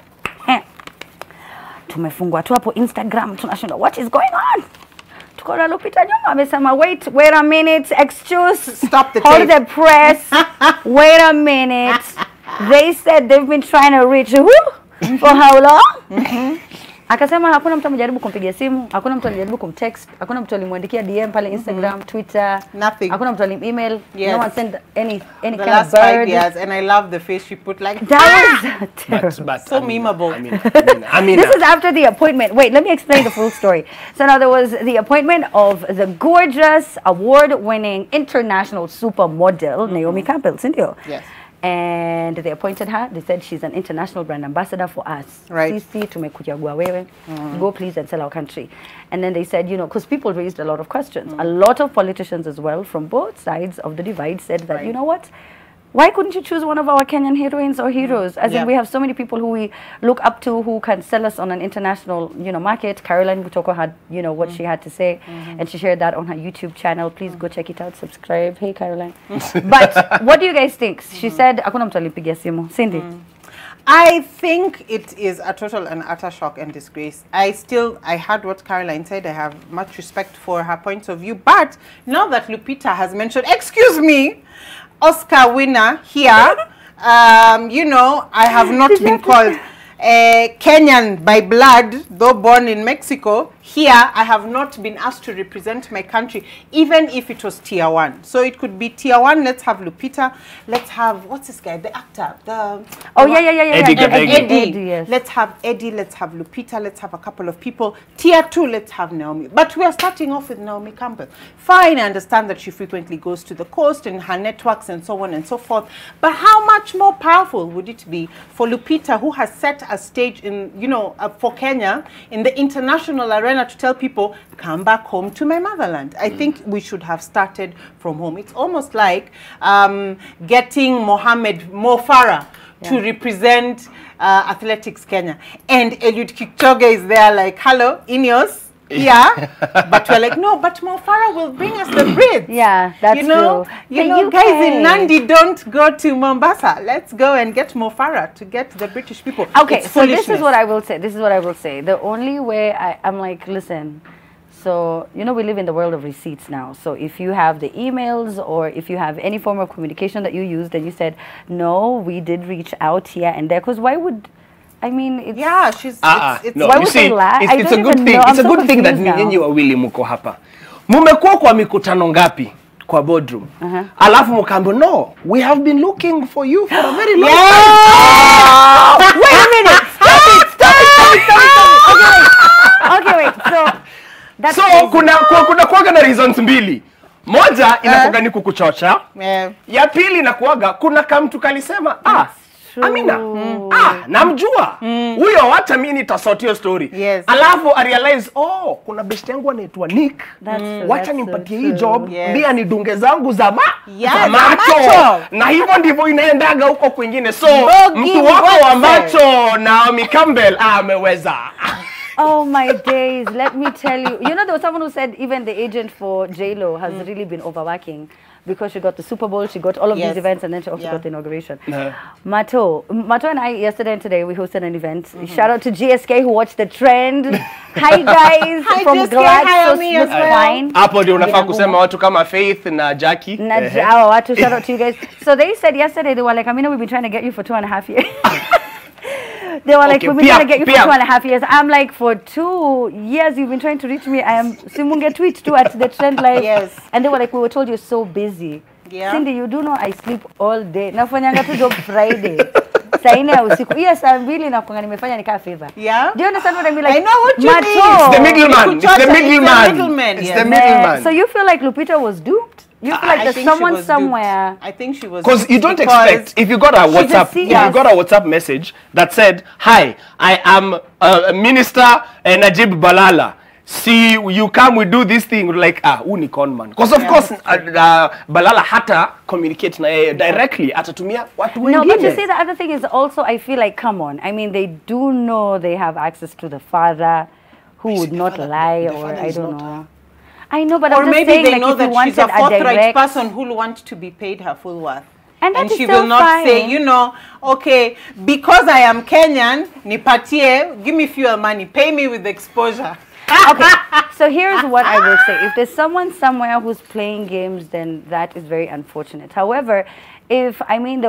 Tumefungwa tu hapo Instagram, tunashindwa what is going on. Tuko na Lupita Nyong'o amesema wait a minute, excuse, stop the hold the press. Wait a minute. They said they've been trying to reach who for how long? Akasema hakuna mtu amejaribu kumpigia simu, hakuna mtu alijaribu kumtext, hakuna mtu alimwandikia DM pale Instagram, Twitter, nothing. Hakuna mtu alim-email, no one sent any the kind last of bird. 5 years, and I love the face she put like that was terrible. But so memeable. I mean, this is after the appointment. Wait, let me explain the full story. So now there was the appointment of the gorgeous, award-winning international supermodel Naomi Campbell, Cynthia. Yes. And they appointed her. They said she's an international brand ambassador for us. Right. Sisi tumekuchagua wewe. Go please and sell our country. And then they said, you know, because people raised a lot of questions. A lot of politicians as well from both sides of the divide said that, you know what? Why couldn't you choose one of our Kenyan heroines or heroes? As in, we have so many people who we look up to who can sell us on an international, you know, market. Caroline Butoko had, you know, what she had to say, and she shared that on her YouTube channel. Please go check it out, subscribe. Hey, Caroline. But what do you guys think? She said, "Hakuna mtu alipigia simu." Cindy. I think it is a total and utter shock and disgrace. I heard what Caroline said. I have much respect for her point of view. But now that Lupita has mentioned, excuse me, Oscar winner here, you know, I have not been called. Kenyan by blood, though born in Mexico, here I have not been asked to represent my country, even if it was tier 1. So it could be tier 1, let's have Lupita, let's have, what's this guy, the actor, Eddie. Yes. Let's have Eddie, let's have Lupita, let's have a couple of people. Tier 2, let's have Naomi. But we are starting off with Naomi Campbell. Fine, I understand that she frequently goes to the coast and her networks and so on and so forth. But how much more powerful would it be for Lupita, who has set a stage in, for Kenya in the international arena to tell people, come back home to my motherland? I think we should have started from home. It's almost like getting Mohamed Mo Farah to represent Athletics Kenya. And Eliud Kipchoge is there like, hello, Ineos. Yeah, but we're like, no, but Mo Farah will bring us the bread. Yeah, that's true. Guys in Nandi don't go to Mombasa. Let's go and get Mo Farah to get the British people. Okay, so this is what I will say. The only way I'm like, listen, so, we live in the world of receipts now. So if you have the emails or if you have any form of communication that you used and you said, no, we did reach out here and there, because why would... I mean, it's... Yeah, she's... No, you see, it's a good thing. It's a good thing that nyinyi wawili mko hapa. Mumekuwa kwa mikutano ngapi kwa boardroom? Alafu mkambo, no, we have been looking for you for a very long time. Wait a minute. Stop it. Okay, wait. So kuna kuwaga na reasons mbili. Moja inakuwaga ni kukuchocha. Ya pili inakuwaga kuna kamtu kalisema, Amina, namjua. Huyo wacha mimi nitasort your story. Alafu I realize, kuna best yangu anaitwa Nick. Wacha nimpatie hii job, mimi nidunge zangu za macho. Na hivyo ndivyo inaendaga huko kwingine. So, mtu wako wa macho Naomi Campbell ameweza. Oh my days, let me tell you. There was someone who said even the agent for J-Lo has really been overworking because she got the Super Bowl, she got all of these events, and then she also got the inauguration. Mato and I, yesterday and today, we hosted an event. Shout out to GSK who watched the trend. Hi guys, from GlaxoSmithKline. Hapo ndio unafaa kusema watu kama Faith na Jackie. Shout out to you guys. So they said yesterday, they were like, Amina, we've been trying to get you for 2.5 years. They were like, we've been trying to get you for 2.5 years. I'm like, for 2 years you've been trying to reach me. I am Simunge tweet too at the trend live. And they were like, we were told you're so busy. Cindy, you do know I sleep all day. Nafanyanga tu job Friday. Saini ya usiku. Yes, I'm really nakuanga nimefanya nikaa favor. Yeah. Do you understand what I mean? Like, I know what you mean. It's the middleman. It's the middleman. So you feel like Lupita was duped? You feel like there's someone somewhere. I think she was. Because you don't expect, if you got a WhatsApp message that said, "Hi, I am Minister Najib Balala. See, you come, we do this thing." Like, uni con man. Because of course, Balala hata communicate na directly. Atatumia watu wengine. No, but you see, the other thing is also, I feel like, come on. I mean, they do know they have access to the father, who would not lie, or I don't know. I know, but or I'm just maybe saying, they like, know if that you she's a wanted forthright person who will want to be paid her full worth. And she will not say, okay, because I am Kenyan, nipatie, give me fuel money, pay me with exposure. Okay, so here's what I will say. If there's someone somewhere who's playing games, then that is very unfortunate. However, there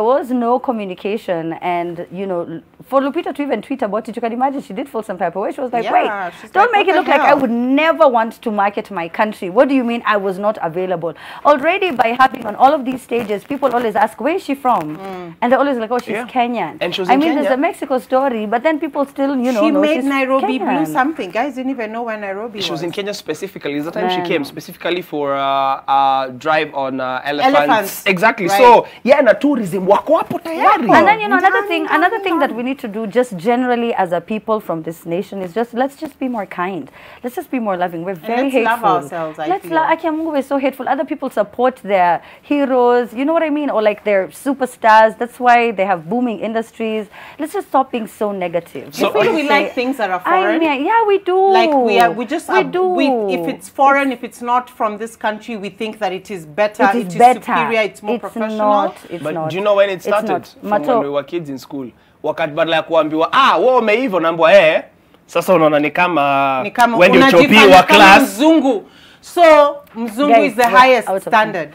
was no communication and, for Lupita to even tweet about it, you can imagine she did feel some type of way. She was like, wait, don't make it look like I would never want to market my country. What do you mean I was not available? Already by having on all of these stages, people always ask, where is she from? And they're always like, oh, she's Kenyan. And she was in Kenya. There's a Mexico story, but then people still, she know made she's Nairobi Kenyan. blue something. Guys didn't even know where Nairobi was. She was in Kenya specifically. It's the time she came specifically for a drive on elephants. Exactly. Right. So, na tourism wako hapo tayari. And then another thing that we need to do just generally as a people from this nation is let's just be more kind. Let's just be more loving. We're very hateful. Let's love ourselves, I feel. Akiamungu is so hateful. Other people support their heroes, you know what I mean? Or like their superstars. That's why they have booming industries. Let's just stop being so negative. So we like things that are foreign. Yeah, we do. Like if it's foreign, if it's not from this country, we think that it is better, it is superior, it's more professional. But do you know when it started? From when we were kids in school. Wakati badala ya kuambiwa, wewe umeiva naambiwa sasa unaona ni kama when you chopiwa class. Mzungu. So, Mzungu is the highest standard.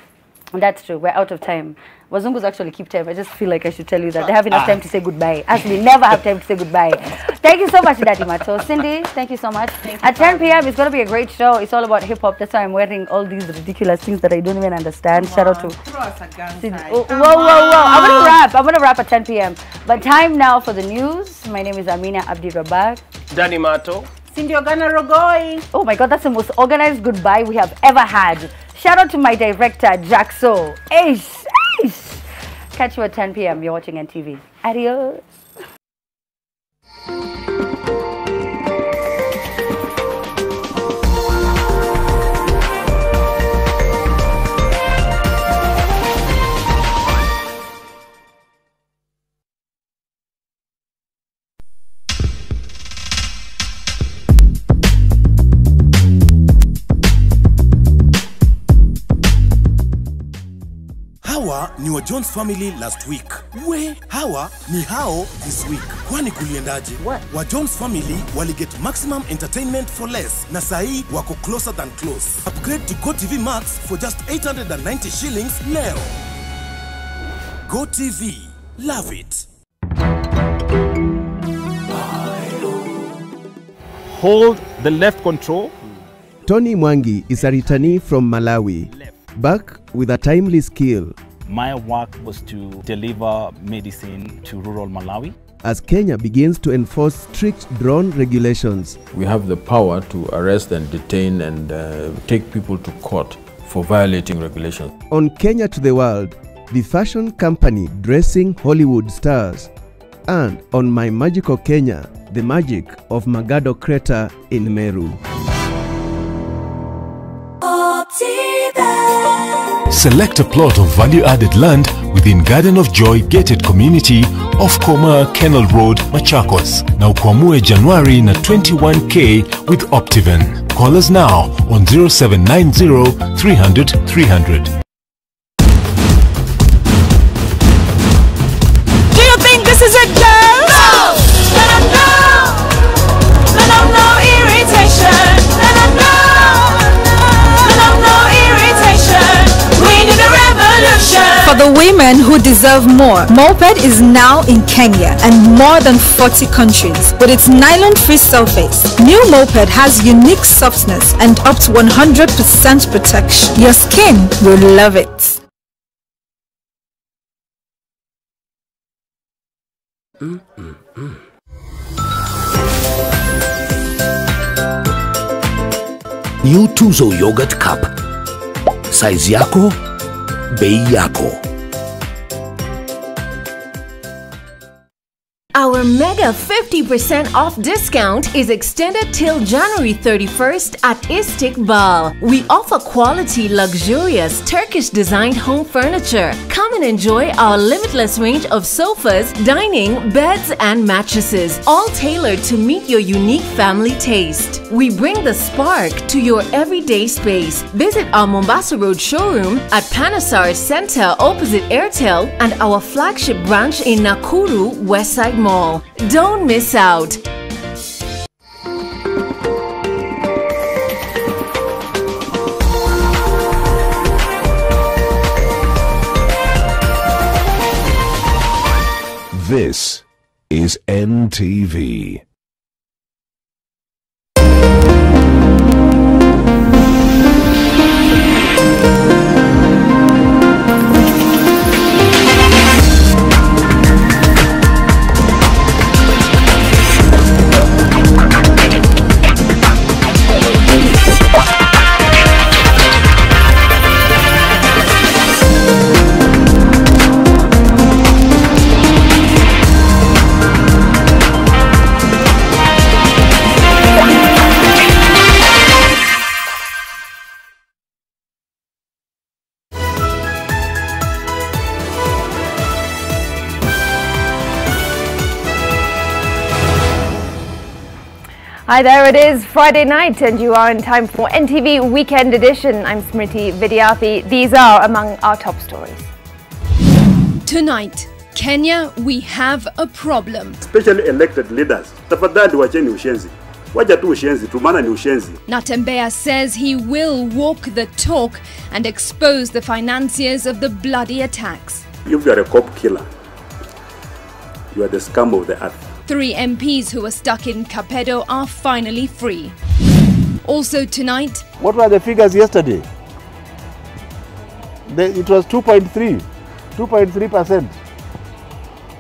That's true. We're out of time. Wazungus actually keep time. I just feel like I should tell you that. They have enough time to say goodbye. As we never have time to say goodbye. Thank you so much, Daddy Mato. Cindy, thank you so much. At 10 p.m. it's going to be a great show. It's all about hip-hop. That's why I'm wearing all these ridiculous things that I don't even understand. Shout out to Cindy. Whoa. I'm going to wrap at 10 p.m. But time now for the news. My name is Amina Abdi Rabak. Daddy Mato. Cindy Ogana Rogoi. Oh my God, that's the most organized goodbye we have ever had. Shout out to my director, Jaxo. Ace. Catch you at 10 p.m. You're watching NTV. Adios. Hawa ni wa Jones family last week. Hawa ni hao this week. Kwani kuliendaje? Wa Jones family wali get maximum entertainment for less. Na sahi wako closer than close. Upgrade to GoTV Max for just 890 shillings leo. GoTV. Love it. Hold the left control. Tony Mwangi is a returnee from Malawi. Back with a timely skill. My work was to deliver medicine to rural Malawi. As Kenya begins to enforce strict drone regulations. We have the power to arrest and detain and take people to court for violating regulations. On Kenya to the World, the fashion company dressing Hollywood stars. And on My Magical Kenya, the magic of Magado Crater in Meru. Select a plot of value-added land within Garden of Joy gated community off Koma Kennel Road, Machakos. Na ukwamue January na 21K with Optiven. Call us now on 0790 300 300. Do you think this is it, girls? No! Let them know! Let them know irritation! Let them know! Let them know irritation! We need a revolution! For the women who deserve more, Moped is now in Kenya and more than 40 countries. With its nylon-free surface, new Moped has unique softness and up to 100% protection. Your skin will love it. New Tuzo Yogurt Cup. Size yako, bei yako. Our mega 50% off discount is extended till January 31st at Istiqbal. We offer quality, luxurious, Turkish-designed home furniture. Come and enjoy our limitless range of sofas, dining, beds, and mattresses, all tailored to meet your unique family taste. We bring the spark to your everyday space. Visit our Mombasa Road showroom at Panasar Center opposite Airtel and our flagship branch in Nakuru, Westside Mall. Don't miss out. This is NTV. Hi there, it is Friday night and you are in time for NTV Weekend Edition. I'm Smriti Vidyathi. These are among our top stories. Tonight, Kenya, we have a problem. Especially elected leaders. Tafadhali wacheni ushenzi. Wacha tu ushenzi, tu maana ni ushenzi. Natembeya says he will walk the talk and expose the financiers of the bloody attacks. If you are a cop killer, you are the scum of the earth. 3 MPs who were stuck in Kapedo are finally free. Also tonight... What were the figures yesterday? It was 2.3%.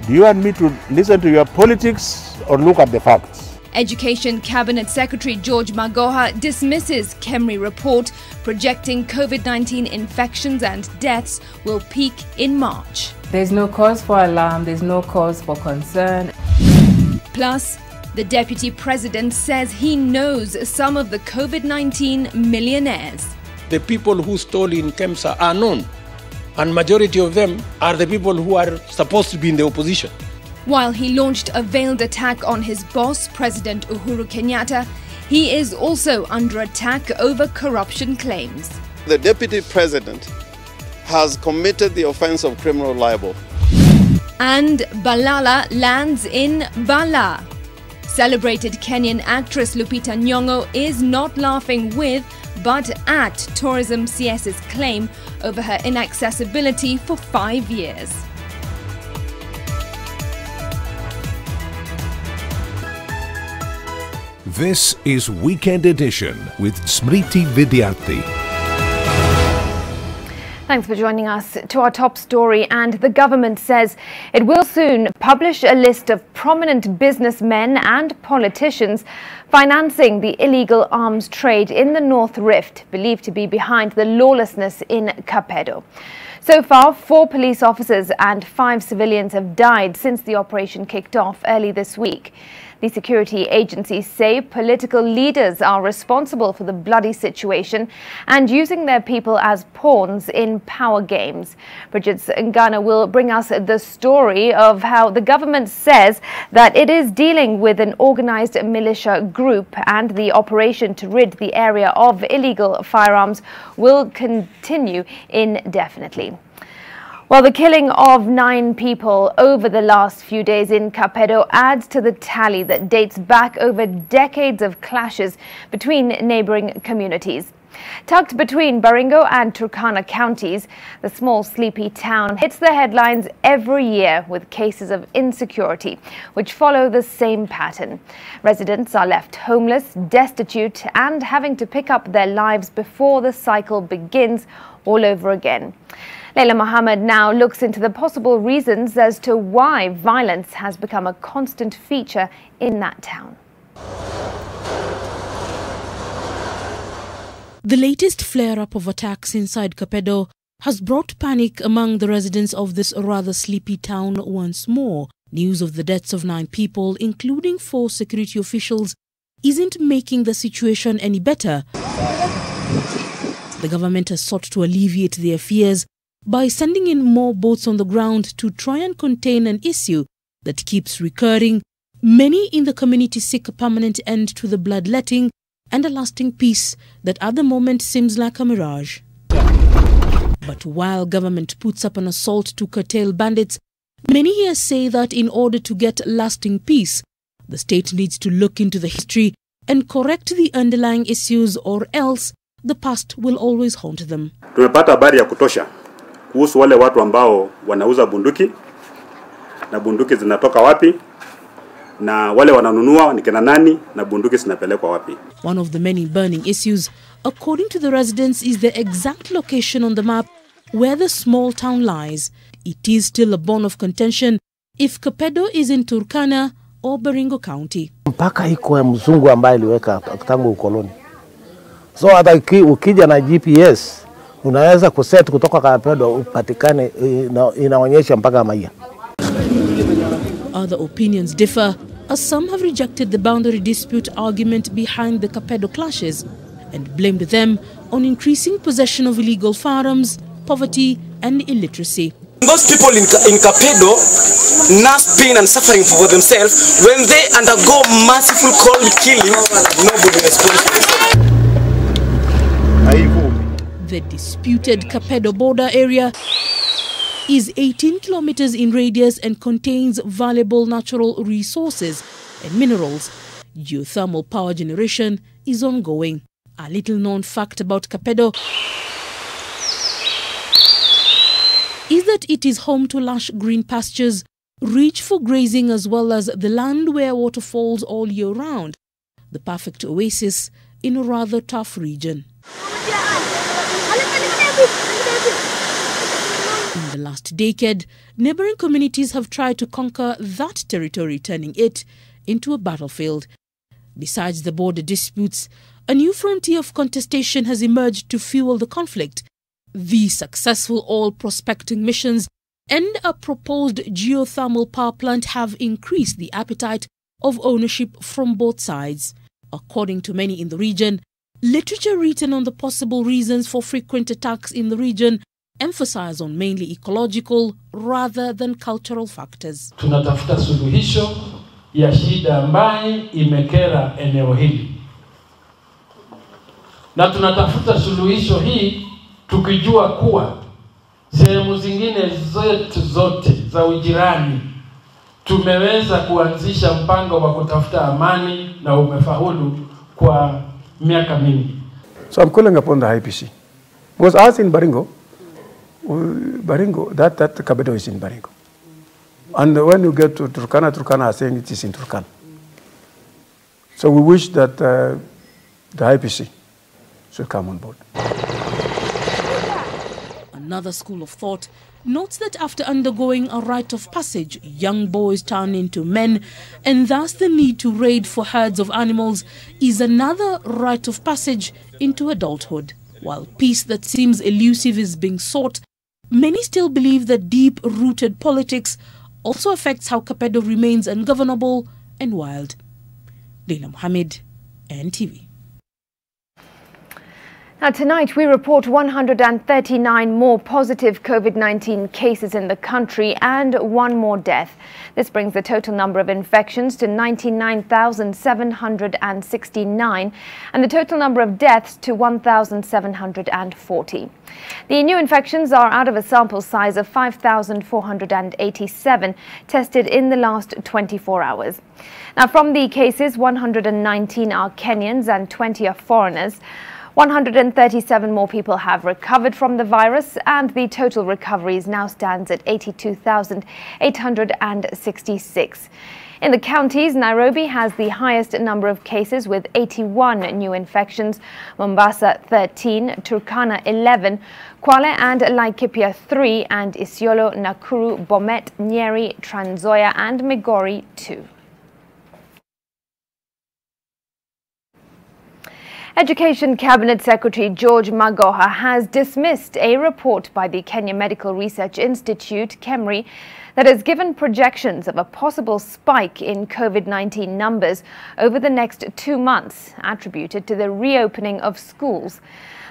Do you want me to listen to your politics or look at the facts? Education Cabinet Secretary George Magoha dismisses KEMRI report projecting COVID-19 infections and deaths will peak in March. There's no cause for alarm, there's no cause for concern. Plus, the Deputy President says he knows some of the COVID-19 millionaires. The people who stole in KEMSA are known, and majority of them are the people who are supposed to be in the opposition. While he launched a veiled attack on his boss, President Uhuru Kenyatta, he is also under attack over corruption claims. The Deputy President has committed the offense of criminal libel. And Balala lands in Bala. Celebrated Kenyan actress Lupita Nyong'o is not laughing with, but at Tourism CS's claim over her inaccessibility for 5 years. This is Weekend Edition with Smriti Vidyarthi. Thanks for joining us. To our top story, and the government says it will soon publish a list of prominent businessmen and politicians financing the illegal arms trade in the North Rift, believed to be behind the lawlessness in Kapedo. So far, 4 police officers and 5 civilians have died since the operation kicked off early this week. The security agencies say political leaders are responsible for the bloody situation and using their people as pawns in power games. Bridget Ngana will bring us the story of how the government says that it is dealing with an organized militia group, and the operation to rid the area of illegal firearms will continue indefinitely. Well, the killing of 9 people over the last few days in Kapedo adds to the tally that dates back over decades of clashes between neighboring communities. Tucked between Baringo and Turkana counties, the small sleepy town hits the headlines every year with cases of insecurity, which follow the same pattern. Residents are left homeless, destitute, and having to pick up their lives before the cycle begins all over again. Leila Mohammed now looks into the possible reasons as to why violence has become a constant feature in that town. The latest flare-up of attacks inside Kapedo has brought panic among the residents of this rather sleepy town once more. News of the deaths of 9 people, including 4 security officials, isn't making the situation any better. The government has sought to alleviate their fears by sending in more boats on the ground to try and contain an issue that keeps recurring. Many in the community seek a permanent end to the bloodletting and a lasting peace that at the moment seems like a mirage. But while government puts up an assault to curtail bandits, many here say that in order to get lasting peace, the state needs to look into the history and correct the underlying issues, or else the past will always haunt them. Tumepata habari ya kutosha kuhusu wale watu ambao wanauza bunduki, na bunduki zinatoka wapi, na wale wananunua ni kina nani, na bunduki zinapelekwa wapi. One of the many burning issues, according to the residents, is the exact location on the map where the small town lies. It is still a bone of contention if Kapedo is in Turkana or Baringo County. Mpaka iko ya mzungu ambaye aliweka tangu ukoloni. So hata ukija na GPS unaweza kuset kutoka Kapedo upatikane, inaonyesha mpaka Maia. Other opinions differ, as some have rejected the boundary dispute argument behind the Kapedo clashes and blamed them on increasing possession of illegal firearms, poverty and illiteracy. Those people in Kapedo nurse pain and suffering for themselves. When they undergo merciful cold killing, nobody responds. The disputed Kapedo border area is 18 kilometers in radius and contains valuable natural resources and minerals. Geothermal power generation is ongoing. A little known fact about Kapedo: is that it is home to lush green pastures, rich for grazing as well as the land where water falls all year round, the perfect oasis in a rather tough region. In the last decade, neighboring communities have tried to conquer that territory, turning it into a battlefield. Besides the border disputes, a new frontier of contestation has emerged to fuel the conflict. The successful oil prospecting missions and a proposed geothermal power plant have increased the appetite of ownership from both sides. According to many in the region, literature written on the possible reasons for frequent attacks in the region emphasize on mainly ecological rather than cultural factors. Tunatafuta suluhisho ya shida ambayo imekera eneo hili. Na tunatafuta suluhisho hii tukijua kuwa sehemu zingine zote za ujirani tumeweza kuanzisha mpango wa kutafuta amani na umefaulu kwa miaka mingi. So I'm calling upon the IPC. Because as in Baringo, that Kabedo is in Baringo. And when you get to Turkana are saying it is in Turkana. So we wish that the IPC should come on board. Another school of thought notes that after undergoing a rite of passage, young boys turn into men, and thus the need to raid for herds of animals is another rite of passage into adulthood. While peace that seems elusive is being sought, many still believe that deep-rooted politics also affects how Kapedo remains ungovernable and wild. Leila Mohammed, NTV. Now tonight we report 139 more positive COVID-19 cases in the country and one more death. This brings the total number of infections to 99,769 and the total number of deaths to 1,740. The new infections are out of a sample size of 5,487 tested in the last 24 hours. Now from the cases, 119 are Kenyans and 20 are foreigners. 137 more people have recovered from the virus and the total recoveries now stands at 82,866. In the counties, Nairobi has the highest number of cases with 81 new infections, Mombasa 13, Turkana 11, Kwale and Laikipia 3 and Isiolo, Nakuru, Bomet, Nyeri, Trans Nzoia and Migori 2. Education Cabinet Secretary George Magoha has dismissed a report by the Kenya Medical Research Institute, KEMRI, that has given projections of a possible spike in COVID-19 numbers over the next 2 months, attributed to the reopening of schools.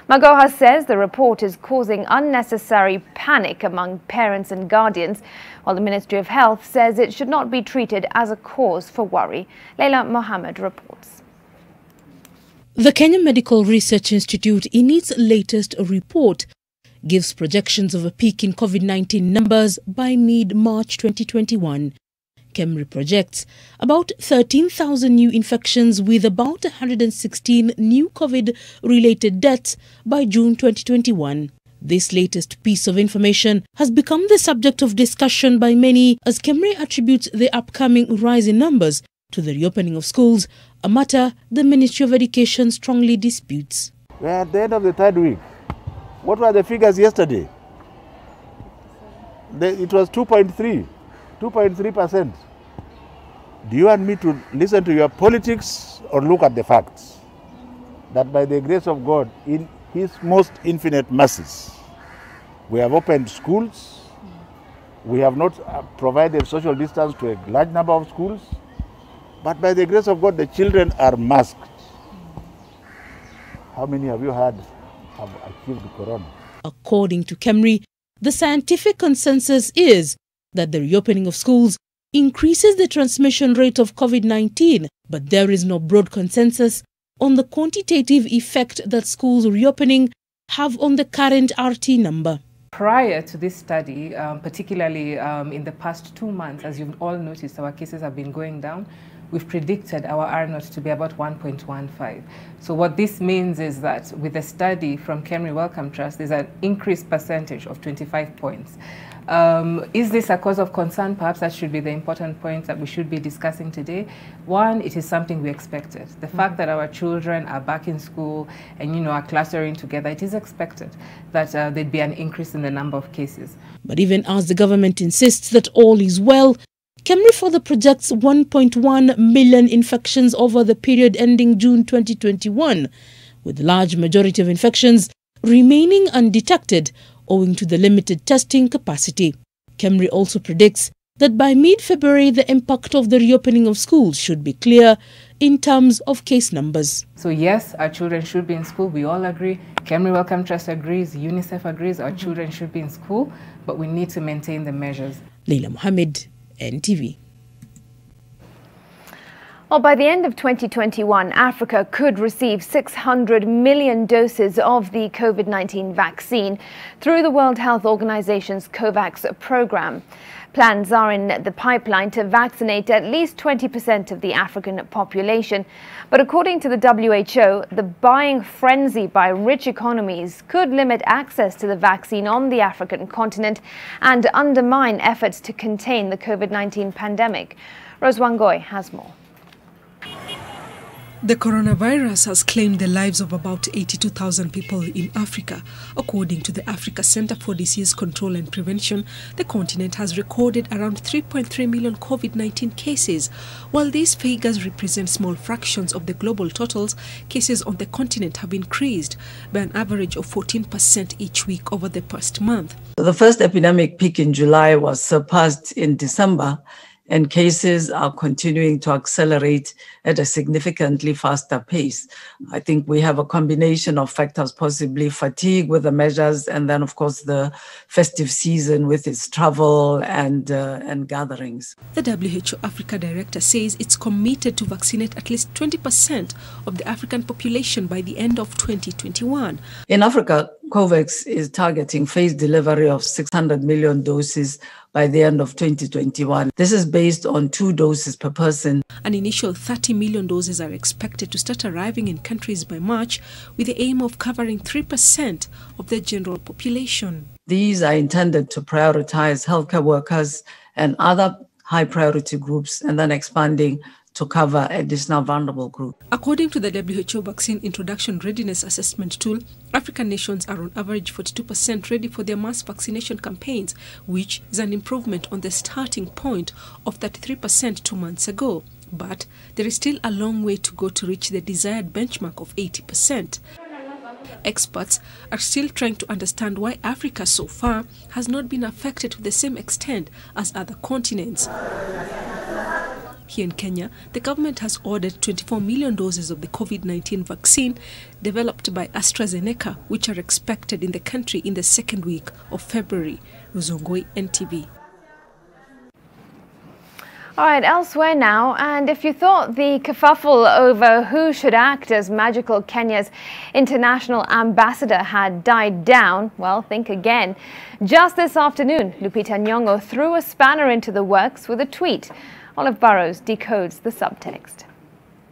Magoha says the report is causing unnecessary panic among parents and guardians, while the Ministry of Health says it should not be treated as a cause for worry. Leila Mohammed reports. The Kenya Medical Research Institute, in its latest report, gives projections of a peak in COVID-19 numbers by mid-March 2021. KEMRI projects about 13,000 new infections with about 116 new COVID-related deaths by June 2021. This latest piece of information has become the subject of discussion by many as KEMRI attributes the upcoming rise in numbers to the reopening of schools, a matter the Ministry of Education strongly disputes. We're at the end of the third week. What were the figures yesterday? It was 2.3%. Do you want me to listen to your politics or look at the facts? That by the grace of God, in His most infinite mercies, we have opened schools. We have not provided social distance to a large number of schools. But by the grace of God, the children are masked. How many of you have achieved corona? According to KEMRI, the scientific consensus is that the reopening of schools increases the transmission rate of COVID-19, but there is no broad consensus on the quantitative effect that schools reopening have on the current RT number. Prior to this study, particularly in the past 2 months, as you've all noticed, our cases have been going down. we've predicted our R0 to be about 1.15. So what this means is that with a study from Kemri Wellcome Trust, there's an increased percentage of 25 points. Is this a cause of concern? Perhaps that should be the important point that we should be discussing today. One, it is something we expected. The fact that our children are back in school and, are clustering together, it is expected that there'd be an increase in the number of cases. But even as the government insists that all is well, Kemri further projects 1.1 million infections over the period ending June 2021, with the large majority of infections remaining undetected owing to the limited testing capacity. Kemri also predicts that by mid-February, the impact of the reopening of schools should be clear in terms of case numbers. So yes, our children should be in school. We all agree. Kemri Wellcome Trust agrees. UNICEF agrees. Our children should be in school, but we need to maintain the measures. Leila Mohammed, NTV. Well, by the end of 2021, Africa could receive 600 million doses of the COVID-19 vaccine through the World Health Organization's COVAX program. Plans are in the pipeline to vaccinate at least 20% of the African population. But according to the WHO, the buying frenzy by rich economies could limit access to the vaccine on the African continent and undermine efforts to contain the COVID-19 pandemic. Rose Wangoi has more. The coronavirus has claimed the lives of about 82,000 people in Africa. According to the Africa Center for Disease Control and Prevention, the continent has recorded around 3.3 million COVID-19 cases. While these figures represent small fractions of the global totals, cases on the continent have increased by an average of 14% each week over the past month. The first epidemic peak in July was surpassed in December, and cases are continuing to accelerate at a significantly faster pace. I think we have a combination of factors, possibly fatigue with the measures, and then, of course, the festive season with its travel and gatherings. The WHO Africa Director says it's committed to vaccinate at least 20% of the African population by the end of 2021. In Africa, COVAX is targeting phased delivery of 600 million doses by the end of 2021. This is based on 2 doses per person. An initial 30 million doses are expected to start arriving in countries by March, with the aim of covering 3% of the general population. These are intended to prioritize healthcare workers and other high priority groups, and then expanding to cover additional vulnerable groups. According to the WHO Vaccine Introduction Readiness Assessment Tool, African nations are on average 42% ready for their mass vaccination campaigns, which is an improvement on the starting point of 33% 2 months ago. But there is still a long way to go to reach the desired benchmark of 80%. Experts are still trying to understand why Africa so far has not been affected to the same extent as other continents. Here in Kenya, the government has ordered 24 million doses of the COVID-19 vaccine developed by AstraZeneca, which are expected in the country in the second week of February. Ruzongoi, NTV. All right, elsewhere now, and if you thought the kerfuffle over who should act as Magical Kenya's international ambassador had died down, well, think again. Just this afternoon, Lupita Nyong'o threw a spanner into the works with a tweet. Olive Burrows decodes the subtext.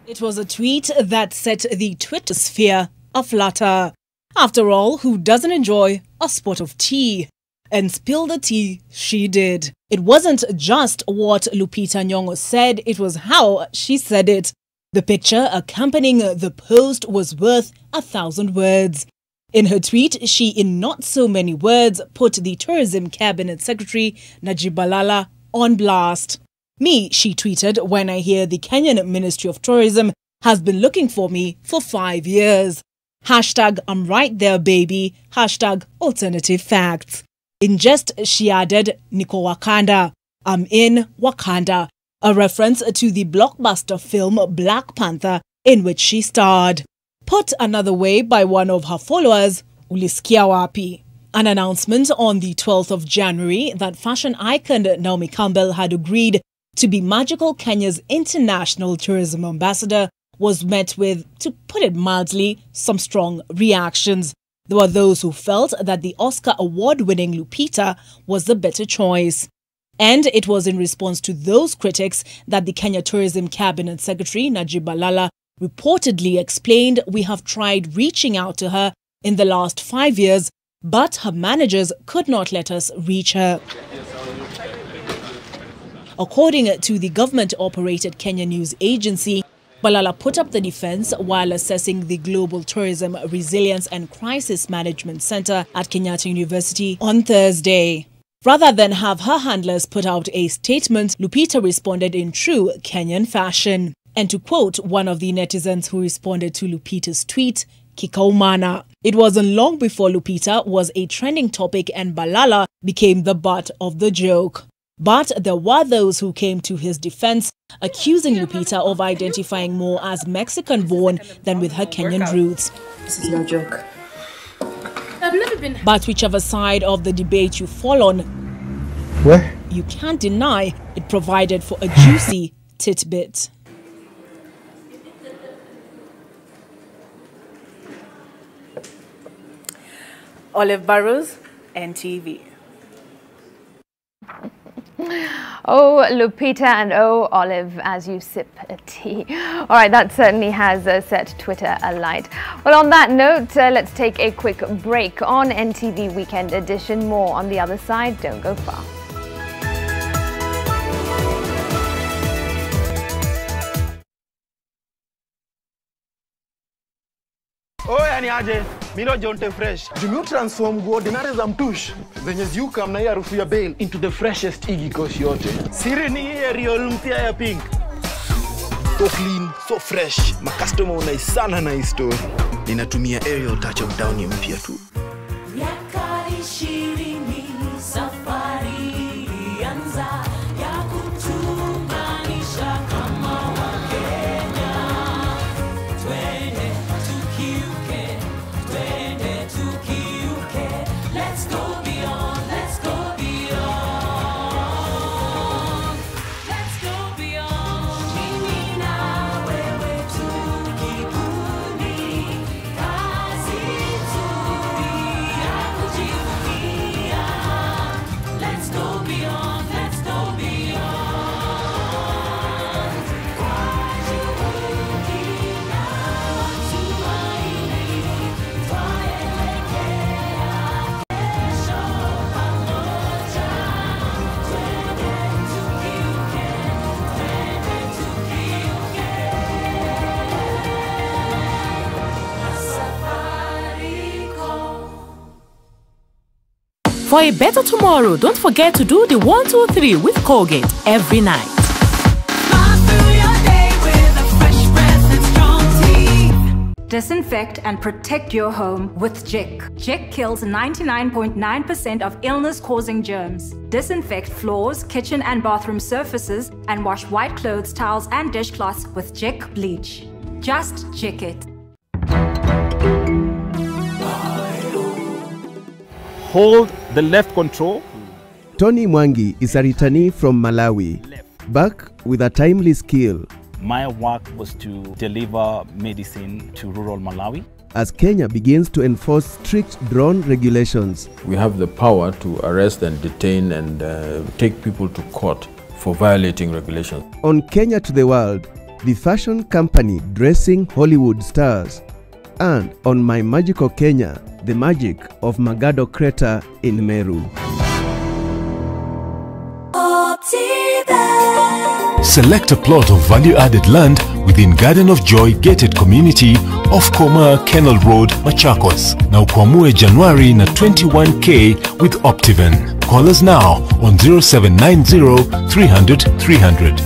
It was a tweet that set the Twitter sphere aflutter. After all, who doesn't enjoy a spot of tea? And spill the tea she did. It wasn't just what Lupita Nyong'o said, it was how she said it. The picture accompanying the post was worth 1,000 words. In her tweet, she, in not so many words, put the Tourism Cabinet Secretary Najib Balala on blast. Me, she tweeted, when I hear the Kenyan Ministry of Tourism has been looking for me for 5 years. Hashtag I'm right there, baby. Hashtag alternative facts. In jest, she added, Niko Wakanda. I'm in Wakanda. A reference to the blockbuster film Black Panther, in which she starred. Put another way by one of her followers, Ulisikia wapi? An announcement on the 12th of January that fashion icon Naomi Campbell had agreed to be Magical Kenya's international tourism ambassador was met with, to put it mildly, some strong reactions. There were those who felt that the Oscar award-winning Lupita was the better choice. And it was in response to those critics that the Kenya Tourism Cabinet Secretary, Najib Balala, reportedly explained, "We have tried reaching out to her in the last 5 years, but her managers could not let us reach her." According to the government-operated Kenya News Agency, Balala put up the defense while assessing the Global Tourism Resilience and Crisis Management Center at Kenyatta University on Thursday. Rather than have her handlers put out a statement, Lupita responded in true Kenyan fashion. And to quote one of the netizens who responded to Lupita's tweet, "Kikaumana." It wasn't long before Lupita was a trending topic and Balala became the butt of the joke. But there were those who came to his defense, accusing Lupita of identifying more as Mexican-born than with her Kenyan roots. This is no joke. I've never been. But whichever side of the debate you fall on, you can't deny it provided for a juicy tidbit. Olive Burrows, NTV. Oh, Lupita, and oh, Olive, as you sip a tea. All right, that certainly has set Twitter alight. Well, on that note, let's take a quick break on NTV Weekend Edition. More on the other side. Don't go far. Oh, yani aje, mino jonte fresh. Do you transform ordinary za mtush zenye ziukam na hii harufu ya bail into the freshest igi koshi yote. Siri ni hii Ariel mpya ya pink. So clean, so fresh. Ma customer unaisana na hii story. Ninatumia Ariel touch of down mpya tu. Yakari shirini safari anza ya kutunganisha kama Wakenya. Twende tukiuke, twende tukiuke. Let's go beyond, let's go beyond. Let's go beyond. Mimi na wewe tukikundi. Kazi nzuri ya kujivunia. Let's go beyond, let's go beyond. Kwa juhudi na matumaini, twaelekea kesho pamoja. Twende tukiuke, twende tukiuke. Safaricom. For a better tomorrow, don't forget to do the 1, 2, 3 with Colgate every night. Disinfect and protect your home with Jik. Jik kills 99.9% of illness-causing germs. Disinfect floors, kitchen and bathroom surfaces, and wash white clothes, towels, and dishcloths with Jik bleach. Just Jik it. Hold the left control. Tony Mwangi is a returnee from Malawi, back with a timely skill. My work was to deliver medicine to rural Malawi. As Kenya begins to enforce strict drone regulations. We have the power to arrest and detain and take people to court for violating regulations. On Kenya to the World, the fashion company dressing Hollywood stars. And on My Magical Kenya, the magic of Magado Crater in Meru. Select a plot of value-added land within Garden of Joy gated community off Koma Kennel Road, Machakos. Now kuamue January na 21K with Optiven. Call us now on 0790 300 300.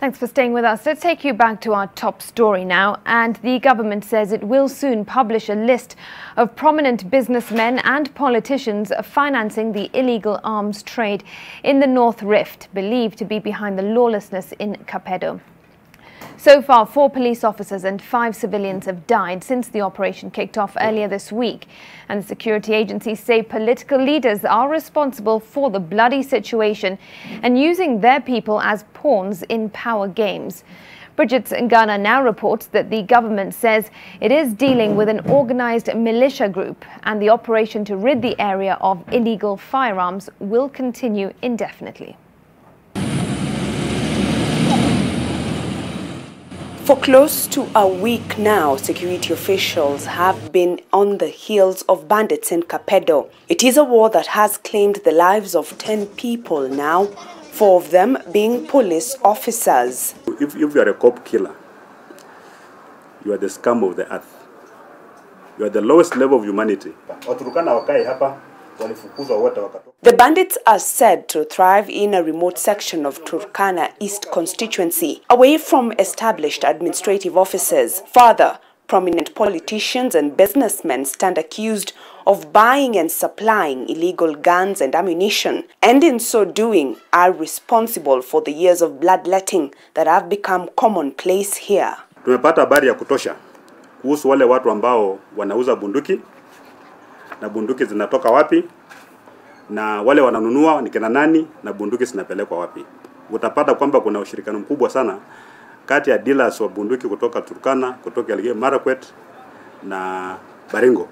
Thanks for staying with us. Let's take you back to our top story now. And the government says it will soon publish a list of prominent businessmen and politicians financing the illegal arms trade in the North Rift, believed to be behind the lawlessness in Kapedo. So far, 4 police officers and 5 civilians have died since the operation kicked off earlier this week. And the security agencies say political leaders are responsible for the bloody situation and using their people as pawns in power games. Bridget Ngana now reports that the government says it is dealing with an organized militia group and the operation to rid the area of illegal firearms will continue indefinitely. For close to a week now, security officials have been on the heels of bandits in Kapedo. It is a war that has claimed the lives of 10 people now, 4 of them being police officers. If you are a cop killer, you are the scum of the earth. You are the lowest level of humanity. The bandits are said to thrive in a remote section of Turkana East constituency, away from established administrative offices. Further, prominent politicians and businessmen stand accused of buying and supplying illegal guns and ammunition, and in so doing are responsible for the years of bloodletting that have become commonplace here. Tumepata habari ya kutosha kuhusu wale watu ambao wanauza bunduki na bunduki zinatoka wapi na wale wananunua ni kina nani na bunduki zinapelekwa wapi. Utapata kwamba kuna ushirikiano mkubwa sana kati ya dealers wa bunduki kutoka Turkana, kutoka Elgeyo Marakwet na Baringo.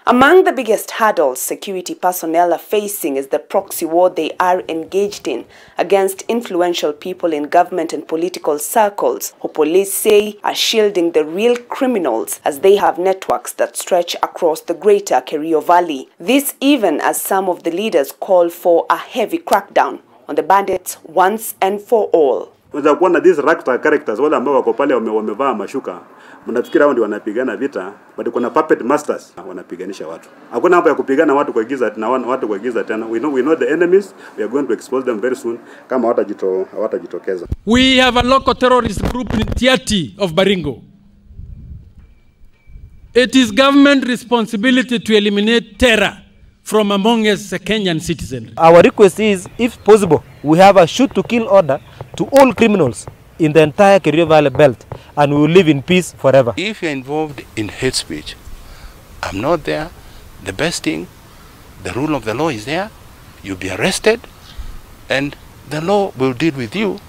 Among the biggest hurdles security personnel are facing is the proxy war they are engaged in against influential people in government and political circles, who police say are shielding the real criminals as they have networks that stretch across the greater Kerio Valley. This even as some of the leaders call for a heavy crackdown on the bandits once and for all. Unaweza kuona these ragtag characters wale ambao wako pale wamevaa mashuka, mnafikiri hao ndio wanapigana vita, but kuna puppet masters wanapiganisha watu. Hakuna mambo ya kupigana watu kwa giza na watu kwa giza tena. We know the enemies, we are going to expose them very soon kama hawatajitokeza. We have a local terrorist group in Tiati of Baringo. It is government responsibility to eliminate terror from among us Kenyan citizens. Our request is, if possible, we have a shoot-to-kill order to all criminals in the entire Kerio Valley belt, and we will live in peace forever. If you're involved in hate speech, I'm not there. The best thing, the rule of the law is there. You'll be arrested, and the law will deal with you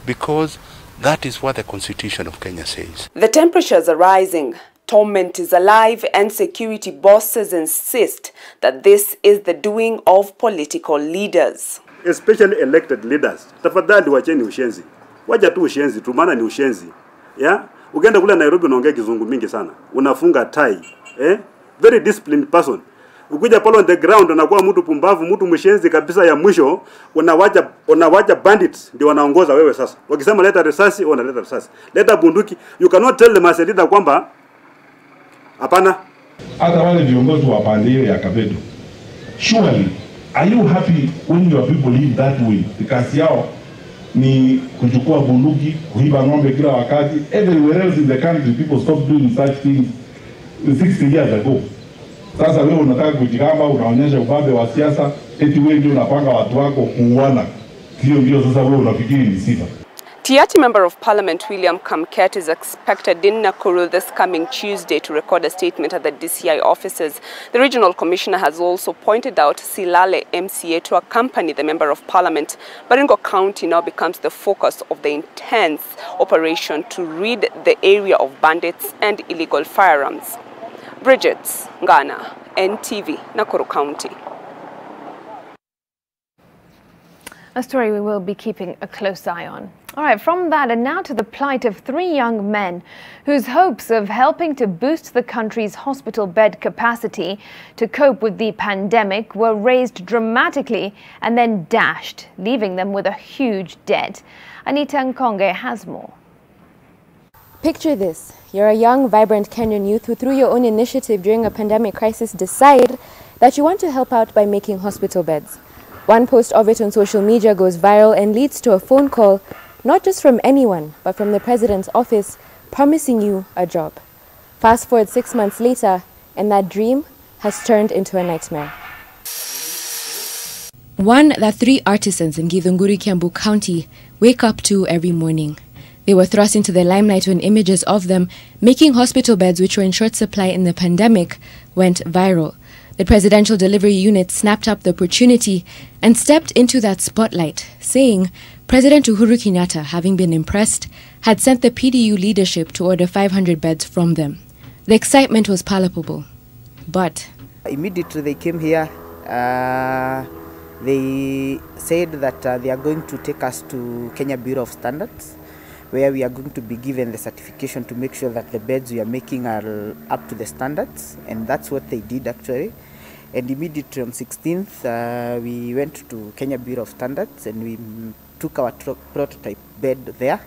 because that is what the Constitution of Kenya says. The temperatures are rising. Torment is alive, and security bosses insist that this is the doing of political leaders. Especially elected leaders. Tafadhali wacheni ushenzi. Wacha tu ushenzi tu, maana ni ushenzi. Yeah? Ukienda kule Nairobi unaongea kizungu mingi sana. Unafunga tai. Very disciplined person. Ukija pale on the ground unakuwa mtu pumbavu, mtu mshenzi kabisa ya mwisho, unawacha bandits ndio wanaongoza wewe sasa. Wakisema leta risasi, unaleta risasi. Leta bunduki. You cannot tell them as a leader kwamba hapana. Hata wale viongozi wa pande hiyo ya Kapedo. Surely, are you happy when your people live that way? Because yao ni kuchukua bunduki, kuiba ng'ombe kila wakati. Everywhere else in the country, people stopped doing such things 60 years ago. Sasa wewe unataka kujigamba, unaonyesha ubabe wa siasa, eti wewe ndio unapanga watu wako kuuana. Ndio sasa wewe unafikiri ni sifa. Tiati Member of Parliament William Kamket is expected in Nakuru this coming Tuesday to record a statement at the DCI offices. The regional commissioner has also pointed out Silale MCA to accompany the Member of Parliament. Baringo County now becomes the focus of the intense operation to rid the area of bandits and illegal firearms. Bridget Ngana, NTV, Nakuru County. A story we will be keeping a close eye on. All right, from that and now to the plight of 3 young men whose hopes of helping to boost the country's hospital bed capacity to cope with the pandemic were raised dramatically and then dashed, leaving them with a huge debt. Anita Nkonge has more. Picture this. You're a young, vibrant Kenyan youth who, through your own initiative during a pandemic crisis, decide that you want to help out by making hospital beds. One post of it on social media goes viral and leads to a phone call, not just from anyone, but from the president's office, promising you a job. Fast forward 6 months later, and that dream has turned into a nightmare. One that 3 artisans in Githunguri, Kiambu County wake up to every morning. They were thrust into the limelight when images of them making hospital beds, which were in short supply in the pandemic, went viral. The Presidential Delivery Unit snapped up the opportunity and stepped into that spotlight, saying President Uhuru Kenyatta, having been impressed, had sent the PDU leadership to order 500 beds from them. The excitement was palpable, but immediately they came here, they said that they are going to take us to Kenya Bureau of Standards, where we are going to be given the certification to make sure that the beds we are making are up to the standards, and that's what they did actually. And immediately on 16th, we went to Kenya Bureau of Standards and we took our prototype bed there,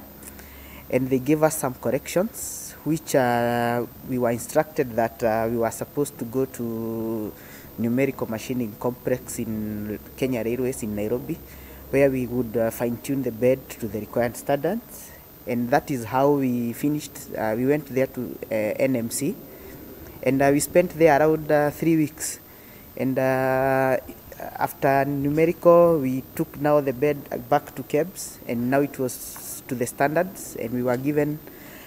and they gave us some corrections, which we were instructed that we were supposed to go to numerical machining complex in Kenya Railways in Nairobi, where we would fine-tune the bed to the required standards. And that is how we finished. We went there to NMC, and we spent there around 3 weeks. And after numerical, we took now the bed back to KEBS, and now it was to the standards, and we were given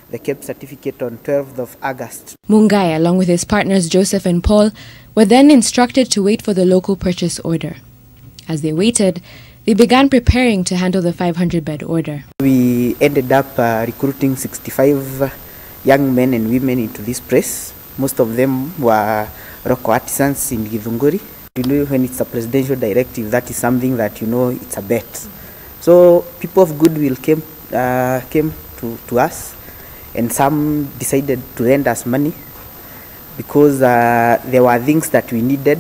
the KEBS certificate on 12th of August. Mungai, along with his partners Joseph and Paul, were then instructed to wait for the local purchase order. As they waited, they began preparing to handle the 500-bed order. We ended up recruiting 65 young men and women into this place. Most of them were local artisans in Githunguri. You know, when it's a presidential directive, that is something that, you know, it's a bet. So people of goodwill came to us, and some decided to lend us money because there were things that we needed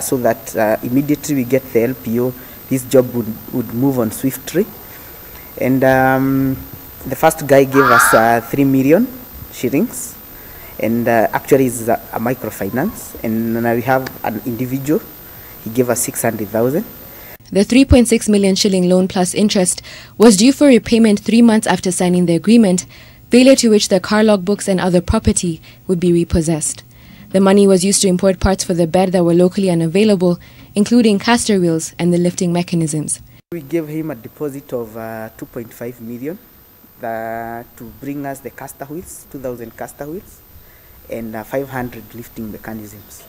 so that immediately we get the LPO, this job would move on swiftly. And the first guy gave us 3 million shillings. And actually it's a microfinance, and now we have an individual, he gave us 600,000. The 3.6 million shilling loan plus interest was due for repayment 3 months after signing the agreement, failure to which the car logbooks and other property would be repossessed. The money was used to import parts for the bed that were locally unavailable, including caster wheels and the lifting mechanisms. We gave him a deposit of 2.5 million to bring us the caster wheels, 2,000 caster wheels, and 500 lifting mechanisms.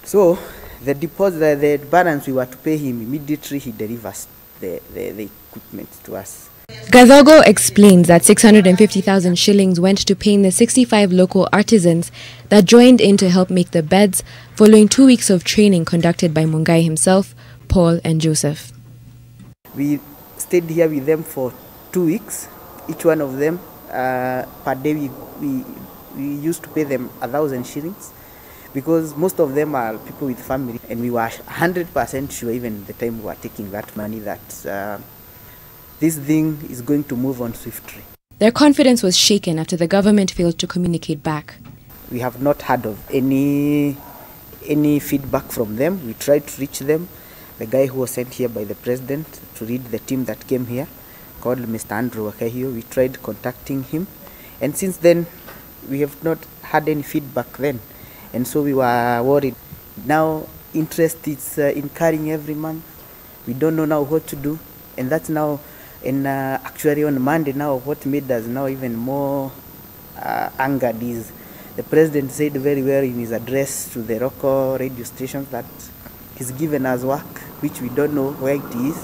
So the deposit, the balance we were to pay him, immediately he delivers the equipment to us. Gadhogo explains that 650,000 shillings went to paying the 65 local artisans that joined in to help make the beds following 2 weeks of training conducted by Mungai himself, Paul and Joseph. We stayed here with them for 2 weeks. Each one of them, per day we used to pay them 1,000 shillings because most of them are people with family, and we were 100% sure even the time we were taking that money that this thing is going to move on swiftly. Their confidence was shaken after the government failed to communicate back. We have not heard of any feedback from them. We tried to reach them. The guy who was sent here by the president to lead the team that came here, called Mr. Andrew Wakahio, we tried contacting him, and since then we have not had any feedback then, and so we were worried. Now interest is incurring every month. We don't know now what to do, and that's now, and actually on Monday now, what made us now even more angered is the president said very well in his address to the local radio stations that he's given us work which we don't know where it is,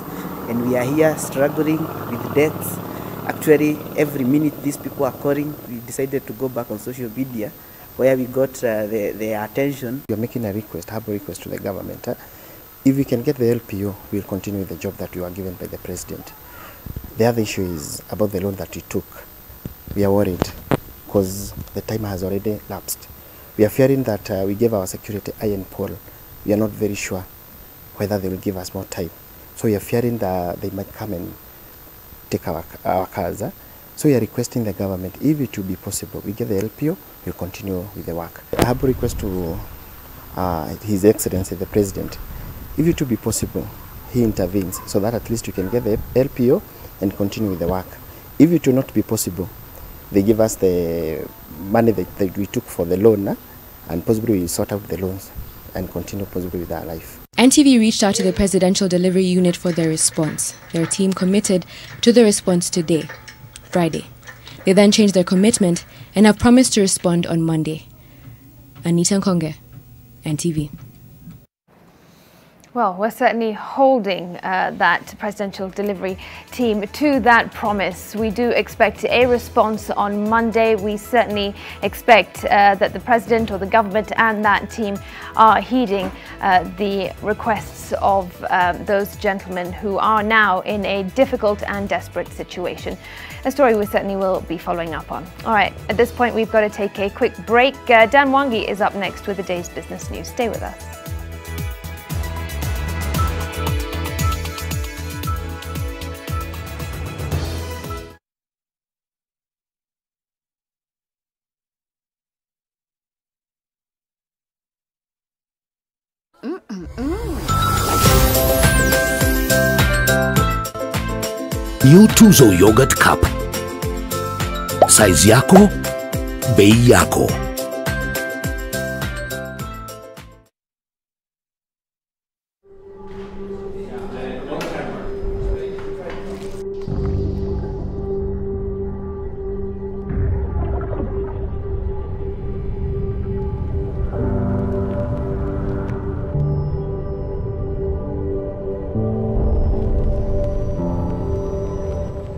and we are here struggling with debts. Actually, every minute these people are calling. We decided to go back on social media where we got their attention. We are making a request, humble request to the government. If we can get the LPO, we'll continue with the job that we were given by the president. The other issue is about the loan that we took. We are worried because the time has already lapsed. We are fearing that we gave our security eye and Paul. We are not very sure whether they will give us more time. So we are fearing that they might come and take our cars. So we are requesting the government, if it will be possible, we get the LPO, we'll continue with the work. I have a request to His Excellency, the President. If it will be possible, he intervenes so that at least we can get the LPO and continue with the work. If it will not be possible, they give us the money that we took for the loan, and possibly we sort out the loans and continue possibly with our life. NTV reached out to the Presidential Delivery Unit for their response. Their team committed to the response today, Friday. They then changed their commitment and have promised to respond on Monday. Anita Nkonge, NTV. Well, we're certainly holding that presidential delivery team to that promise. We do expect a response on Monday. We certainly expect that the president or the government and that team are heeding the requests of those gentlemen who are now in a difficult and desperate situation. A story we certainly will be following up on. All right, at this point, we've got to take a quick break. Dan Wangi is up next with the day's business news. Stay with us. New Tuzo Yogurt Cup. Size yako, bei yako.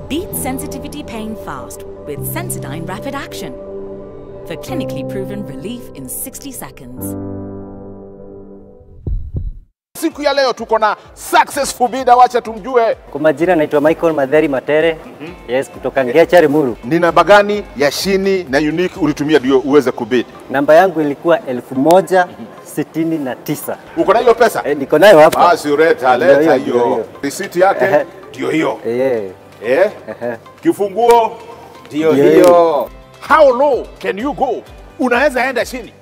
Beat sensitivity pain fast with Sensodyne Rapid Action for clinically proven relief in 60 seconds. Siku ya leo tuko na successful bidder, wacha tumjue. Kwa majina naitwa Michael Madheri Matere. Yes, kutoka Ngecha Rimuru. Ni namba gani ya shini na unique ulitumia ndio uweze kubid? Namba yangu ilikuwa 1169. Uko na hiyo pesa? Niko nayo hapa. Ah, si leta hiyo. Receipt yake ndio hiyo. Kifunguo ndio hiyo. How low can you go? Unaweza enda chini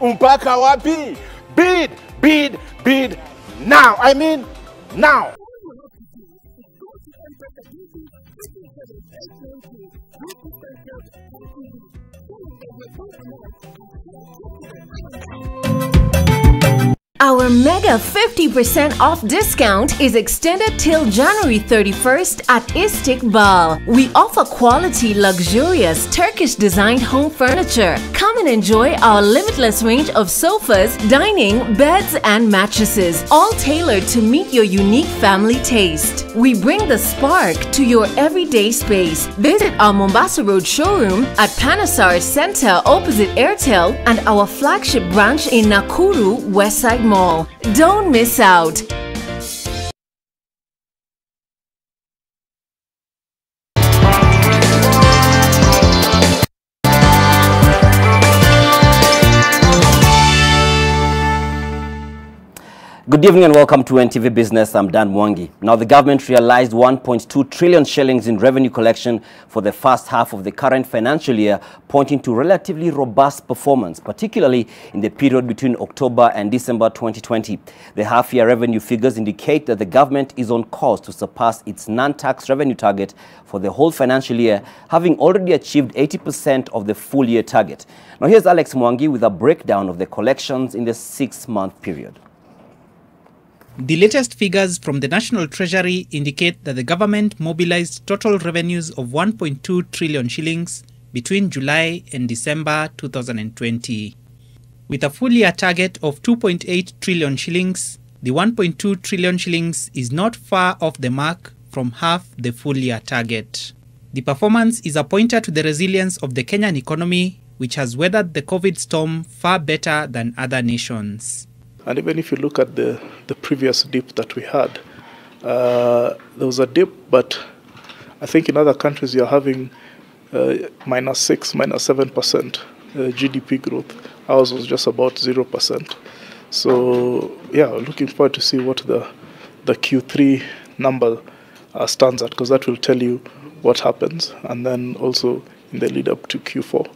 mpaka wapi? Bid, bid, bid now. I mean now. Our mega 50% off discount is extended till January 31st at Istiqbal. We offer quality, luxurious, Turkish-designed home furniture. Come and enjoy our limitless range of sofas, dining, beds and mattresses, all tailored to meet your unique family taste. We bring the spark to your everyday space. Visit our Mombasa Road showroom at Panasar Center opposite Airtel and our flagship branch in Nakuru, Westside Mall. Don't miss out. Good evening and welcome to NTV Business. I'm Dan Mwangi. Now, the government realized 1.2 trillion shillings in revenue collection for the first half of the current financial year, pointing to relatively robust performance, particularly in the period between October and December 2020. The half-year revenue figures indicate that the government is on course to surpass its non-tax revenue target for the whole financial year, having already achieved 80% of the full-year target. Now, here's Alex Mwangi with a breakdown of the collections in the 6-month period. The latest figures from the National Treasury indicate that the government mobilized total revenues of 1.2 trillion shillings between July and December 2020. With a full-year target of 2.8 trillion shillings, the 1.2 trillion shillings is not far off the mark from half the full-year target. The performance is a pointer to the resilience of the Kenyan economy, which has weathered the COVID storm far better than other nations. And even if you look at the previous dip that we had, there was a dip, but I think in other countries you're having -6%, -7% GDP growth. Ours was just about 0%. So yeah, looking forward to see what the Q3 number stands at, because that will tell you what happens, and then also in the lead up to Q4.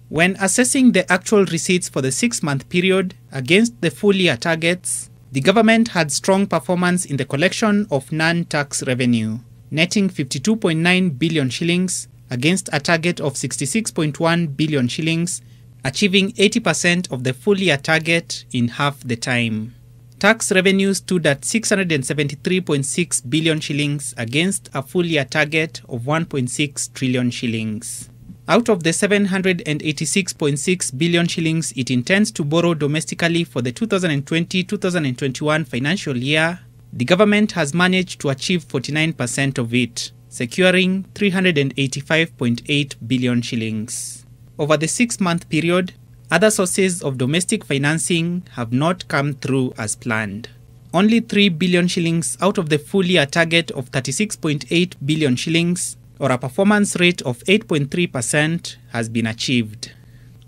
When assessing the actual receipts for the 6-month period against the full-year targets, the government had strong performance in the collection of non-tax revenue, netting 52.9 billion shillings against a target of 66.1 billion shillings, achieving 80% of the full-year target in half the time. Tax revenues stood at 673.6 billion shillings against a full-year target of 1.6 trillion shillings. Out of the 786.6 billion shillings it intends to borrow domestically for the 2020-2021 financial year, the government has managed to achieve 49% of it, securing 385.8 billion shillings. Over the 6-month period, other sources of domestic financing have not come through as planned. Only 3 billion shillings out of the full year target of 36.8 billion shillings, or a performance rate of 8.3%, has been achieved.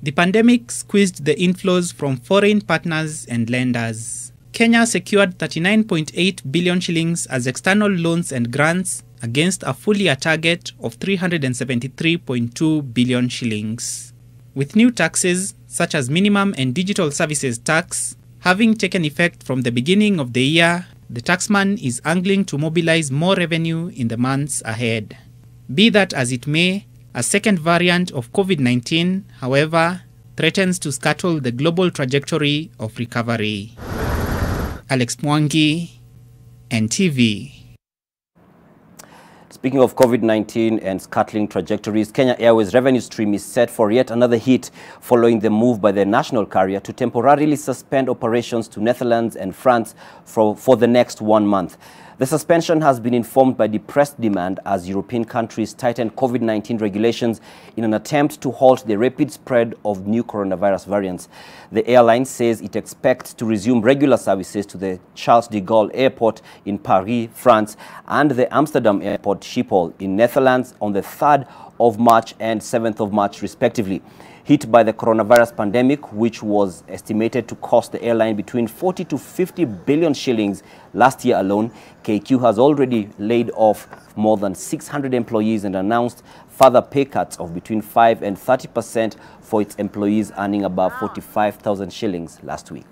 The pandemic squeezed the inflows from foreign partners and lenders. Kenya secured 39.8 billion shillings as external loans and grants against a full year target of 373.2 billion shillings. With new taxes such as minimum and digital services tax having taken effect from the beginning of the year, the taxman is angling to mobilize more revenue in the months ahead. Be that as it may, a second variant of COVID-19, however, threatens to scuttle the global trajectory of recovery. Alex Mwangi, NTV. Speaking of COVID-19 and scuttling trajectories, Kenya Airways revenue stream is set for yet another hit following the move by the national carrier to temporarily suspend operations to Netherlands and France for the next 1 month. The suspension has been informed by depressed demand as European countries tighten COVID-19 regulations in an attempt to halt the rapid spread of new coronavirus variants. The airline says it expects to resume regular services to the Charles de Gaulle Airport in Paris, France, and the Amsterdam Airport Schiphol in Netherlands on the 3rd of March and 7th of March, respectively. Hit by the coronavirus pandemic, which was estimated to cost the airline between 40 to 50 billion shillings last year alone, KQ has already laid off more than 600 employees and announced further pay cuts of between 5 and 30% for its employees earning above 45,000 shillings last week.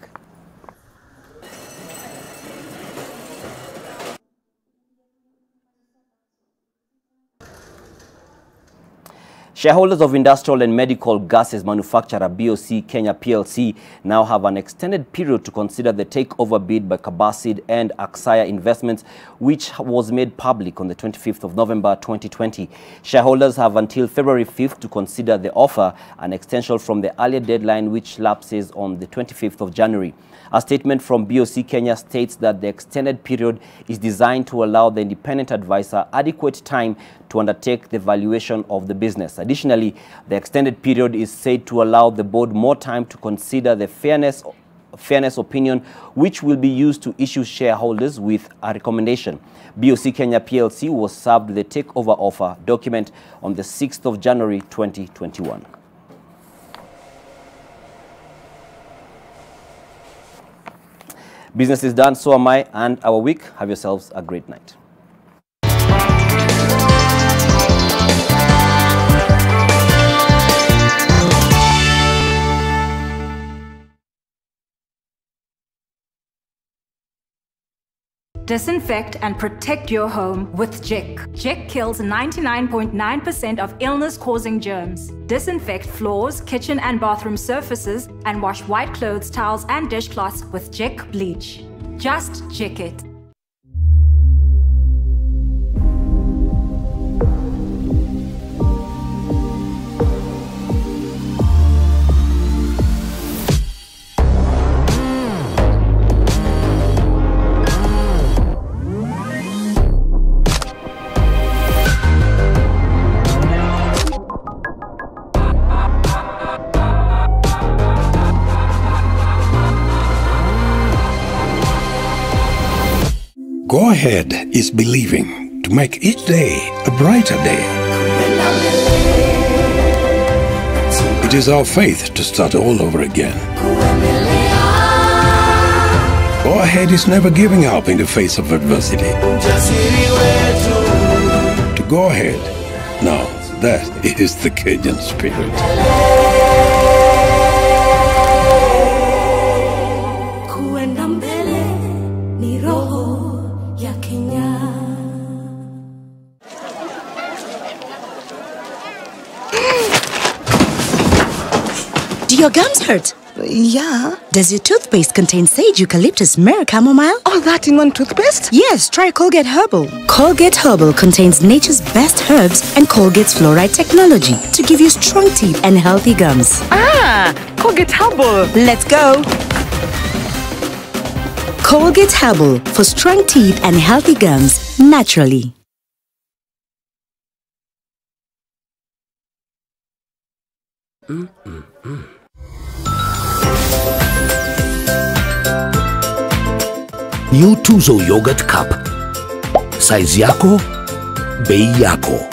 Shareholders of industrial and medical gases manufacturer BOC Kenya PLC now have an extended period to consider the takeover bid by Kabasid and Aksaya Investments, which was made public on the 25th of November 2020. Shareholders have until February 5th to consider the offer, an extension from the earlier deadline which lapses on the 25th of January. A statement from BOC Kenya states that the extended period is designed to allow the independent advisor adequate time to undertake the valuation of the business. Additionally, the extended period is said to allow the board more time to consider the fairness opinion, which will be used to issue shareholders with a recommendation. BOC Kenya PLC was served the takeover offer document on the 6th of January 2021. Business is done, so am I, and our week. Have yourselves a great night. Disinfect and protect your home with Jik. Jik kills 99.9% of illness-causing germs. Disinfect floors, kitchen and bathroom surfaces, and wash white clothes, towels and dishcloths with Jik bleach. Just Jik it. Go Ahead is believing to make each day a brighter day. It is our faith to start all over again. Go Ahead is never giving up in the face of adversity. To go ahead, now that is the Kenyan spirit. Do your gums hurt? Yeah. Does your toothpaste contain sage, eucalyptus, myrrh, chamomile? All that in one toothpaste? Yes, try Colgate Herbal. Colgate Herbal contains nature's best herbs and Colgate's fluoride technology to give you strong teeth and healthy gums. Ah, Colgate Herbal. Let's go. Colgate Herbal for strong teeth and healthy gums naturally. New Tuzo Yogurt Cup. Size yako, bei yako.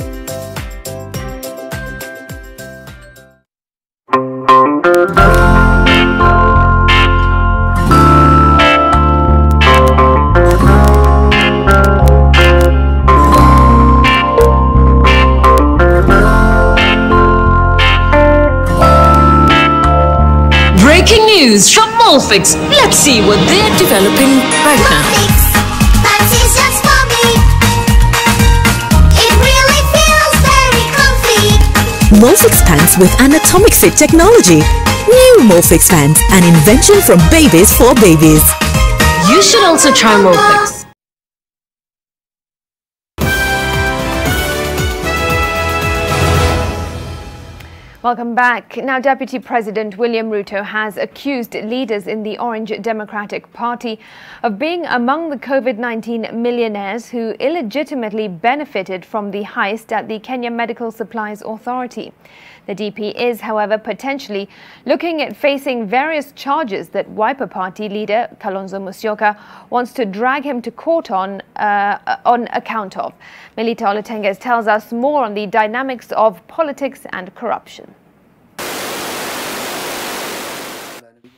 Breaking news from Molfix. Let's see what they're developing right now. That is just for me. It really feels very comfy. Molfix pants with anatomic fit technology. New Molfix pants, an invention from babies for babies. You should also try Molfix. Welcome back. Now, Deputy President William Ruto has accused leaders in the Orange Democratic Party of being among the COVID-19 millionaires who illegitimately benefited from the heist at the Kenya Medical Supplies Authority. The DP is, however, potentially looking at facing various charges that Wiper Party leader Kalonzo Musyoka wants to drag him to court on account of. Melita Oletenges tells us more on the dynamics of politics and corruption.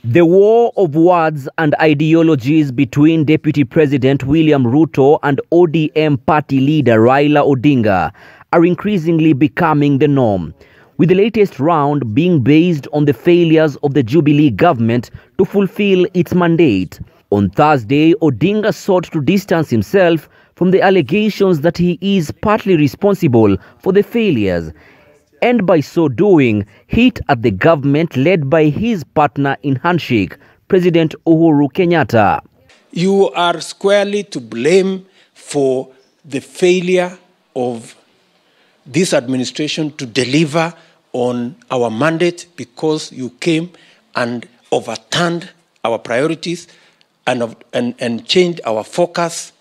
The war of words and ideologies between Deputy President William Ruto and ODM party leader Raila Odinga are increasingly becoming the norm, with the latest round being based on the failures of the Jubilee government to fulfill its mandate. On Thursday, Odinga sought to distance himself from the allegations that he is partly responsible for the failures, and by so doing, hit at the government led by his partner in handshake, President Uhuru Kenyatta. You are squarely to blame for the failure of this administration to deliver on our mandate because you came and overturned our priorities and changed our focus,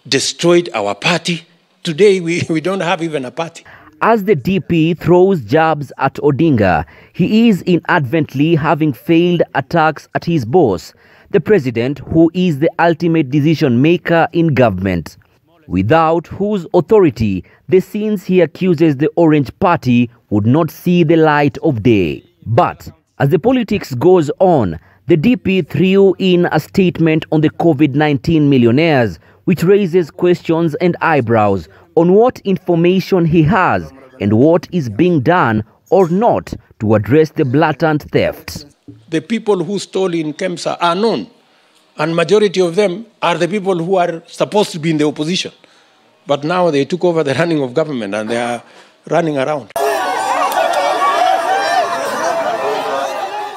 destroyed our party. Today, we don't have even a party. As the DP throws jabs at Odinga, he is inadvertently having failed attacks at his boss, the president, who is the ultimate decision maker in government, without whose authority the sins he accuses the Orange Party would not see the light of day. But as the politics goes on, the DP threw in a statement on the COVID-19 millionaires, which raises questions and eyebrows on what information he has and what is being done or not to address the blatant theft. The people who stole in Kemsa are known, and majority of them are the people who are supposed to be in the opposition. But now they took over the running of government and they are running around.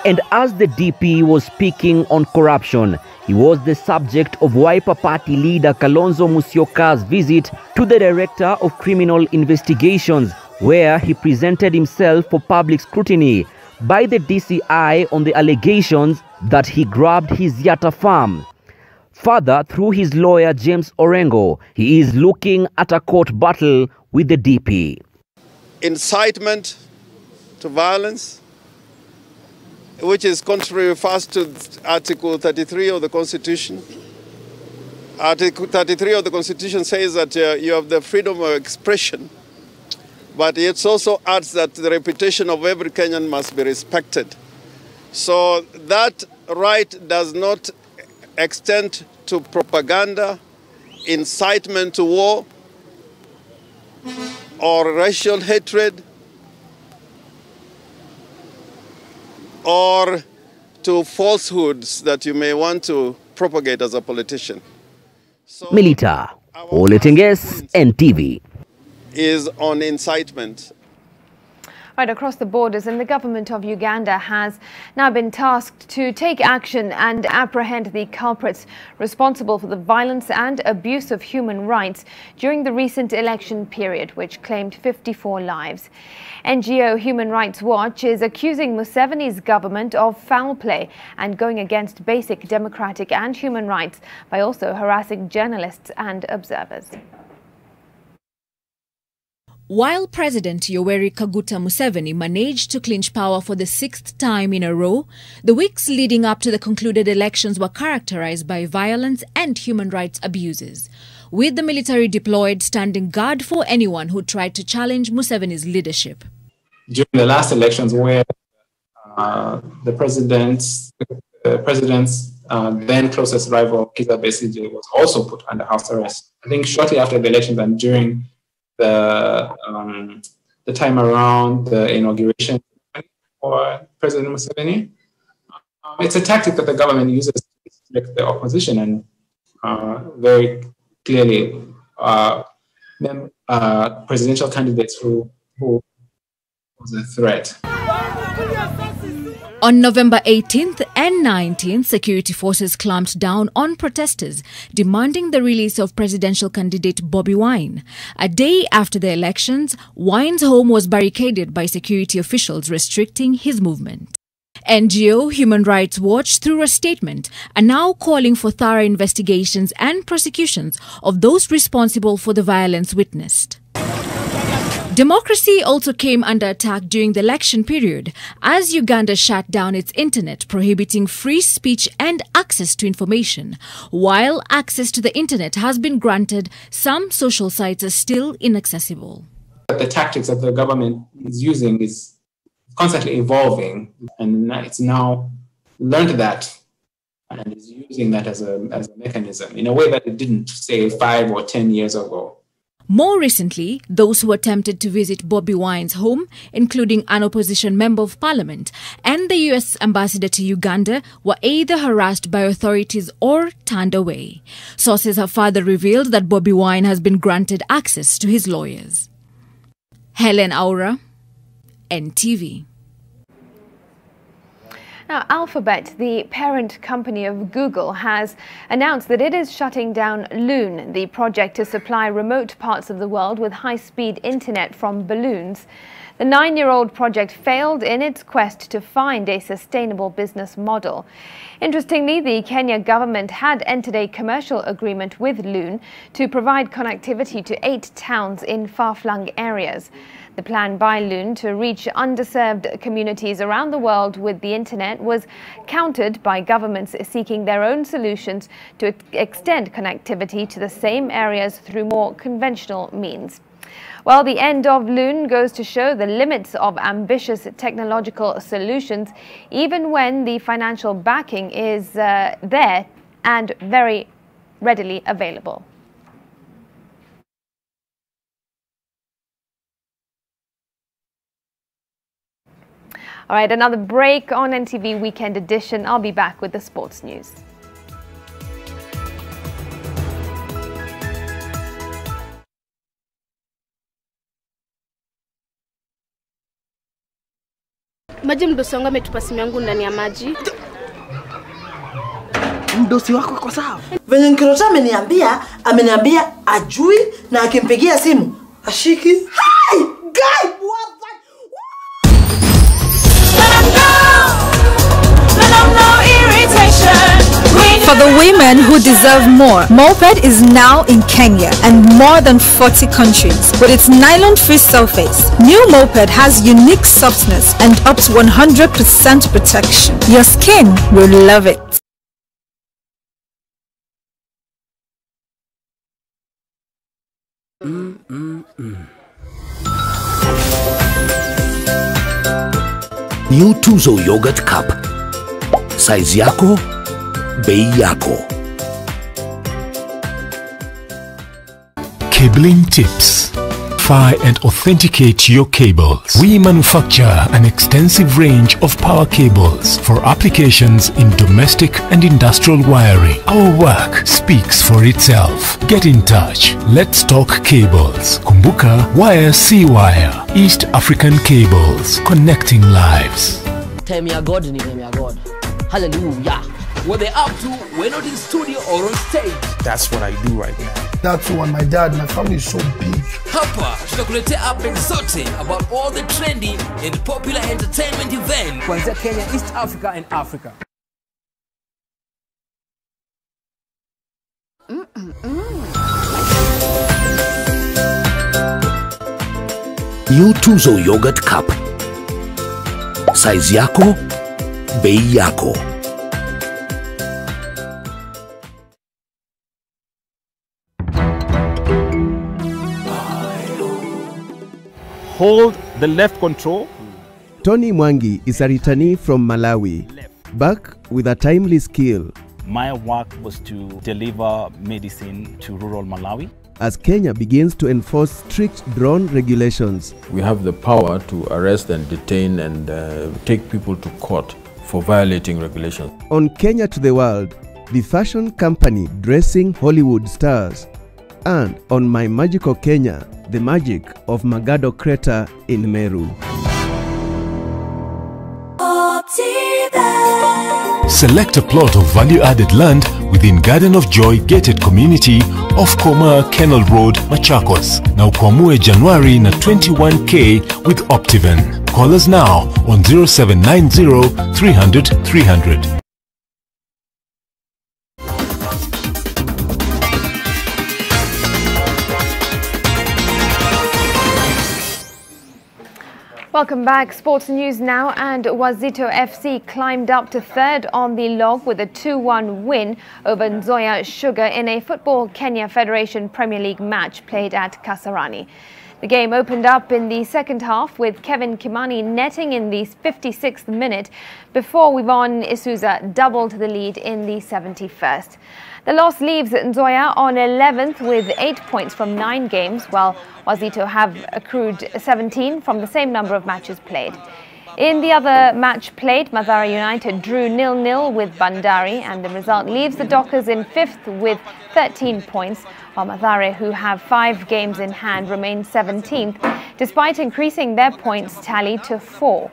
And as the DP was speaking on corruption, he was the subject of Wiper Party leader Kalonzo Musyoka's visit to the Director of Criminal Investigations, where he presented himself for public scrutiny by the DCI on the allegations that he grabbed his Yatta farm. Further, through his lawyer James Orengo, he is looking at a court battle with the DP. Incitement to violence, which is contrary first to Article 33 of the Constitution. Article 33 of the Constitution says that you have the freedom of expression, but it also adds that the reputation of every Kenyan must be respected. So that right does not extend to propaganda, incitement to war, or racial hatred, or to falsehoods that you may want to propagate as a politician. So Melita Oletenges, NTV. Is on incitement. right across the borders, and the government of Uganda has now been tasked to take action and apprehend the culprits responsible for the violence and abuse of human rights during the recent election period, which claimed 54 lives. NGO Human Rights Watch is accusing Museveni's government of foul play and going against basic democratic and human rights by also harassing journalists and observers. While President Yoweri Kaguta Museveni managed to clinch power for the 6th time in a row, the weeks leading up to the concluded elections were characterized by violence and human rights abuses, with the military deployed standing guard for anyone who tried to challenge Museveni's leadership. During the last elections, where the president's then closest rival, Kizza Besigye, was also put under house arrest. I think shortly after the elections and during the time around the inauguration for President Museveni, it's a tactic that the government uses to restrict the opposition, and very clearly presidential candidates who was a threat. On November 18th and 19th, security forces clamped down on protesters demanding the release of presidential candidate Bobi Wine. A day after the elections, Wine's home was barricaded by security officials restricting his movement. NGO Human Rights Watch, through a statement, are now calling for thorough investigations and prosecutions of those responsible for the violence witnessed. Democracy also came under attack during the election period as Uganda shut down its internet, prohibiting free speech and access to information. While access to the internet has been granted, some social sites are still inaccessible. The tactics that the government is using is constantly evolving, and it's now learned that and is using that as a mechanism in a way that it didn't, say, 5 or 10 years ago. More recently, those who attempted to visit Bobi Wine's home, including an opposition member of parliament and the US ambassador to Uganda, were either harassed by authorities or turned away. Sources have further revealed that Bobi Wine has been granted access to his lawyers. Helen Aura, NTV. Now, Alphabet, the parent company of Google, has announced that it is shutting down Loon, the project to supply remote parts of the world with high-speed internet from balloons. The 9-year-old project failed in its quest to find a sustainable business model. Interestingly, the Kenya government had entered a commercial agreement with Loon to provide connectivity to 8 towns in far-flung areas. The plan by Loon to reach underserved communities around the world with the internet was countered by governments seeking their own solutions to extend connectivity to the same areas through more conventional means. Well, the end of Loon goes to show the limits of ambitious technological solutions, even when the financial backing is there and very readily available. All right, another break on NTV Weekend Edition. I'll be back with the sports news. Maji mdosi wangu ametupa simu yangu ndani ya maji. Mdosi wako kwa sawa? Venye Nkirota ameniambia ajui na akimpigia simu ashiki. Hi! Guy! For the women who deserve more, Moped is now in Kenya and more than 40 countries. With its nylon-free surface, new Moped has unique softness and up to 100% protection. Your skin will love it. New Tuzo Yogurt Cup. Size yako, bei yako. Kibling tips. verify and authenticate your cables. We manufacture an extensive range of power cables for applications in domestic and industrial wiring. Our work speaks for itself. Get in touch. Let's talk cables. Kumbuka, wire see wire. East African Cables, connecting lives. Time ya God ni time ya God. Hallelujah. What they up to, we're not in studio or on stage. That's what I do right now. That's one, my dad, my family is so big. Hapa, tutakuletea updates zote about all the trendy and popular entertainment events. Kuanzia Kenya, East Africa and Africa. New Tuzo Yogurt Cup. Size yako, bei yako. Hold the left control. Tony Mwangi is a returnee from Malawi, back with a timely skill. My work was to deliver medicine to rural Malawi. As Kenya begins to enforce strict drone regulations. We have the power to arrest and detain and take people to court for violating regulations. On Kenya to the World, the fashion company dressing Hollywood stars. And on My Magical Kenya, the magic of Magado Crater in Meru. Select a plot of value-added land within Garden of Joy gated community off Koma Kennel Road, Machakos. Now kuamue January na 21K with Optiven. Call us now on 0790 300 300. Welcome back. Sports news now, and Wazito FC climbed up to third on the log with a 2-1 win over Nzoia Sugar in a Football Kenya Federation Premier League match played at Kasarani. The game opened up in the second half with Kevin Kimani netting in the 56th minute before Wivon Isuza doubled the lead in the 71st. The loss leaves Nzoia on 11th with 8 points from 9 games, while Wazito have accrued 17 from the same number of matches played. In the other match played, Mathare United drew 0-0 with Bandari, and the result leaves the Dockers in 5th with 13 points, while Mathare, who have 5 games in hand, remain 17th, despite increasing their points tally to 4.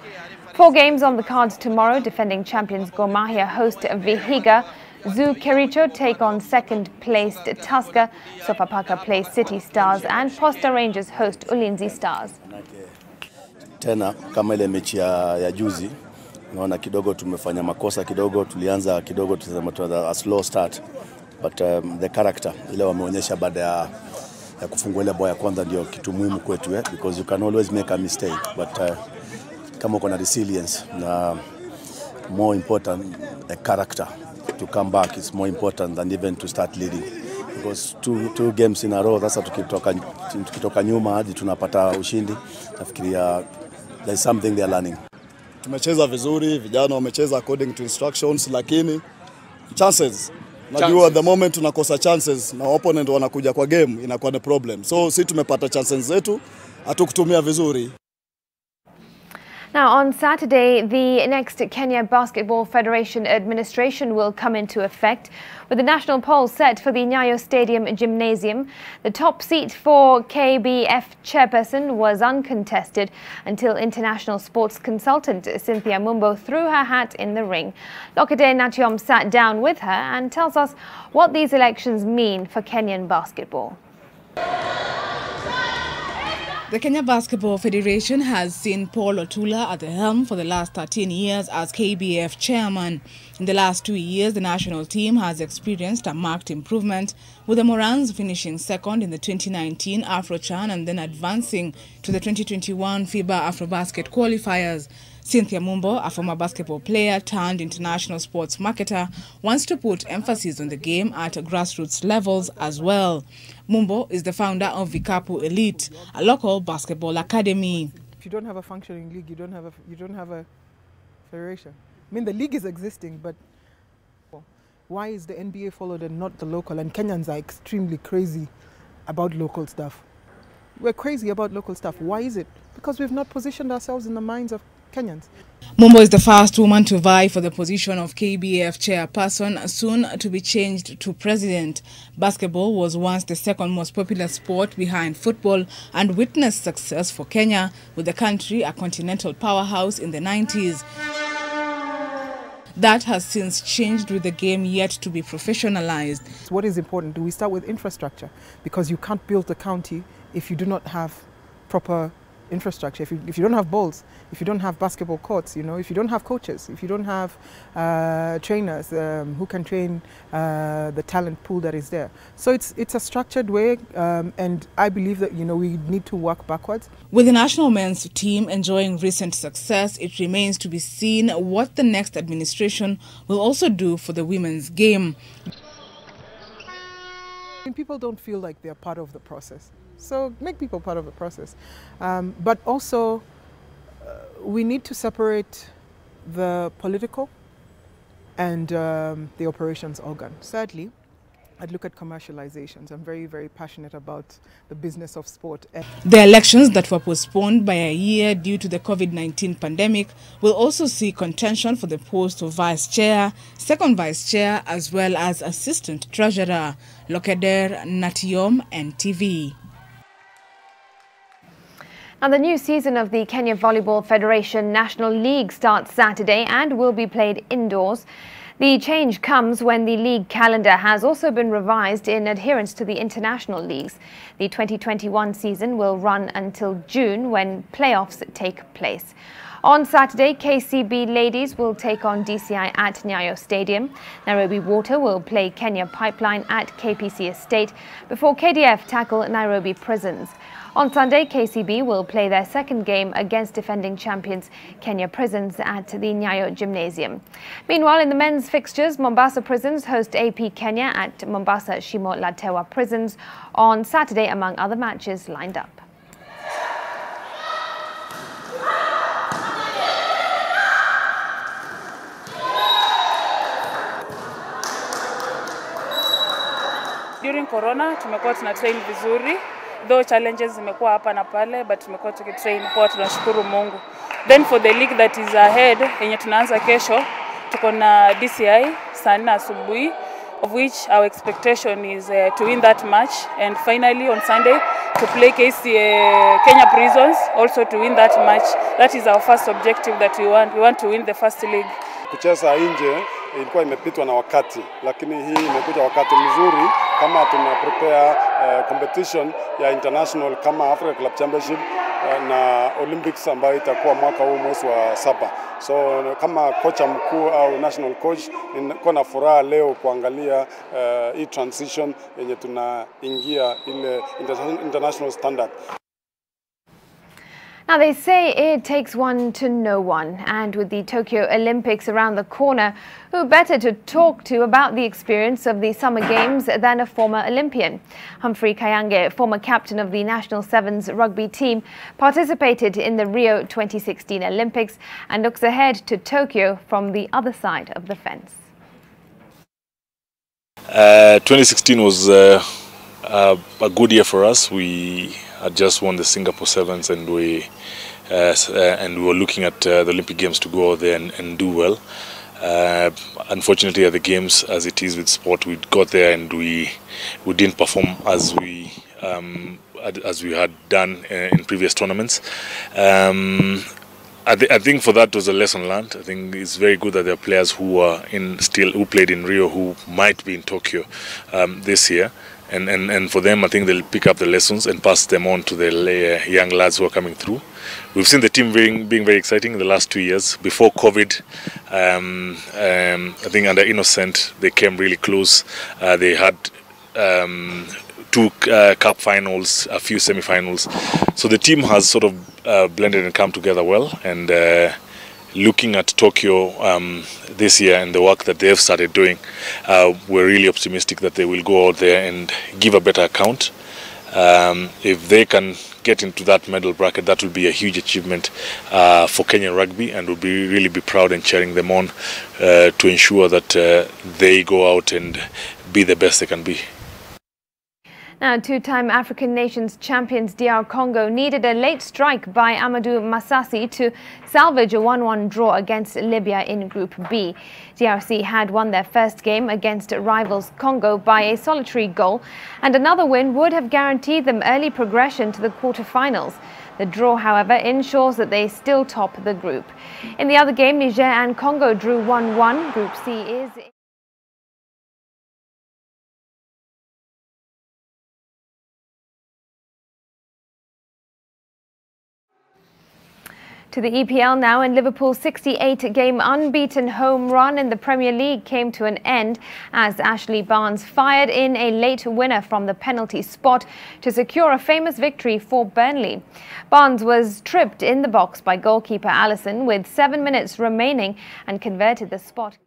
4 games on the cards tomorrow. Defending champions Gor Mahia host Vihiga, Zoo Kericho take on second-placed Tusker, Sofapaka plays City Stars, and Posta Rangers host Ulinzi Stars. Tena kama ile mechi ya juzi, naona kidogo tumefanya makosa kidogo, tulianza kidogo tusema a slow start, but the character ile wameonyesha baada ya kufungua ile bao ya kwanza ndio kitu muhimu kwetu, because you can always make a mistake, but kama uko na resilience na more important a character to come back is more important than even to start leading, because two games in a row sasa tukitoka nyuma hadi tunapata ushindi. Nafikiria there's something they are learning. Tumecheza vizuri, vijana wamecheza according to instructions, lakini chances najua the moment tunakosa chances na opponent wanakuja kwa game inakuwa ni problem. So sisi tumepata chances zetu, hatukutumia vizuri. Now, on Saturday, the next Kenya Basketball Federation administration will come into effect, with the national poll set for the Nyayo Stadium Gymnasium. The top seat for KBF chairperson was uncontested until international sports consultant Cynthia Mumbo threw her hat in the ring. Lokade Natyom sat down with her and tells us what these elections mean for Kenyan basketball. The Kenya Basketball Federation has seen Paul Otula at the helm for the last 13 years as KBF chairman. In the last 2 years, the national team has experienced a marked improvement, with the Morans finishing second in the 2019 AfroChan and then advancing to the 2021 FIBA AfroBasket qualifiers. Cynthia Mumbo, a former basketball player turned international sports marketer, wants to put emphasis on the game at grassroots levels as well. Mumbo is the founder of Vikapu Elite, a local basketball academy. If you don't have a functioning league, you don't have a federation. I mean, the league is existing, but why is the NBA followed and not the local? And Kenyans are extremely crazy about local stuff. We're crazy about local stuff. Why is it? Because we've not positioned ourselves in the minds of Kenyans. Mumbo is the first woman to vie for the position of KBF chairperson, soon to be changed to president. Basketball was once the second most popular sport behind football and witnessed success for Kenya, with the country a continental powerhouse in the 90s. That has since changed, with the game yet to be professionalized. What is important? Do we start with infrastructure? Because you can't build a county if you do not have proper infrastructure, if you don't have balls, if you don't have basketball courts, if you don't have coaches, if you don't have trainers who can train the talent pool that is there. So it's a structured way, and I believe that we need to work backwards. With the national men's team enjoying recent success, it remains to be seen what the next administration will also do for the women's game. People don't feel like they're part of the process. So make people part of the process. But also, we need to separate the political and the operations organ. Sadly, I'd look at commercializations. I'm very, very passionate about the business of sport. The elections that were postponed by a year due to the COVID-19 pandemic will also see contention for the post of vice chair, second vice chair, as well as assistant treasurer. Lokeder Natiom, NTV. And the new season of the Kenya Volleyball Federation National League starts Saturday and will be played indoors. The change comes when the league calendar has also been revised in adherence to the international leagues. The 2021 season will run until June, when playoffs take place. On Saturday, KCB Ladies will take on DCI at Nyayo Stadium. Nairobi Water will play Kenya Pipeline at KPC Estate before KDF tackle Nairobi Prisons. On Sunday, KCB will play their second game against defending champions Kenya Prisons at the Nyayo Gymnasium. Meanwhile, in the men's fixtures, Mombasa Prisons host AP Kenya at Mombasa Shimo Latewa Prisons on Saturday, among other matches lined up. During Corona, tumekuwa tunatrain vizuri. Though challenges zimekuwa hapa na pale, but tumekuwa tukitrain kwa, tunashukuru Mungu. Then for the league that is ahead, yenye tunaanza kesho, tuko na DCI saa 4 asubuhi, of which our expectation is to win that match, and finally on Sunday to play Kenya Prisons, also to win that match. That is our first objective that we want. We want to win the first league. Kucheza nje ilikuwa imepitwa na wakati, lakini hii imekuja wakati mzuri kama tuna prepare competition ya international kama Africa Club Championship na Olympics ambayo itakuwa mwaka huu mwezi wa 7. So kama kocha mkuu au national coach, niko na furaha leo kuangalia hii transition yenye tunaingia ile international standard. Now, they say it takes one to know one, and with the Tokyo Olympics around the corner, who better to talk to about the experience of the Summer Games than a former Olympian? Humphrey Kayange, former captain of the National Sevens rugby team, participated in the Rio 2016 Olympics and looks ahead to Tokyo from the other side of the fence. 2016 was a good year for us. We had just won the Singapore Sevens, and we were looking at the Olympic Games to go out there and do well. Unfortunately, at the games, as it is with sport, we got there and we didn't perform as we had done in previous tournaments. I think for that was a lesson learned. I think it's very good that there are players who played in Rio who might be in Tokyo this year. And for them, I think they'll pick up the lessons and pass them on to the young lads who are coming through. We've seen the team being very exciting in the last 2 years. Before COVID, I think under Innocent, they came really close. They had 2 cup finals, a few semi-finals. So the team has sort of blended and come together well. And looking at Tokyo this year and the work that they've started doing, we're really optimistic that they will go out there and give a better account. If they can get into that medal bracket, that will be a huge achievement for Kenyan rugby, and we'll really be proud and cheering them on to ensure that they go out and be the best they can be. Now, two-time African nations champions DR Congo needed a late strike by Amadou Massassi to salvage a 1-1 draw against Libya in Group B. DRC had won their first game against rivals Congo by a solitary goal, and another win would have guaranteed them early progression to the quarter-finals. The draw, however, ensures that they still top the group. In the other game, Niger and Congo drew 1-1. Group C is... To the EPL now, and Liverpool's 68-game unbeaten home run in the Premier League came to an end as Ashley Barnes fired in a late winner from the penalty spot to secure a famous victory for Burnley. Barnes was tripped in the box by goalkeeper Alisson with 7 minutes remaining and converted the spot.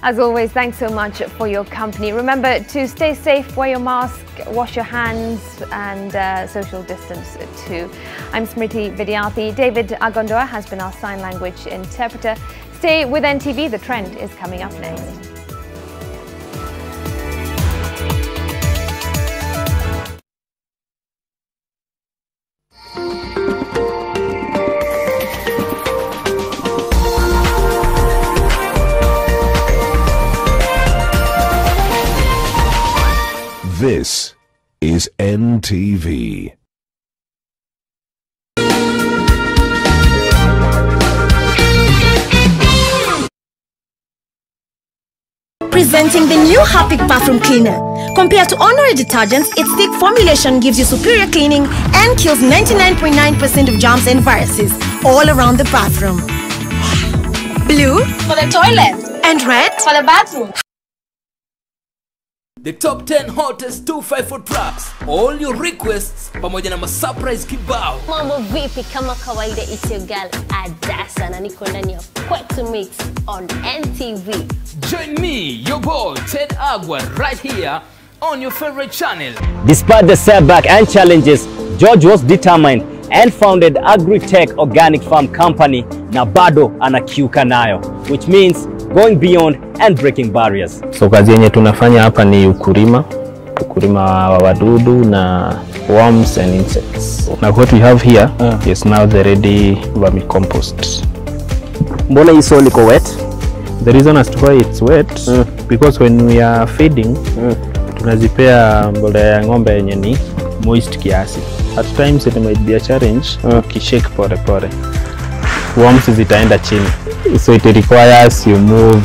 As always, thanks so much for your company. Remember to stay safe, wear your mask, wash your hands and social distance too. I'm Smriti Vidyarthi. David Agondoa has been our sign language interpreter. Stay with NTV, the trend is coming up next. This is NTV. Presenting the new Harpic Bathroom Cleaner. Compared to ordinary detergents, its thick formulation gives you superior cleaning and kills 99.9% of germs and viruses all around the bathroom. Blue for the toilet and red for the bathroom. The top 10 hottest 254 tracks. All your requests pamoja na surprise kibao. Mambo vipi, kama kawaida, it's your girl Adasa na niko ndani ya Kwetu Mix on NTV. Join me, your boy Ted Agua, right here on your favorite channel. Despite the setback and challenges, George was determined and founded Agri-Tech Organic Farm Company na bado anakiuka nayo, which means going beyond and breaking barriers. So kazi yenye tunafanya hapa ni ukulima wa wadudu na worms and insects. Now what we have here is now the ready vermicompost. Mbona hii soil iko wet? The reason as to why it's wet because when we are feeding tunazipea mbolea ya ng'ombe yenye ni moist kiasi. At times it might be a challenge ukishake pore pore. Worms zitaenda chini. So it requires you move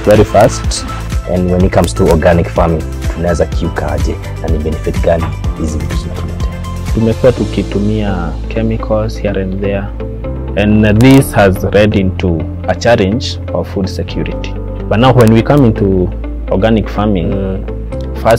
very fast. And when it comes to organic farming, tunaweza kiukaje na ni benefit gani hizi vitu zinatuletea? Tumekuwa tukitumia chemicals here and there, and this has led into a challenge of food security. But now when we come into organic farming,